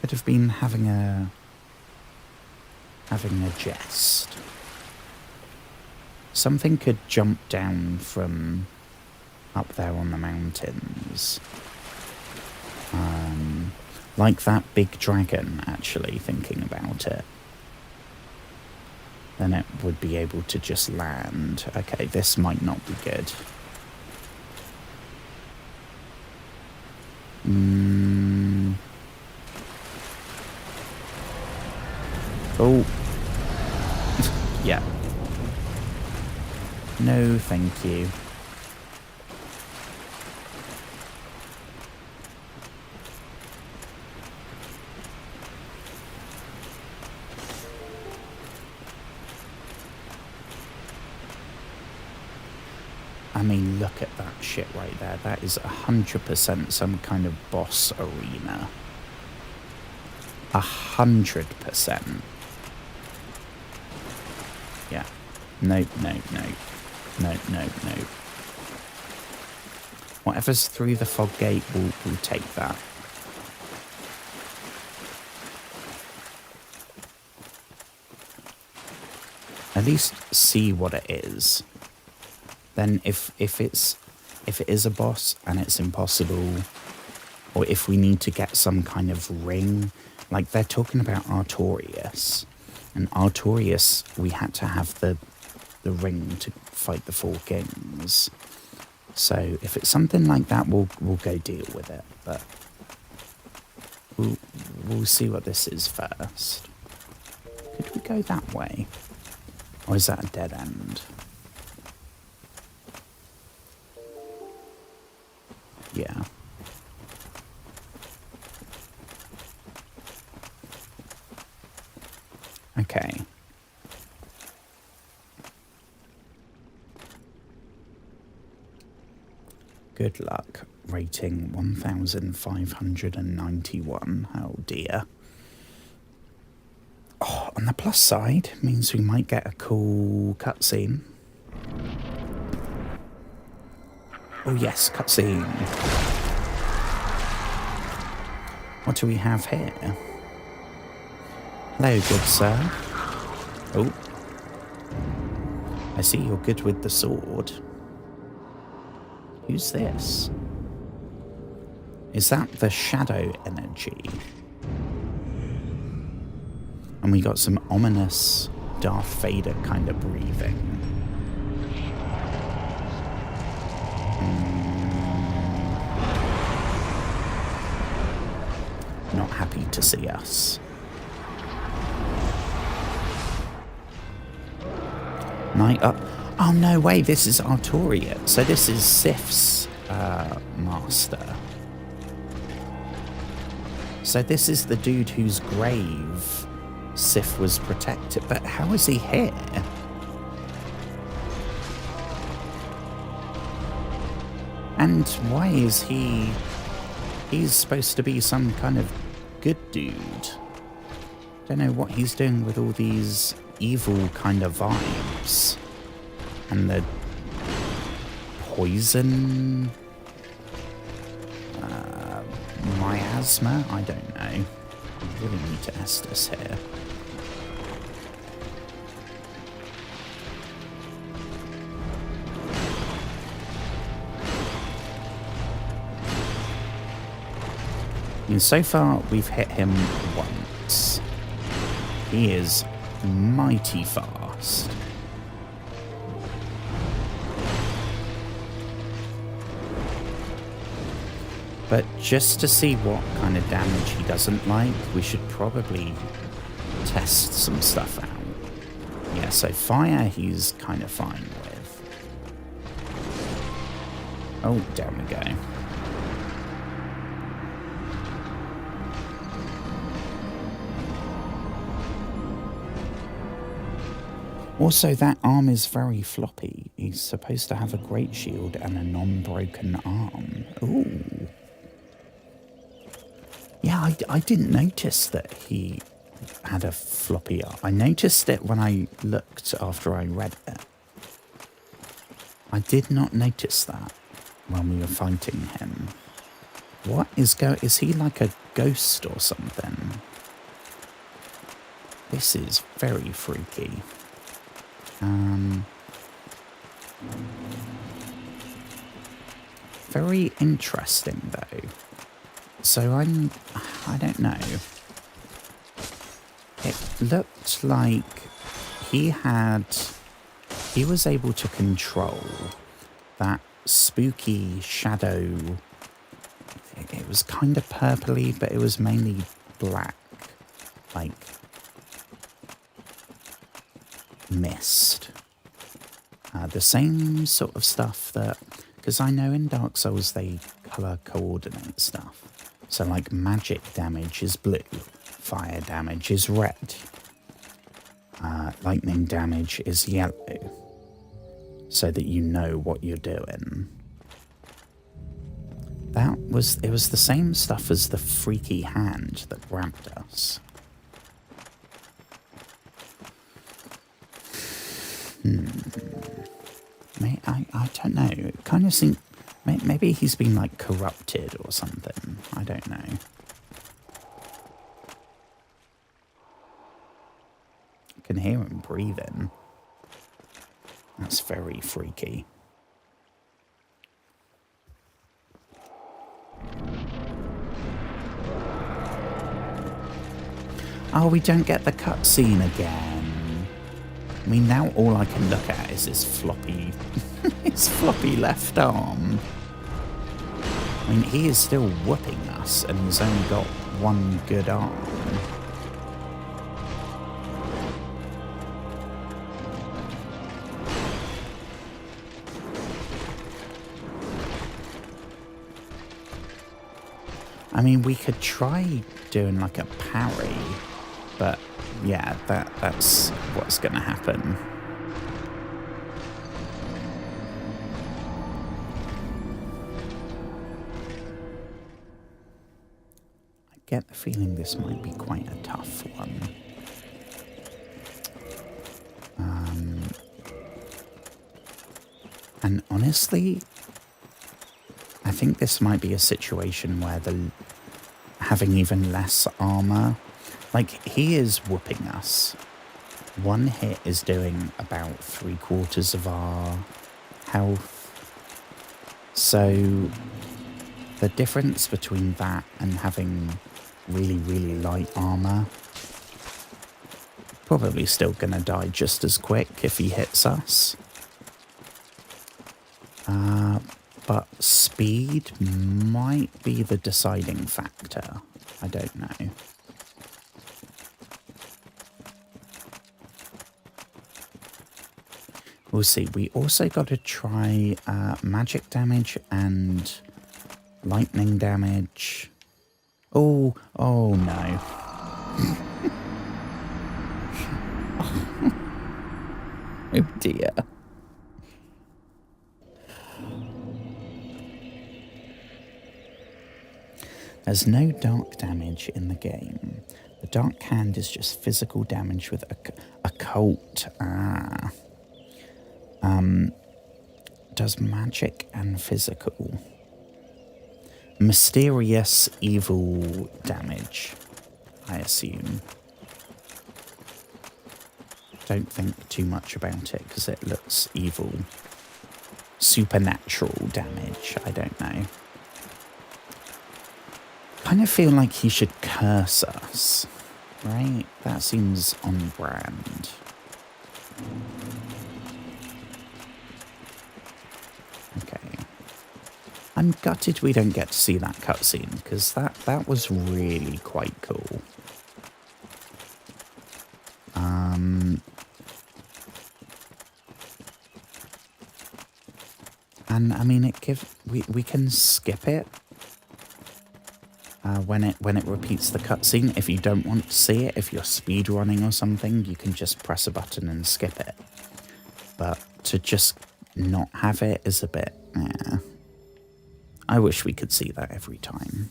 Could have been having a jest. Something could jump down from up there on the mountains. Like that big dragon, actually, thinking about it. Then it would be able to just land. Okay, this might not be good. Oh. Yeah. No, thank you. I mean, look at that shit right there. That is 100% some kind of boss arena. 100%. Yeah. No. No. Whatever's through the fog gate, we'll take that. At least see what it is. Then if it is a boss and it's impossible, or if we need to get some kind of ring, like they're talking about Artorias, and Artorias, we had to have the ring to fight the four kings. So if it's something like that, we'll go deal with it. But we'll see what this is first. Could we go that way, or is that a dead end? Good luck. Rating 1,591. Oh dear. Oh, on the plus side, means we might get a cool cutscene. Oh yes, cutscene. What do we have here? Hello, good sir. Oh. I see you're good with the sword. Who's this? Is that the shadow energy? And we got some ominous Darth Vader kind of breathing. Not happy to see us. Night up. Oh no way, this is Artorias. So this is Sif's master. So this is the dude whose grave Sif was protected. But how is he here? And why is he... He's supposed to be some kind of good dude. Don't know what he's doing with all these evil kind of vibes. And the poison... miasma? I don't know. I really need to ask this here. And so far, we've hit him once. He is mighty fast. But just to see what kind of damage he doesn't like, we should probably test some stuff out. Yeah, so fire he's kind of fine with. Oh, down we go. Also, that arm is very floppy. He's supposed to have a great shield and a non-broken arm. Ooh. Yeah, I didn't notice that he had a floppy arm. I noticed it when I looked after I read it. I did not notice that when we were fighting him. What is is he like a ghost or something? This is very freaky. Very interesting though. So I don't know. It looked like he was able to control that spooky shadow. It was kind of purpley, but it was mainly black, like mist. The same sort of stuff that, because I know in Dark Souls they color coordinate stuff. So like magic damage is blue, fire damage is red, lightning damage is yellow, so that you know what you're doing. It was the same stuff as the freaky hand that grabbed us. I don't know. It kind of seems... Maybe he's been, like, corrupted or something. I don't know. I can hear him breathing. That's very freaky. Oh, we don't get the cutscene again. I mean, now all I can look at is his floppy... his floppy left arm. I mean, he is still whooping us, and he's only got one good arm. I mean, we could try doing like a parry, but yeah, that's what's going to happen. get the feeling this might be quite a tough one. And honestly, I think this might be a situation where having even less armor, like, he is whooping us. One hit is doing about 3/4 of our health. So the difference between that and having really, really light armor, probably still gonna die just as quick if he hits us. But speed might be the deciding factor. I don't know. We'll see. We also got to try magic damage and lightning damage. Oh no. Oh dear. There's no dark damage in the game. The dark hand is just physical damage with occult. Does magic and physical. Mysterious evil damage, I assume. Don't think too much about it because it looks evil. Supernatural damage, I don't know. Kind of feel like he should curse us, right? That seems on brand. Okay. I'm gutted we don't get to see that cutscene, because that was really quite cool. And I mean, we can skip it when it repeats the cutscene. If you don't want to see it, if you're speed running or something, you can just press a button and skip it. But to just not have it is a bit, yeah. I wish we could see that every time.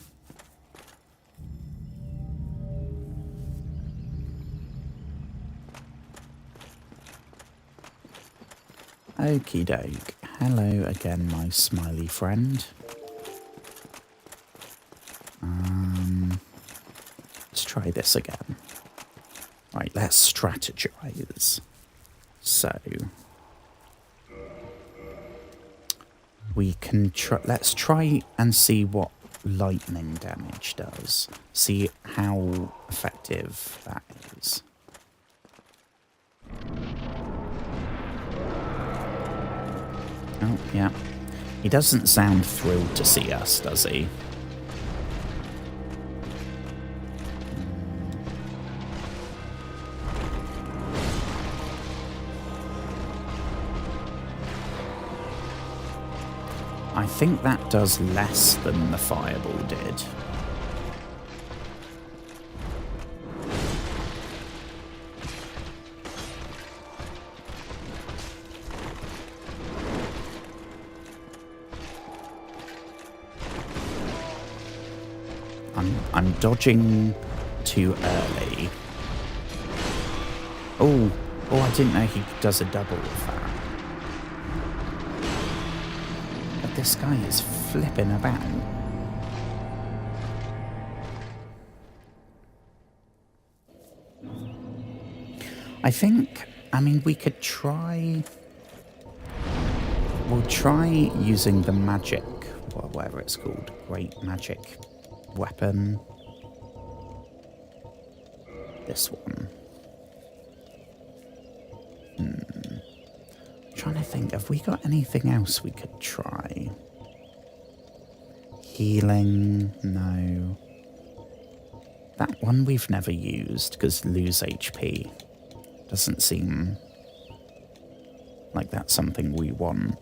Okie doke. Hello again, my smiley friend. Let's try this again. Right, let's strategize. So we can let's try and see what lightning damage does. See how effective that is. Oh, yeah. He doesn't sound thrilled to see us, does he? I think that does less than the fireball did. I'm dodging too early. Oh, I didn't know he does a double with that. But this guy is flipping about. I think, I mean, we could try... We'll try using the magic, whatever it's called, great magic weapon. This one. Trying to think, have we got anything else we could try? Healing? No. That one we've never used, because lose HP. Doesn't seem like that's something we want.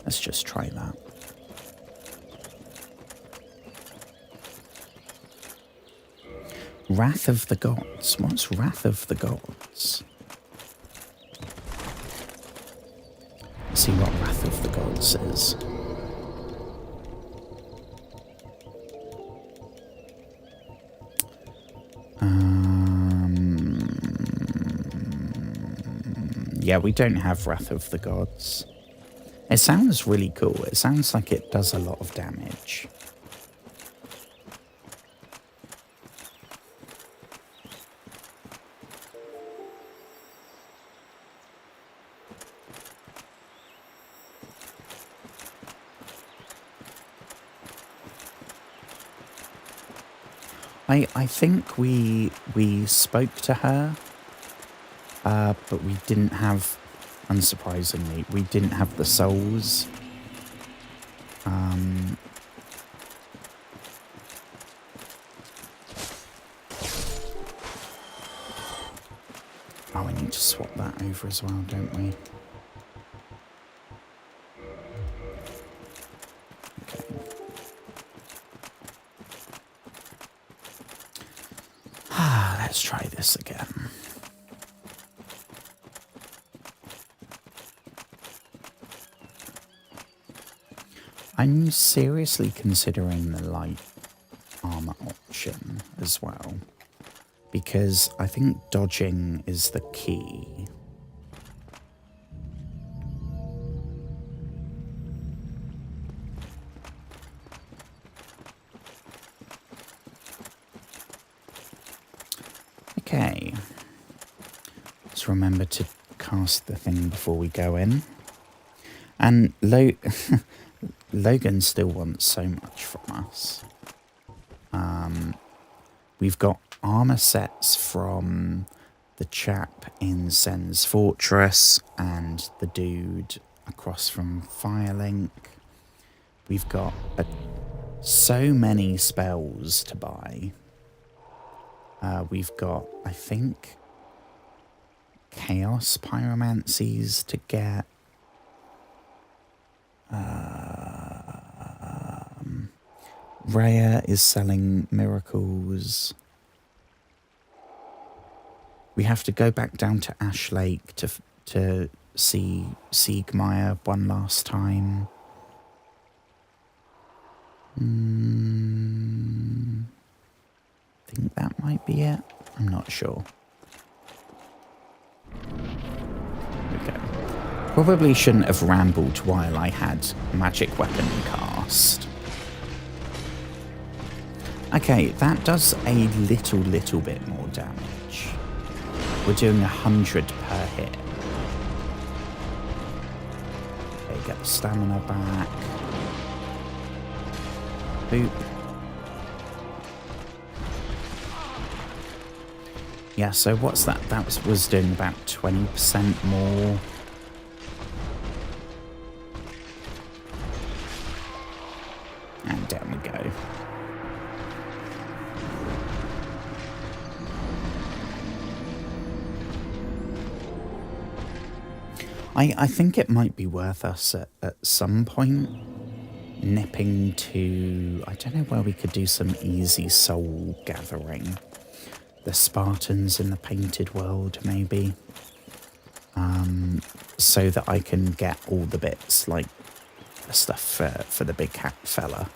Let's just try that. Wrath of the Gods. What's Wrath of the Gods? Let's see what Wrath of the Gods is. Yeah, we don't have Wrath of the Gods. It sounds really cool. It sounds like it does a lot of damage. I think we spoke to her, but we didn't have, unsurprisingly, we didn't have the souls. Oh, we need to swap that over as well, don't we? Okay. Let's try this again. I'm seriously considering the light armor option as well, because I think dodging is the key. Okay, let's remember to cast the thing before we go in. And Logan still wants so much from us. We've got armor sets from the chap in Sen's Fortress and the dude across from Firelink. We've got so many spells to buy. We've got, I think, Chaos Pyromancies to get. Rhea is selling miracles. We have to go back down to Ash Lake to see Siegmeyer one last time. I think that might be it. I'm not sure. Okay. Probably shouldn't have rambled while I had magic weapon cast. Okay, that does a little bit more damage. We're doing 100 per hit. Okay, get the stamina back. Boop. Yeah, so what's that? That was doing about 20% more. And down we go. I think it might be worth us at some point nipping to, I don't know where we could do some easy soul gathering. The Spartans in the Painted World, maybe. So that I can get all the bits, like the stuff for the big cat fella.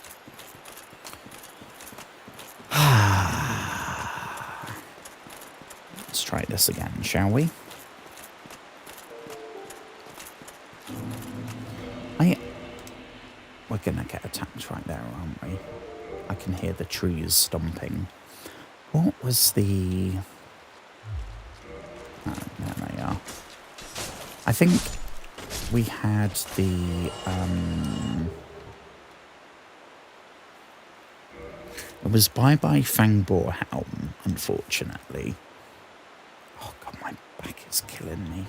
Let's try this again, shall we? We're gonna get attacked right there, aren't we? I can hear the trees stomping. What was the... Oh, there they are. I think we had the... It was Bye-Bye Fangboar Helm, unfortunately. Oh god, my back is killing me.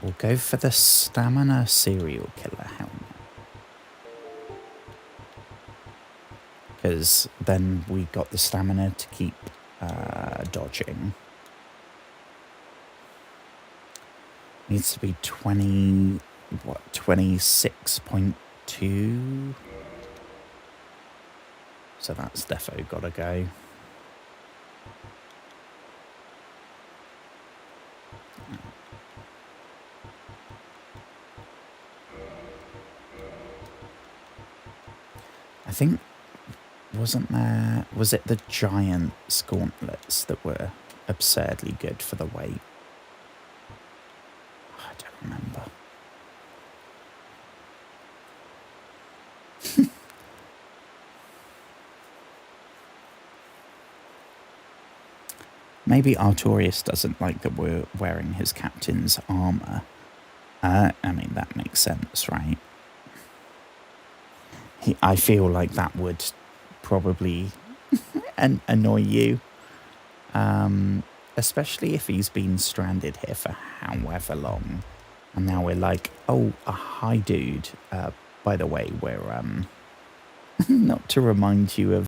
We'll go for the Stamina Serial Killer Helmet. Because then we got the stamina to keep dodging. Needs to be 26.2. So that's defo gotta go. I think, was it the giant gauntlets that were absurdly good for the weight. I don't remember. Maybe Artorias doesn't like that we're wearing his captain's armour. I mean, that makes sense, right? I feel like that would probably annoy you. Especially if he's been stranded here for however long. And now we're like, oh, hi, dude. By the way, we're, not to remind you of